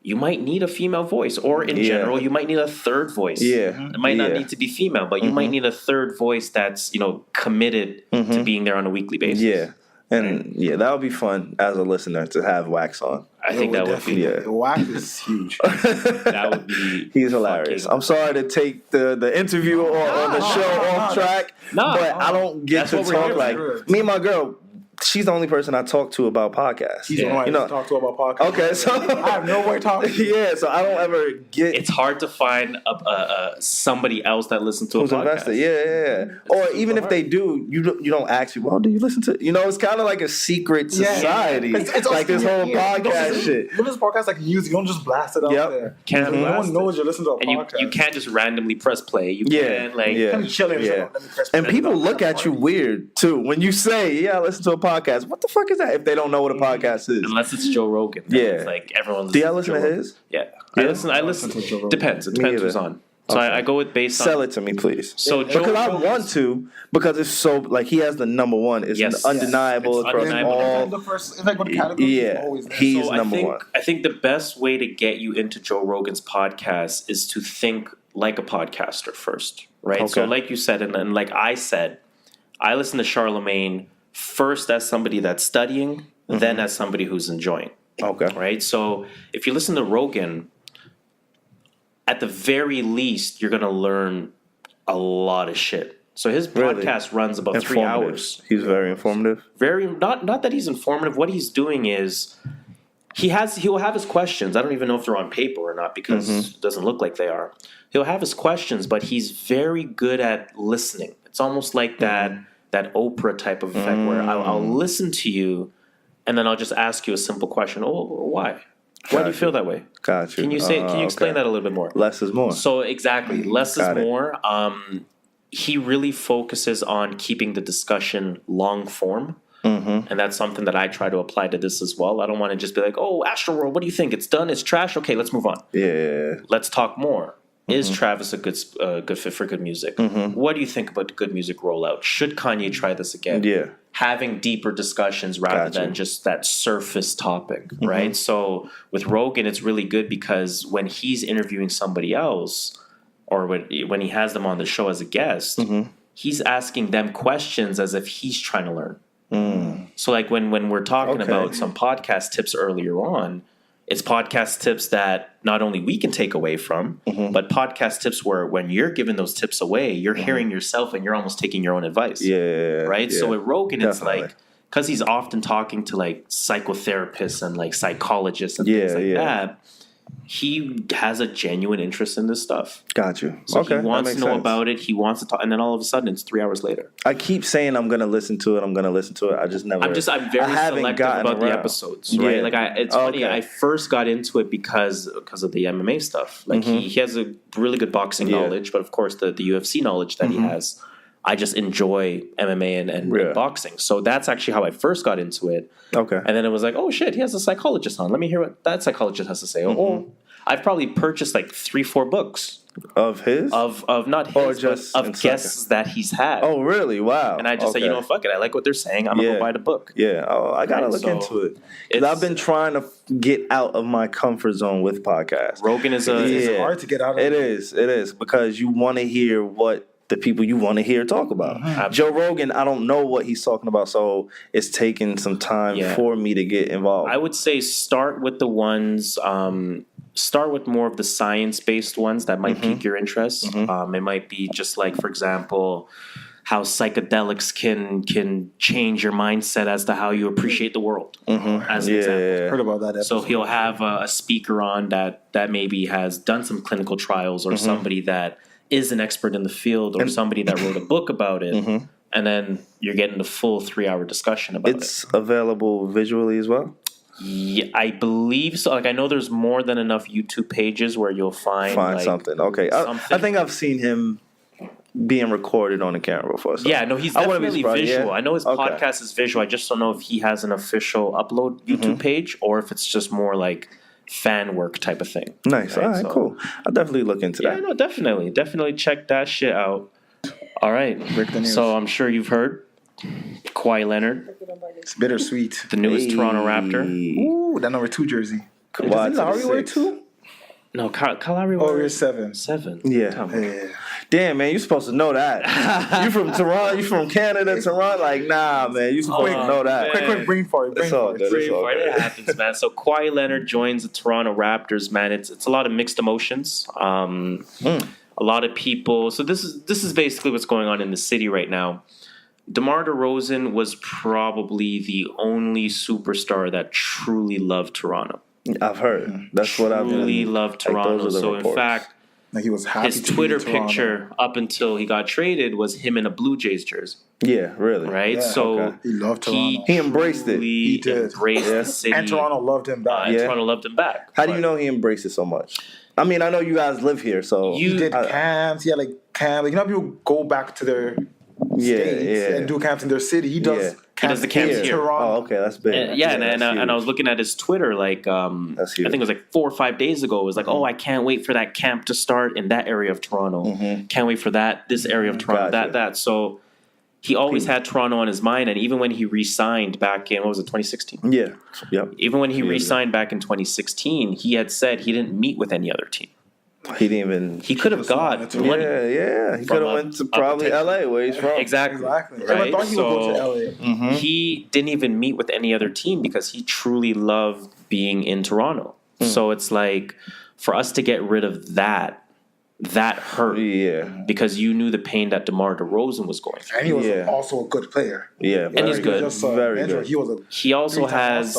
you might need a female voice, or in general, you might need a third voice. Yeah, it might not need to be female, but you might need a third voice that's committed to being there on a weekly basis. Yeah, and that would be fun as a listener to have wax on. I think that would be. Wax is huge. That would be. He's hilarious. I'm sorry to take the interview or the show off track, but I don't get to talk like me and my girl. she's the only person I talk to about podcasts. She's the only one I talk to about podcasts. Okay, so I have no way talking. Yeah, so I don't ever get. It's hard to find somebody else that listens to a podcast. Invested. Yeah. Or even if they do, you don't ask people, do you listen to? It's kind of like a secret society. It's like this whole podcast shit. You listen to podcasts like music. You don't just blast it out there. No one knows you're listening to a podcast. You can't just randomly press play. You can't kind of chilling. Yeah. And people look at you weird too when you say, I listen to a podcast. What the fuck is that? If they don't know what a podcast is, unless it's Joe Rogan. Yeah, it's like everyone. Do y'all listen to his? Yeah, I listen to Joe Rogan. Depends. It depends who's on. So I go with based on. Sell it to me, please. So because I want to, because it's so like he has the number one. It's undeniable across all. The first, if I go to categories, he's number one. I think the best way to get you into Joe Rogan's podcast is to think like a podcaster first, right? Okay. So like you said, and like I said, I listen to Charlemagne first as somebody that's studying, then as somebody who's enjoying. Okay. Right? So if you listen to Rogan, at the very least, you're going to learn a lot of shit. So his podcast runs about 3 hours. He's very informative. Not that he's informative. What he's doing is he'll have his questions. I don't even know if they're on paper or not because it doesn't look like they are. He'll have his questions, but he's very good at listening. It's almost like that Oprah type of effect where I'll listen to you and then I'll just ask you a simple question. Oh, why? Why do you feel that way? Got you. Can you explain that a little bit more? Less is more. So exactly, less is more. He really focuses on keeping the discussion long form. And that's something that I try to apply to this as well. I don't want to just be like, oh, Astroworld, what do you think? It's done, it's trash. Okay, let's move on. Yeah. Let's talk more. Is Travis a good fit for good music? What do you think about the good music rollout? Should Kanye try this again? Yeah. Having deeper discussions rather than just that surface topic, right? So with Rogan, it's really good because when he's interviewing somebody else or when he has them on the show as a guest, he's asking them questions as if he's trying to learn. So like when we're talking about some podcast tips earlier on, it's podcast tips that not only we can take away from, but podcast tips where when you're giving those tips away, you're hearing yourself and you're almost taking your own advice. Yeah. Right? Yeah. So with Rogan, it's like, because he's often talking to like psychotherapists and like psychologists and things like that, he has a genuine interest in this stuff. Got you. So he wants to know about it. He wants to talk, and then all of a sudden, it's 3 hours later. I keep saying I'm going to listen to it. I just never. I'm very selective about the episodes, right? Like it's funny. I first got into it because of the MMA stuff. Like he has a really good boxing knowledge, but of course the UFC knowledge that he has. I just enjoy MMA and boxing. So that's actually how I first got into it. Okay. And then it was like, oh shit, he has a psychologist on. Let me hear what that psychologist has to say. Oh, I've probably purchased like 3-4 books. Of his? Of not his, or just but of guests that he's had. Oh, really? Wow. And I just say, fuck it. I like what they're saying. I'm going to go buy the book. Yeah. Oh, I got to look into it. I've been trying to get out of my comfort zone with podcasts. Rogan is it's hard to get out of it. It is because you want to hear what the people you want to hear talk about. Joe Rogan, I don't know what he's talking about, so it's taking some time for me to get involved. I would say start with the ones, start with more of the science-based ones that might pique your interest. It might be just like, for example, how psychedelics can change your mindset as to how you appreciate the world, as an example. Heard about that episode. So he'll have a speaker on that maybe has done some clinical trials or somebody that is an expert in the field or somebody that wrote a book about it, and then you're getting the full 3-hour discussion about it. It's available visually as well? Yeah, I believe so. Like I know there's more than enough YouTube pages where you'll find like, something. Okay. I think I've seen him being recorded on the camera before. So. Yeah, no, he's definitely visual. I know his podcast is visual. I just don't know if he has an official upload YouTube page or if it's just more like fan work type of thing. Nice. Right? All right, cool. I'll definitely look into that. Yeah, no, definitely check that shit out. All right. So I'm sure you've heard Kawhi Leonard. It's bittersweet. The newest Toronto Raptor. Ooh, that number 2 jersey. Kawhi Lowry wear 2? No, Kylie wear 7. 7. Yeah. Damn, man, you supposed to know that. You from Toronto? You from Canada, Toronto? Like, nah, man, you supposed to know that. Quick brain fart. It's all good. It happens, man. So Kawhi Leonard joins the Toronto Raptors, man. It's a lot of mixed emotions. A lot of people. So this is basically what's going on in the city right now. DeMar DeRozan was probably the only superstar that truly loved Toronto. I've heard. That's what I've truly loved Toronto. So in fact, he was happy his Twitter picture up until he got traded was him in a Blue Jays jersey. Yeah, really. Right? So he loved Toronto. He embraced it. He did. Embraced the city. And Toronto loved him back. Toronto loved him back. How do you know he embraced it so much? I mean, I know you guys live here, so he did camps. He had camps. You know, people go back to their states and do camps in their city. He does. He does the camps here. Toronto. Oh, okay, that's big. And I was looking at his Twitter, I think it was 4 or 5 days ago. It was like, I can't wait for that camp to start in that area of Toronto. Can't wait for this area of Toronto, that. So he always had Toronto on his mind, and even when he re-signed back in, 2016? Yeah. Yep. Even when he re-signed back in 2016, he had said he didn't meet with any other team. He didn't even. He could have got money. Yeah. He could have went to probably LA, where he's from. Exactly. Right? I thought he would go to LA. He didn't even meet with any other team because he truly loved being in Toronto. So it's like, for us to get rid of that hurt. Yeah. Because you knew the pain that DeMar DeRozan was going through. And he was also a good player. Yeah. And he's good. Very good. He also has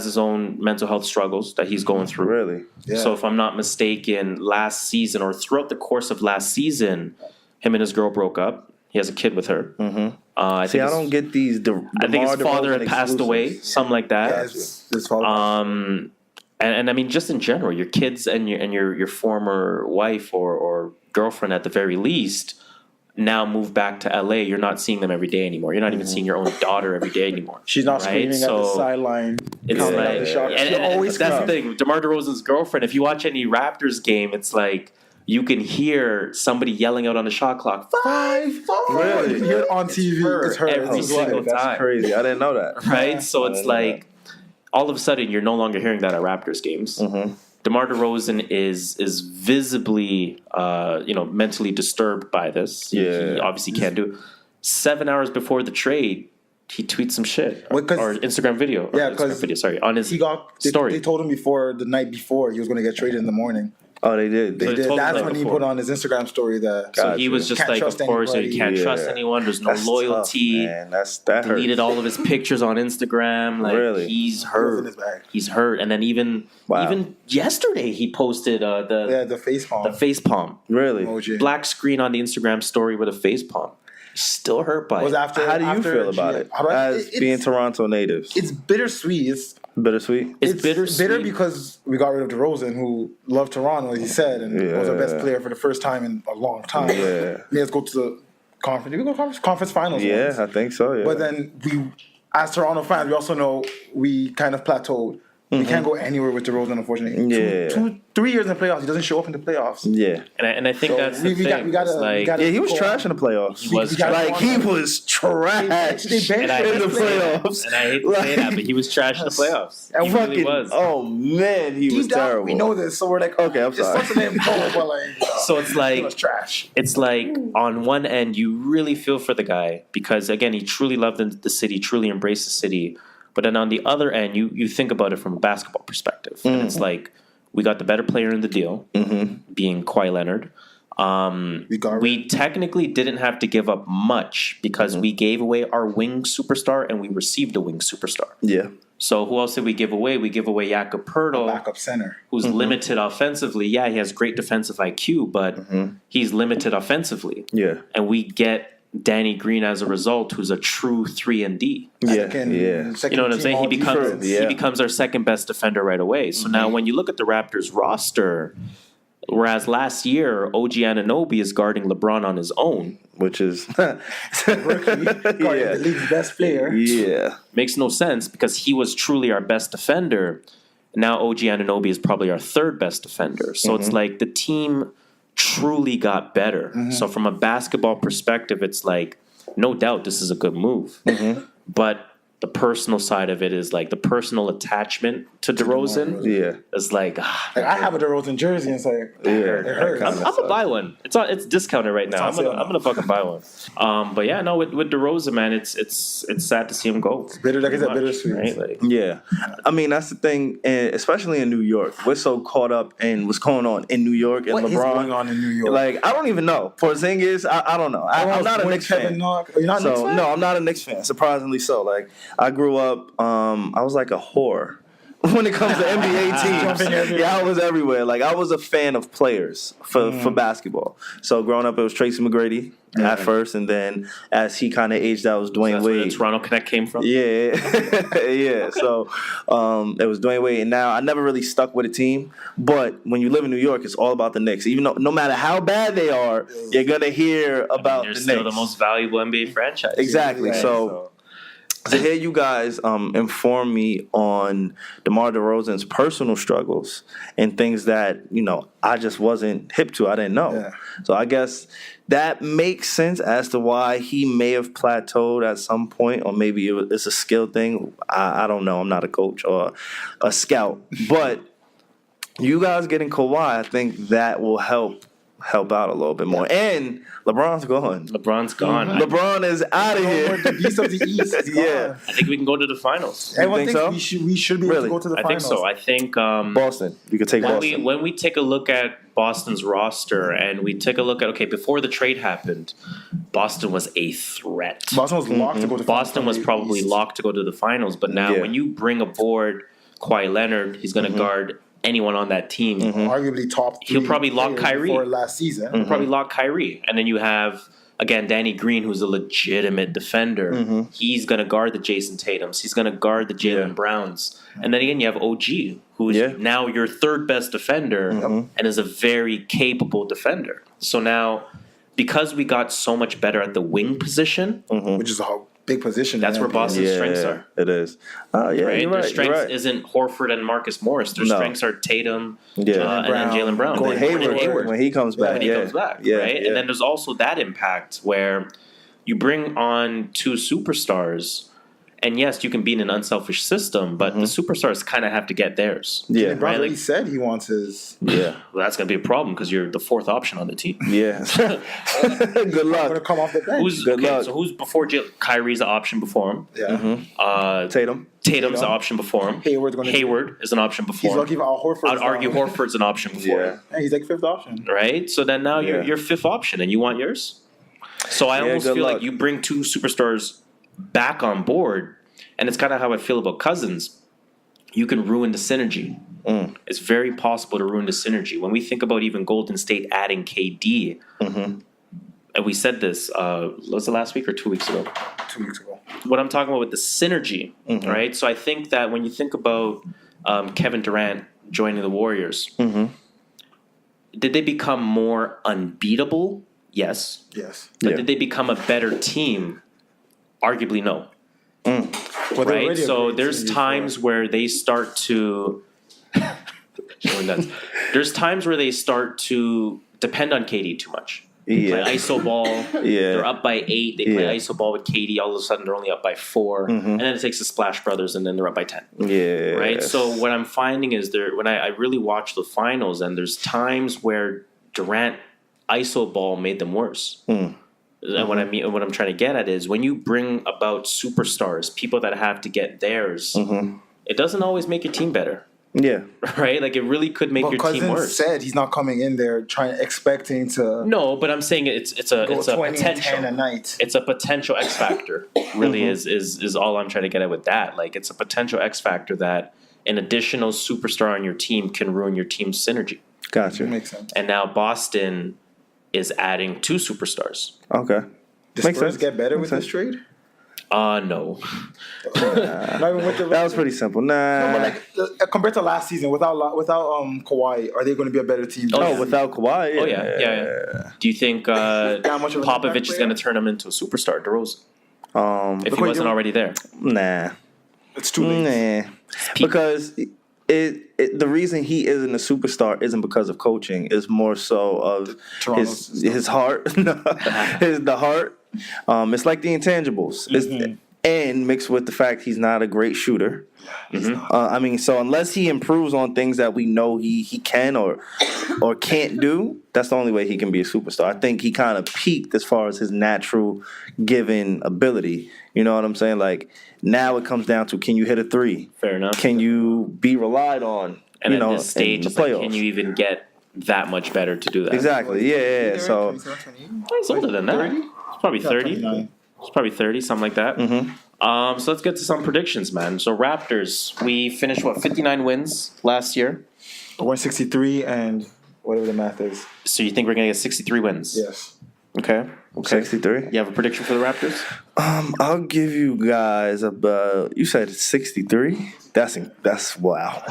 his own mental health struggles that he's going through. Really? Yeah. So if I'm not mistaken, last season or throughout the course of last season, him and his girl broke up. He has a kid with her. I don't get these. I think his father had passed away, something like that. Yeah, his father. And I mean, just in general, your kids and your former wife or girlfriend at the very least now move back to LA. You're not seeing them every day anymore. You're not even seeing your own daughter every day anymore. She's not screaming at the sideline. It's always that's the thing. DeMar DeRozan's girlfriend, if you watch any Raptors game, it's like you can hear somebody yelling out on the shot clock, 5, 4. Really? You can hear it on TV. It's her every single time. That's crazy. I didn't know that. Right? So it's like, all of a sudden, you're no longer hearing that at Raptors games. DeMar DeRozan is visibly, mentally disturbed by this. He obviously can't do it. 7 hours before the trade, he tweets some shit or Instagram video. On his story. They told him the night before, he was going to get traded in the morning. Oh, they did. That's when he put on his Instagram story that. So he was just like, of course, you can't trust anyone. There's no loyalty. Tough, man. That deleted all of his pictures on Instagram. Like, really? He's hurt. He's hurt. And then even yesterday, he posted the face palm. The face palm. Really? Emoji. Black screen on the Instagram story with a face palm. Still hurt by it. How do you feel about it? As being Toronto natives, it's bittersweet. It's bittersweet. It's bittersweet. Bitter because we got rid of DeRozan, who loved Toronto, as he said, and was our best player for the first time in a long time. Yeah. Let's go to the conference. Did we go to conference finals? Yeah, once? I think so. Yeah. But then as Toronto fans, we also know we kind of plateaued. We can't go anywhere with DeRozan, unfortunately. Yeah. 3 years in the playoffs, he doesn't show up in the playoffs. Yeah, and I think that's the thing. He was trash in the playoffs. He was trash in the playoffs. And I hate to say that, but he was trash in the playoffs. And he really was. Oh man, he was terrible. We know this, so we're like, okay, I'm sorry. It's such a name, but so it's like it was trash. It's like on one end, you really feel for the guy because again, he truly loved the city, truly embraced the city. But then on the other end, you think about it from a basketball perspective. And it's like, we got the better player in the deal, being Kawhi Leonard. We technically didn't have to give up much because we gave away our wing superstar and we received a wing superstar. Yeah. So who else did we give away? We give away Jakob Poeltl, backup center, who's limited offensively. Yeah, he has great defensive IQ, but he's limited offensively. Yeah. And we get Danny Green as a result, who's a true 3-and-D. Yeah. You know what I'm saying? He becomes our second best defender right away. So now when you look at the Raptors roster, whereas last year OG Anunoby is guarding LeBron on his own, which is the league's best player. Yeah. Makes no sense because he was truly our best defender. Now OG Anunoby is probably our third best defender. So it's like the team truly got better. So from a basketball perspective, it's like, no doubt this is a good move. But the personal side of it is like the personal attachment to DeRozan. Yeah, it's like I have a DeRozan jersey, and it's like it hurts. I'm gonna buy one. It's discounted right now. I'm gonna fucking buy one. But yeah, no, with DeRozan, man, it's sad to see him go. It's bitter, like I said, bittersweet. Right? Like, yeah, I mean that's the thing, and especially in New York, we're so caught up in what's going on in New York and what LeBron. Is going on in New York? Like I don't even know. Porzingis, I don't know. I'm not a Knicks fan. Are you not a Knicks fan? No, I'm not a Knicks fan. Surprisingly so. Like I grew up, I was like a whore when it comes to NBA teams. Yeah, I was everywhere. Like I was a fan of players for basketball. So growing up, it was Tracy McGrady at first, and then as he kind of aged out, it was Dwayne Wade. Where the Toronto Connect came from. Yeah, yeah. So it was Dwayne Wade, and now I never really stuck with a team. But when you live in New York, it's all about the Knicks. Even though no matter how bad they are, you're gonna hear about the Knicks. They're still the most valuable NBA franchise. Exactly. Right? So to hear you guys inform me on DeMar DeRozan's personal struggles and things that, I just wasn't hip to. I didn't know. Yeah. So I guess that makes sense as to why he may have plateaued at some point, or maybe it's a skill thing. I don't know. I'm not a coach or a scout. But you guys getting Kawhi, I think that will help out a little bit more. And LeBron's gone. LeBron is out of here. The beast of the East. Yeah. I think we can go to the finals. Everyone thinks so? we should be able to go to the finals. I think so. I think Boston. You could take Boston. When we take a look at Boston's roster and we take a look at, before the trade happened, Boston was a threat. Boston was locked to go to the finals. Boston was probably locked to go to the finals. But now when you bring aboard Kawhi Leonard, he's going to guard anyone on that team. Arguably top 3. He'll probably lock Kyrie. For last season. He'll probably lock Kyrie. And then you have, again, Danny Green, who's a legitimate defender. He's going to guard the Jason Tatums. He's going to guard the Jaylen Browns. And then again, you have OG, who's now your third best defender and is a very capable defender. So now, because we got so much better at the wing position, which is a big position. That's where Boston's strengths are. It is. Oh, yeah, right? You're Their right. strengths isn't Horford and Marcus Morris. Their strengths are Tatum and then Jaylen Brown. Gordon Hayward. When he comes back. Right? And then there's also that impact where you bring on 2 superstars, and yes, you can be in an unselfish system, but the superstars kind of have to get theirs. Yeah. Brown already said he wants his. Yeah. Well, that's going to be a problem because you're the 4th option on the team. Yeah. Good luck. Going to come off the bench. Good luck. So who's before Kyrie's an option before him? Yeah. Tatum's an option before him. Hayward is an option before him. He's lucky Horford. I'd argue Horford's an option before him. Yeah, he's like 5th option. Right? So then now you're 5th option and you want yours? So I almost feel like you bring 2 superstars back on board, and it's kind of how I feel about Cousins. You can ruin the synergy. It's very possible to ruin the synergy. When we think about even Golden State adding KD, and we said this, was it last week or 2 weeks ago? 2 weeks ago. What I'm talking about with the synergy, right? So I think that when you think about Kevin Durant joining the Warriors, did they become more unbeatable? Yes. But did they become a better team? Arguably, no. Right? So there's times where they start to there's times where they start to depend on KD too much. They play iso ball. They're up by 8. They play iso ball with KD. All of a sudden, they're only up by 4, and then it takes the Splash Brothers, and then they're up by 10. Right. So what I'm finding is when I really watch the finals, and there's times where Durant iso ball made them worse. And what I'm trying to get at is when you bring about superstars, people that have to get theirs, it doesn't always make your team better. Yeah. Right? Like, it really could make your team worse. Said he's not coming in there expecting to. No, but I'm saying it's a potential. A night. It's a potential X factor. Really is all I'm trying to get at with that. Like, it's a potential X factor that an additional superstar on your team can ruin your team's synergy. Gotcha. Makes sense. And now Boston is adding 2 superstars. Okay. Does Spurs get better with this trade? No. That was pretty simple. Nah. No, but like compared to last season, without Kawhi, are they going to be a better team? Without Kawhi. Oh yeah. Do you think Popovich is going to turn him into a superstar, DeRozan? If he wasn't already there? Nah. It's too late. Nah. Because the reason he isn't a superstar isn't because of coaching. It's more so of his heart. The heart. It's like the intangibles. and mixed with the fact he's not a great shooter. So unless he improves on things that we know he can or can't do, that's the only way he can be a superstar. I think he kind of peaked as far as his natural given ability. You know what I'm saying? Like, now it comes down to, can you hit a three? Fair enough. Can you be relied on? And at this stage, it's like, can you even get that much better to do that? Exactly. Yeah. So he's older than that. He's probably 30. He's probably 30, something like that. So let's get to some predictions, man. So Raptors, we finished 59 wins last year. 163 and whatever the math is. So you think we're gonna get 63 wins? Yes. Okay. 63. You have a prediction for the Raptors? I'll give you guys about. You said 63. That's wow. I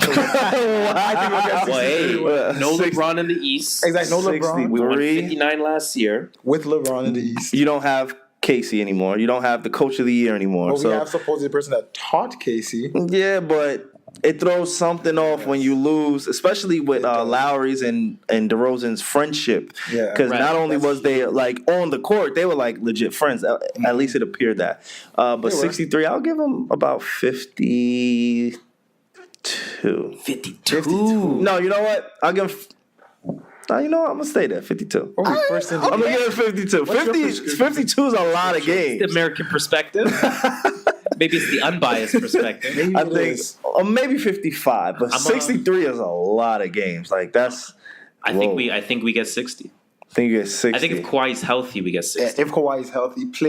think we'll get 63. No LeBron in the East. Exactly. No LeBron. We won 59 last year with LeBron in the East. You don't have Casey anymore. You don't have the coach of the year anymore. Well, we have supposedly the person that taught Casey. Yeah, but it throws something off when you lose, especially with Lowry's and DeRozan's friendship. Yeah, because not only was they like on the court, they were like legit friends. At least it appeared that. But 63, I'll give them about 52. 52. No, you know what? I'll give them. You know what? I'm going to stay there. 52. I'm going to give it 52. 52 is a lot of games. The American perspective. Maybe it's the unbiased perspective. I think maybe 55, but 63 is a lot of games. Like that's. I think we get 60. I think you get 60. I think if Kawhi's healthy, we get 60. If Kawhi is healthy, this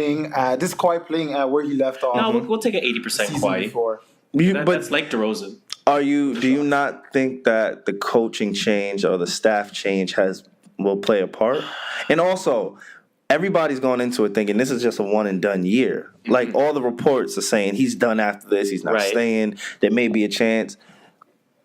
is Kawhi playing at where he left off. No, we'll take an 80% Kawhi. But that's like DeRozan. Do you not think that the coaching change or the staff change will play a part? And also, everybody's going into it thinking this is just a one and done year. Like all the reports are saying he's done after this, he's not staying. There may be a chance.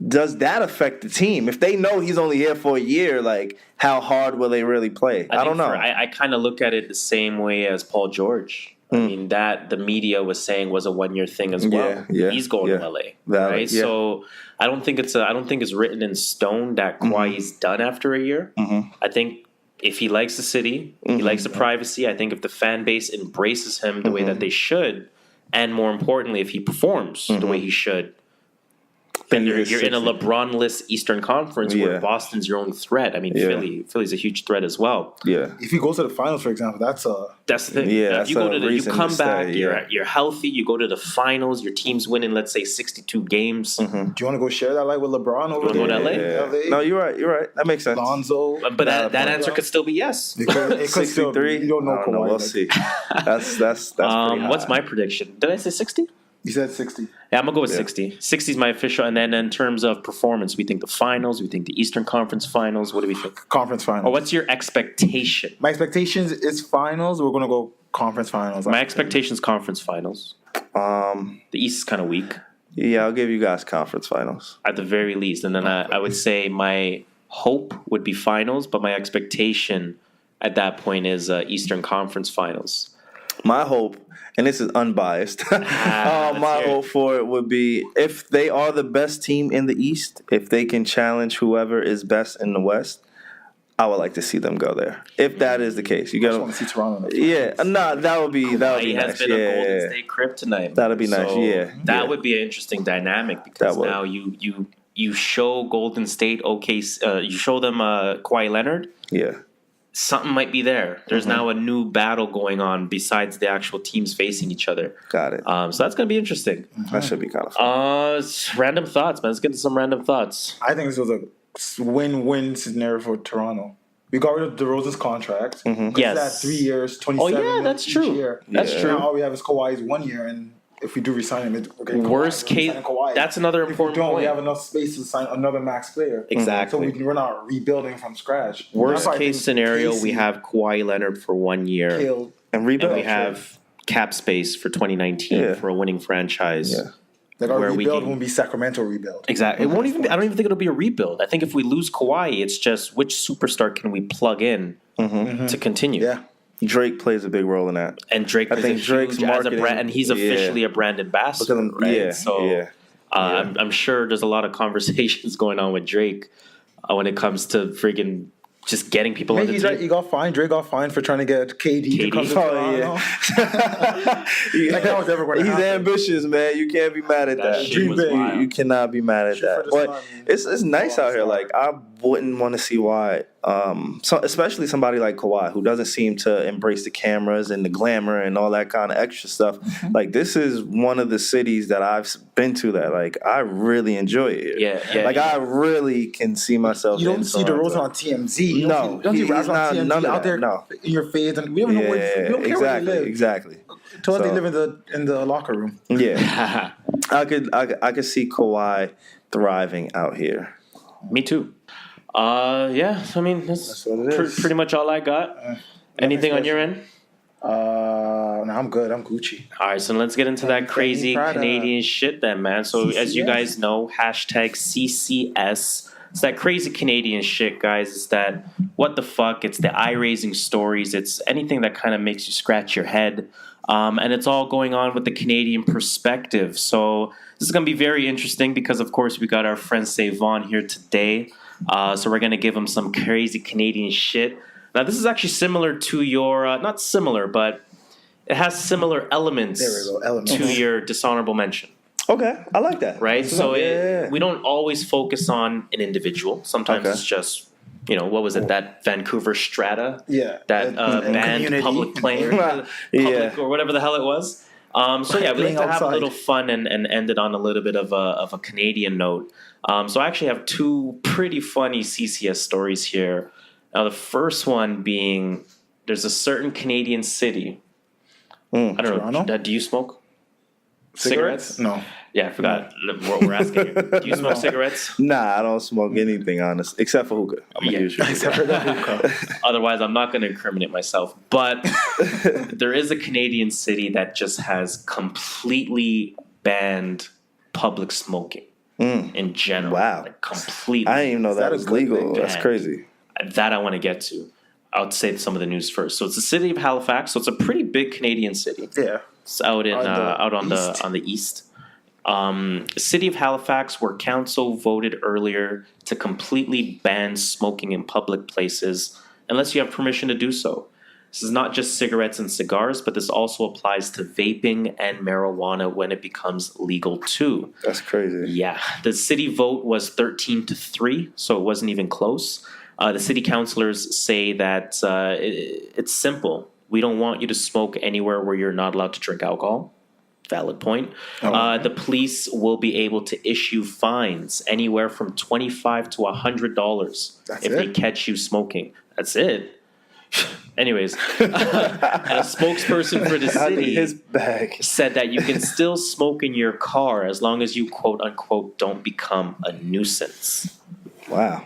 Does that affect the team? If they know he's only here for a year, like how hard will they really play? I don't know. I kind of look at it the same way as Paul George. I mean, that the media was saying was a 1 year thing as well. Yeah, he's going to LA, right? Yeah. So I don't think it's written in stone that Kawhi is done after a year. I think if he likes the city, he likes the privacy. I think if the fan base embraces him the way that they should, and more importantly, if he performs the way he should, then you're in a LeBron-less Eastern Conference where Boston's your only threat. I mean, Philly's a huge threat as well. Yeah. If he goes to the finals, for example, that's the thing. Yeah, if you come back, you're healthy, you go to the finals, your team's winning, let's say 62 games. Do you want to go share that light with LeBron over there? LA? Yeah. No, you're right. That makes sense. Lonzo. But that answer could still be yes. It could 63. You don't know Kawhi. We'll see. That's pretty high. What's my prediction? Did I say 60? You said 60. Yeah, I'm going to go with 60. 60 is my official. And then in terms of performance, we think the finals, we think the Eastern Conference finals. What do we think? Conference finals. Or what's your expectation? My expectations is finals. We're going to go conference finals. My expectation is conference finals. The East is kind of weak. Yeah, I'll give you guys conference finals. At the very least. And then I would say my hope would be finals, but my expectation at that point is Eastern Conference finals. My hope, and this is unbiased, my hope for it would be if they are the best team in the East, if they can challenge whoever is best in the West, I would like to see them go there. If that is the case, you got to see Toronto. That would be nice. Has been a Golden State kryptonite. That'd be nice. That would be an interesting dynamic because now you show Golden State you show them Kawhi Leonard. Yeah. Something might be there. There's now a new battle going on besides the actual teams facing each other. Got it. So that's going to be interesting. That should be kind of fun. Random thoughts, man. Let's get into some random thoughts. I think this was a win-win scenario for Toronto. We got rid of DeRozan's contract. Yes. That's 3 years, 27 million that's true. Year. That's true. Now all we have is Kawhi's 1 year, and if we do resign him, worst case, that's another important point. We have enough space to sign another max player. Exactly. So we're not rebuilding from scratch. Worst case scenario, we have Kawhi Leonard for 1 year. And rebuild. And we have cap space for 2019 for a winning franchise. Yeah. Like our rebuild won't be Sacramento rebuild. Exactly. It won't even. I don't even think it'll be a rebuild. I think if we lose Kawhi, it's just which superstar can we plug in to continue. Yeah. Drake plays a big role in that. And Drake plays Drake's as a brand, and he's officially a brand ambassador, right? I'm sure there's a lot of conversations going on with Drake when it comes to freaking just getting people on the team. He got fined. Drake got fined for trying to get KD to come to Toronto. Like that was ever going to happen. He's ambitious, man. You can't be mad at that. You cannot be mad at that. But it's nice out here. Like, I wouldn't want to see why, especially somebody like Kawhi, who doesn't seem to embrace the cameras and the glamour and all that kind of extra stuff. Mm-hmm. Like, this is one of the cities that I've been to that, like, I really enjoy it. Yeah. Like, I really can see myself. You don't see Derozan on TMZ. You don't see Raz on TMZ out there in your face, and we don't know where. We don't care where they live. Exactly. To us, they live in the locker room. Yeah, I could see Kawhi thriving out here. Me too. Yeah. I mean, that's what it is. Pretty much all I got. Anything on your end? No, I'm good. I'm Gucci. All right, so let's get into that crazy Canadian shit then, man. So CCS? As you guys know, hashtag CCS. It's that crazy Canadian shit, guys. It's that what the fuck. It's the eye-raising stories. It's anything that kind of makes you scratch your head. And it's all going on with the Canadian perspective. So this is going to be very interesting because, of course, we got our friend Savon here today. So we're going to give him some crazy Canadian shit. Now, this is actually similar to your, not similar, but it has similar elements to your dishonorable mention. Okay, I like that. Right? So we don't always focus on an individual. Sometimes it's just, what was it, that Vancouver Strata? Yeah. That banned public playing, or whatever the hell it was. We like to have a little fun and end it on a little bit of a Canadian note. So I actually have two pretty funny CCS stories here. Now, the first one being, there's a certain Canadian city. I don't Toronto? know. Do you smoke cigarettes? No. Yeah, I forgot. We're asking you. Do you smoke cigarettes? Nah, I don't smoke anything, honest, except for hookah. Except for the hookah. Otherwise, I'm not going to incriminate myself. But there is a Canadian city that just has completely banned public smoking in general. Wow. Like, completely. I didn't even know that was legal. That's crazy. That I want to get to. I'll say some of the news first. So it's the city of Halifax. So it's a pretty big Canadian city. Yeah. It's out on the east. City of Halifax, where council voted earlier to completely ban smoking in public places unless you have permission to do so. This is not just cigarettes and cigars, but this also applies to vaping and marijuana when it becomes legal too. That's crazy. Yeah. The city vote was 13-3, so it wasn't even close. The city councilors say that it's simple. We don't want you to smoke anywhere where you're not allowed to drink alcohol. Valid point. The police will be able to issue fines anywhere from $25 to $100 if they catch you smoking. That's it. Anyways, a spokesperson for the city said that you can still smoke in your car as long as you, quote unquote, don't become a nuisance. Wow.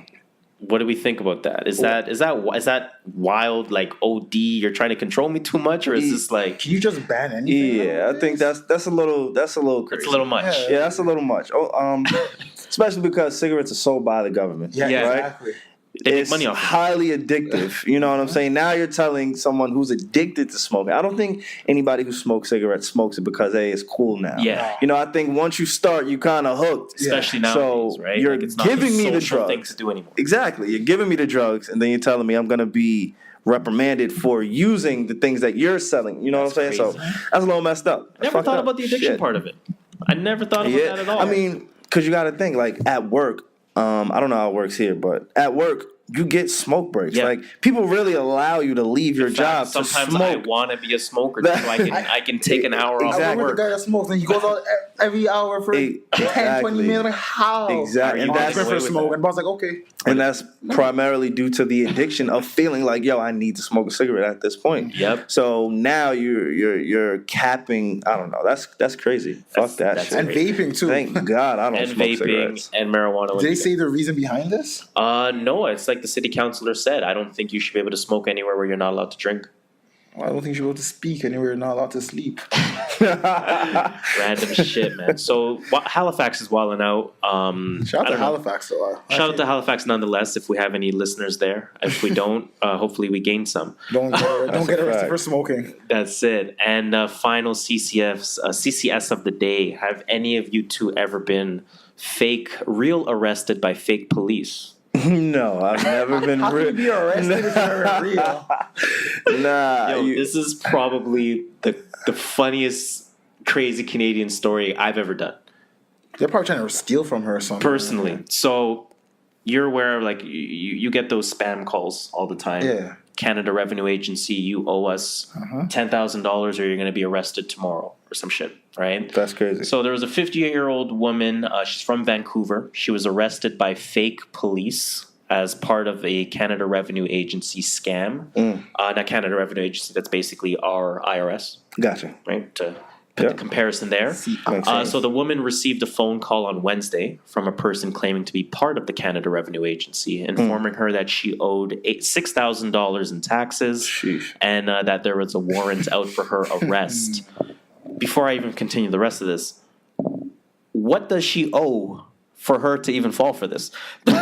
What do we think about that? Is that wild? Like OD? You're trying to control me too much, or is this like? Can you just ban anything? Yeah, I think that's a little crazy. It's a little much. Yeah, that's a little much. Especially because cigarettes are sold by the government. Yeah, right? Exactly. They make money off it. Highly addictive. You know what I'm saying? Now you're telling someone who's addicted to smoking. I don't think anybody who smokes cigarettes smokes it because, hey, it's cool now. Yeah. I think once you start, you kind of hooked. Especially nowadays, right? You're giving me the drugs. Thing to do anymore. Exactly. You're giving me the drugs, and then you're telling me I'm going to be reprimanded for using the things that you're selling. You know what I'm saying? Crazy. So that's a little messed up. Never thought about the addiction part of it. I never thought about that at all. I mean, because you got to think, like, at work, I don't know how it works here, but at work, you get smoke breaks. Yeah. Like, people really allow you to leave your job to sometimes smoke. I want to be a smoker so I can take an hour off I work. with the guy that smokes and he goes out every hour for 10, 20 minutes. Like, how? Exactly. And that's for smoke. And I was like, okay. And that's primarily due to the addiction of feeling like, yo, I need to smoke a cigarette at this point. Yep. So now you're capping. I don't know. That's crazy. Fuck that shit. And vaping too. Thank God I don't and smoke vaping cigarettes. And marijuana. Did they say the reason behind this? No, it's like the city councilor said. I don't think you should be able to smoke anywhere where you're not allowed to drink. Well, I don't think you should be able to speak anywhere you're not allowed to sleep. Random shit, man. So Halifax is wilding out. Shout out to Halifax. Shout out to Halifax nonetheless if we have any listeners there. If we don't, hopefully we gain some. Don't get arrested for smoking. That's it. And final CCS of the day. Have any of you two ever been real arrested by fake police? No, I've never been. How can you be arrested if you're in Rio? Nah. Yo, this is probably the funniest crazy Canadian story I've ever done. They're probably trying to steal from her or something. Personally. So you're aware of, like, you get those spam calls all the time. Yeah. Canada Revenue Agency, you owe us $10,000 or you're going to be arrested tomorrow or some shit, right? That's crazy. So there was a 58-year-old woman. She's from Vancouver. She was arrested by fake police as part of a Canada Revenue Agency scam. Not Canada Revenue Agency. That's basically our IRS. Gotcha. Right? To put the comparison there. So the woman received a phone call on Wednesday from a person claiming to be part of the Canada Revenue Agency, informing her that she owed $6,000 in taxes. Sheesh. And that there was a warrant out for her arrest. Before I even continue the rest of this, what does she owe for her to even fall for this? You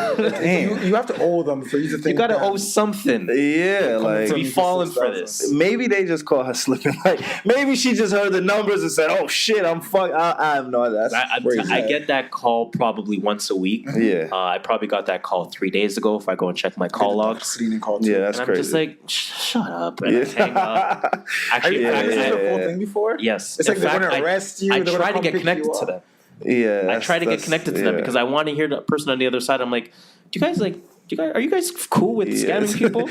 have to owe them for you to think. You gotta owe something. Yeah, like to be falling for this. Maybe they just call her slipping. Like maybe she just heard the numbers and said, "Oh shit, I'm fucked." I have no idea. I get that call probably once a week. Yeah, I probably got that call 3 days ago. If I go and check my call logs, yeah, that's and crazy. I'm just like, shut up, and I hang up. Actually, have you seen the full thing before? Yes, it's like they're going to arrest you. I try to get connected to them. Yeah, I try to get connected to them because I want to hear the person on the other side. I'm like, are you guys cool with scamming people?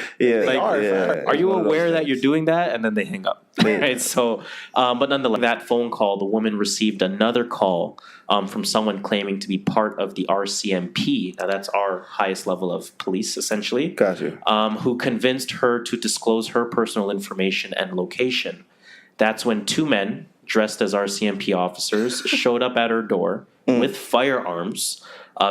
Are you aware that you're doing that? And then they hang up. Right. So, but nonetheless, that phone call, the woman received another call from someone claiming to be part of the RCMP. Now that's our highest level of police, essentially. Gotcha. Who convinced her to disclose her personal information and location. That's when two men dressed as RCMP officers showed up at her door with firearms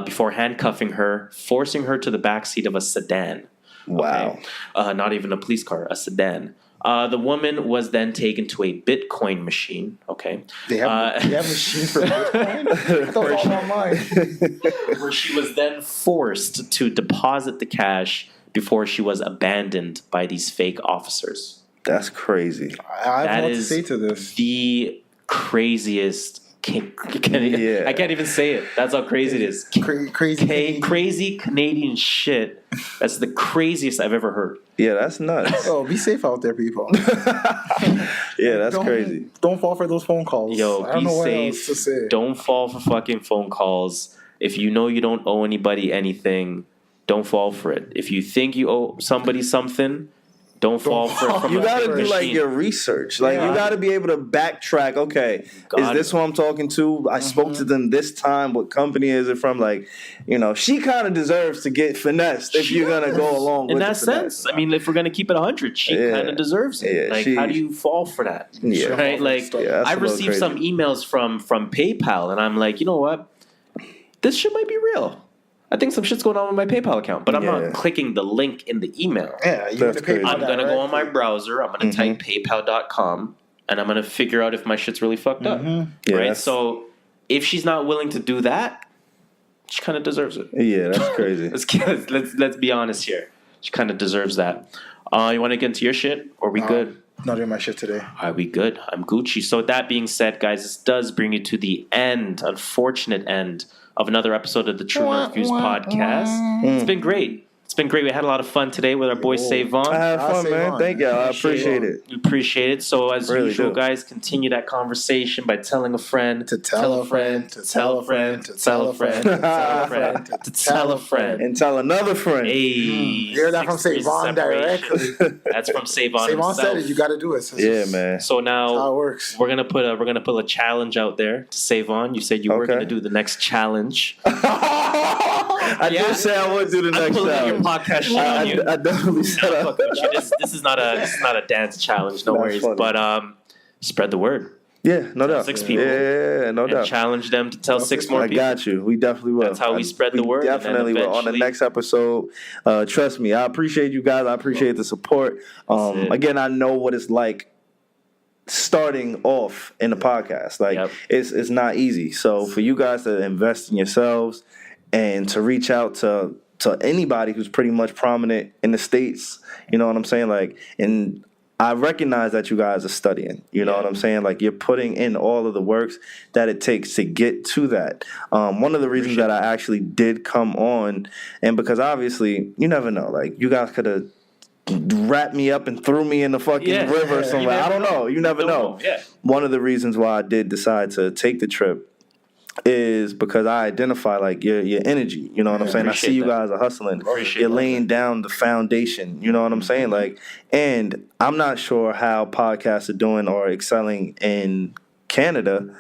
before handcuffing her, forcing her to the backseat of a sedan. Wow. Okay? Not even a police car, a sedan. The woman was then taken to a Bitcoin machine. Okay. They have machines for Bitcoin? I thought it was all online. Where she was then forced to deposit the cash before she was abandoned by these fake officers. That's crazy. I have what to say to this. The craziest. I can't even say it. That's how crazy it is. Crazy Canadian shit. That's the craziest I've ever heard. Yeah, that's nuts. Oh, be safe out there, people. Yeah, that's crazy. Don't fall for those phone calls. Yo, I don't be know safe. What else to say. Don't fall for fucking phone calls. If you know you don't owe anybody anything, don't fall for it. If you think you owe somebody something, don't fall for it. You gotta do like your research. Like you gotta be able to backtrack. Okay, is this who I'm talking to? I spoke to them this time. What company is it from? Like, she kind of deserves to get finessed if you're gonna go along with it. In that sense, I mean, if we're gonna keep it 100, she kind of deserves it. Yeah, like, how do you fall for that? Yeah, right. Like, I received some emails from PayPal, and I'm like, you know what? This shit might be real. I think some shit's going on with my PayPal account, but I'm not clicking the link in the email. Yeah, you have to PayPal. I'm going to go on my browser. I'm going to type paypal.com, and I'm going to figure out if my shit's really fucked up. Yeah, right? So if she's not willing to do that, she kind of deserves it. Yeah, that's crazy. let's be honest here. She kind of deserves that. You want to get into your shit, or are we good? Not doing my shit today. Are we good? I'm Gucci. So with that being said, guys, this does bring you to the unfortunate end of another episode of the True North Views podcast. It's been great. We had a lot of fun today with our boy Savon. I had fun, man. Thank you. I appreciate it. We appreciate it. So as usual, guys, continue that conversation by telling a friend to tell a friend to tell a friend to tell a friend to tell a friend to tell a friend and tell another friend. Hey, hear that from Savon directly. That's from Savon. Savon said it. You got to do it. Yeah, man. So now how it works. We're gonna put a challenge out there to Savon. You said you were gonna do the next challenge. I did say I would do the next challenge. Podcast shit on you. I definitely said I would. This is not a dance challenge, no worries. Funny. But spread the word. Yeah, no doubt. 6 people. Yeah, no doubt. Challenge them to tell 6 more people. I got you. We definitely will. That's how we spread the word. Definitely will. On the next episode, trust me, I appreciate you guys. I appreciate the support. Again, I know what it's like starting off in the podcast. Like it's not easy. So for you guys to invest in yourselves and to reach out to anybody who's pretty much prominent in the States, you know what I'm saying? Like, and I recognize that you guys are studying. You know what I'm saying? Like, you're putting in all of the works that it takes to get to that. One of the reasons that I actually did come on, and because obviously, you never know. Like, you guys could have wrapped me up and threw me in the fucking river somewhere. I don't know. You never know. Yeah. One of the reasons why I did decide to take the trip is because I identify like your energy. You know what I'm saying? I see you guys are hustling. You're laying down the foundation. You know what I'm saying? Like, and I'm not sure how podcasts are doing or excelling in Canada.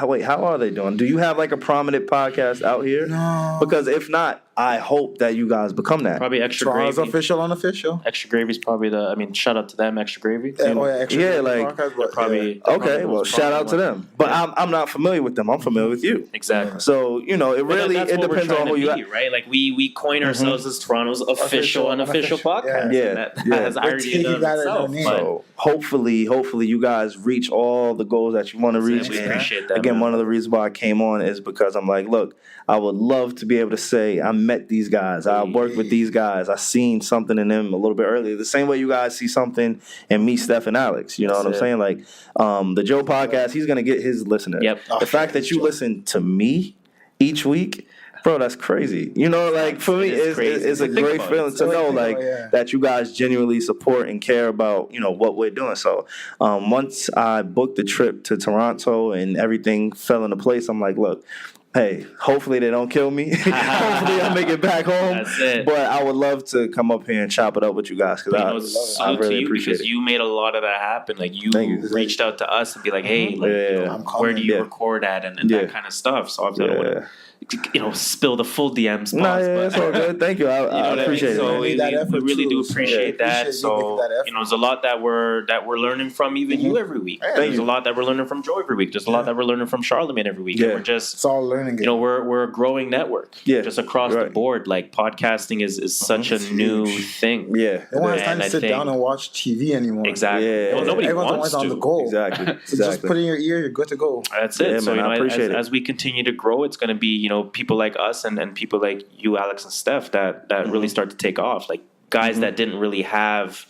Wait, how are they doing? Do you have like a prominent podcast out here? No. Because if not, I hope that you guys become that. Probably Extra Gravy. Official, unofficial. Extra Gravy's probably shout out to them, Extra Gravy. Extra Gravy podcast, okay, well, shout out to them. But I'm not familiar with them. I'm familiar with you. Exactly. So, it depends on who you are. Right? Like, we coin ourselves as Toronto's official, unofficial podcast. Yeah. That has irony in itself. So, hopefully you guys reach all the goals that you want to reach. We appreciate that. Again, one of the reasons why I came on is because I'm like, look, I would love to be able to say I met these guys. I worked with these guys. I seen something in them a little bit earlier. The same way you guys see something in me, Steph, and Alex. You know what I'm saying? Like, the Joe Podcast, he's going to get his listeners. Yep. The fact that you listen to me each week, bro, that's crazy. Like, for me, it's a great feeling to know, like, that you guys genuinely support and care about, what we're doing. So, once I booked the trip to Toronto and everything fell into place, I'm like, look, hey, hopefully they don't kill me. Hopefully I make it back home. That's it. But I would love to come up here and chop it up with you guys because I really appreciate it. You made a lot of that happen. Like, you reached out to us and be like, hey, where do you record at and that kind of stuff. So obviously I don't want to spill the full DMs. It's all good. Thank you. I appreciate it. So we really do appreciate that. So there's a lot that we're learning from even you every week. There's a lot that we're learning from Joe every week. There's a lot that we're learning from Charlamagne every week. And we're just, it's all learning. We're a growing network. Just across the board. Like, podcasting is such a new thing. No one has time to sit down and watch TV anymore. Exactly. Well, nobody wants to. On the go. Exactly. So just put in your ear, you're good to go. That's it. So I appreciate it. As we continue to grow, it's going to be people like us and people like you, Alex and Steph, that really start to take off. Like, guys that didn't really have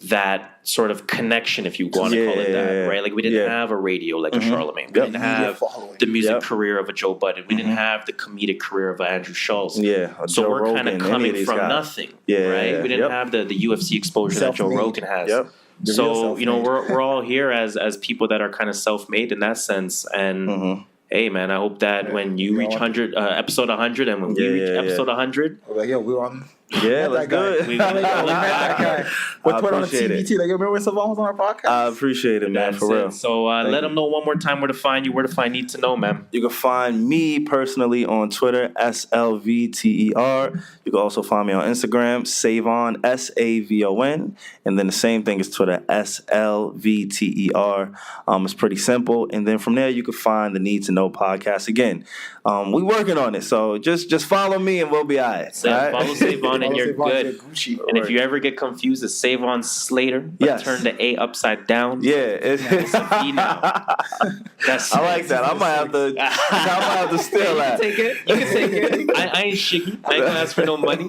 that sort of connection, if you want to call it that, right? Like, we didn't have a radio like a Charlamagne. We didn't have the music career of a Joe Budden. We didn't have the comedic career of a Andrew Schultz. So we're kind of coming from nothing, right? We didn't have the UFC exposure that Joe Rogan has. So, we're all here as people that are kind of self-made in that sense. And hey, man, I hope that when you reach episode 100 and when we reach episode 100, we're like, we're on. Let's do it. We met that guy. We'll put on a TBT. Like, remember when Savon was on our podcast? I appreciate it, man, for real. So let them know one more time where to find you, where to find Need to Know, man. You can find me personally on Twitter, SLVTER. You can also find me on Instagram, Savon, SAVON. And then the same thing is Twitter, SLVTER. It's pretty simple. And then from there, you can find the Need to Know podcast. Again, we working on it. So just follow me and we'll be all right. Follow Savon and you're good. And if you ever get confused, it's Savon Slater. But turn the A upside down. It's a V now. I like that. I might have to steal that. You can take it. I ain't Shiggy. I ain't gonna ask for no money.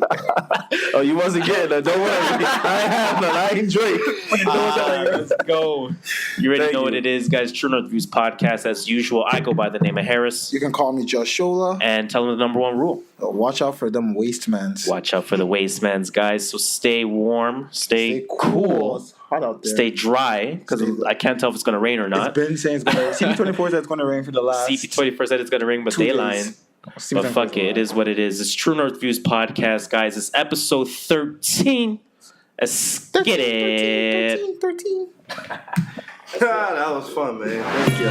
Oh, you wasn't getting that. Don't worry. I ain't have none. I ain't Drake. Let's go. You already know what it is, guys. True North Views Podcast. As usual, I go by the name of Harris. You can call me JustShola. And tell them the number one rule. Watch out for them wastemans. Watch out for the wastemans, guys. So stay warm, stay cool. It's hot out there. Stay dry, because I can't tell if it's going to rain or not. It's been saying it's going to rain. CP24 said it's going to rain for the last... CP24 said it's going to rain, but they lying. But fuck it. It is what it is. It's True North Views Podcast, guys. It's episode 13. Let's get it. 13. That was fun, man. Thank you.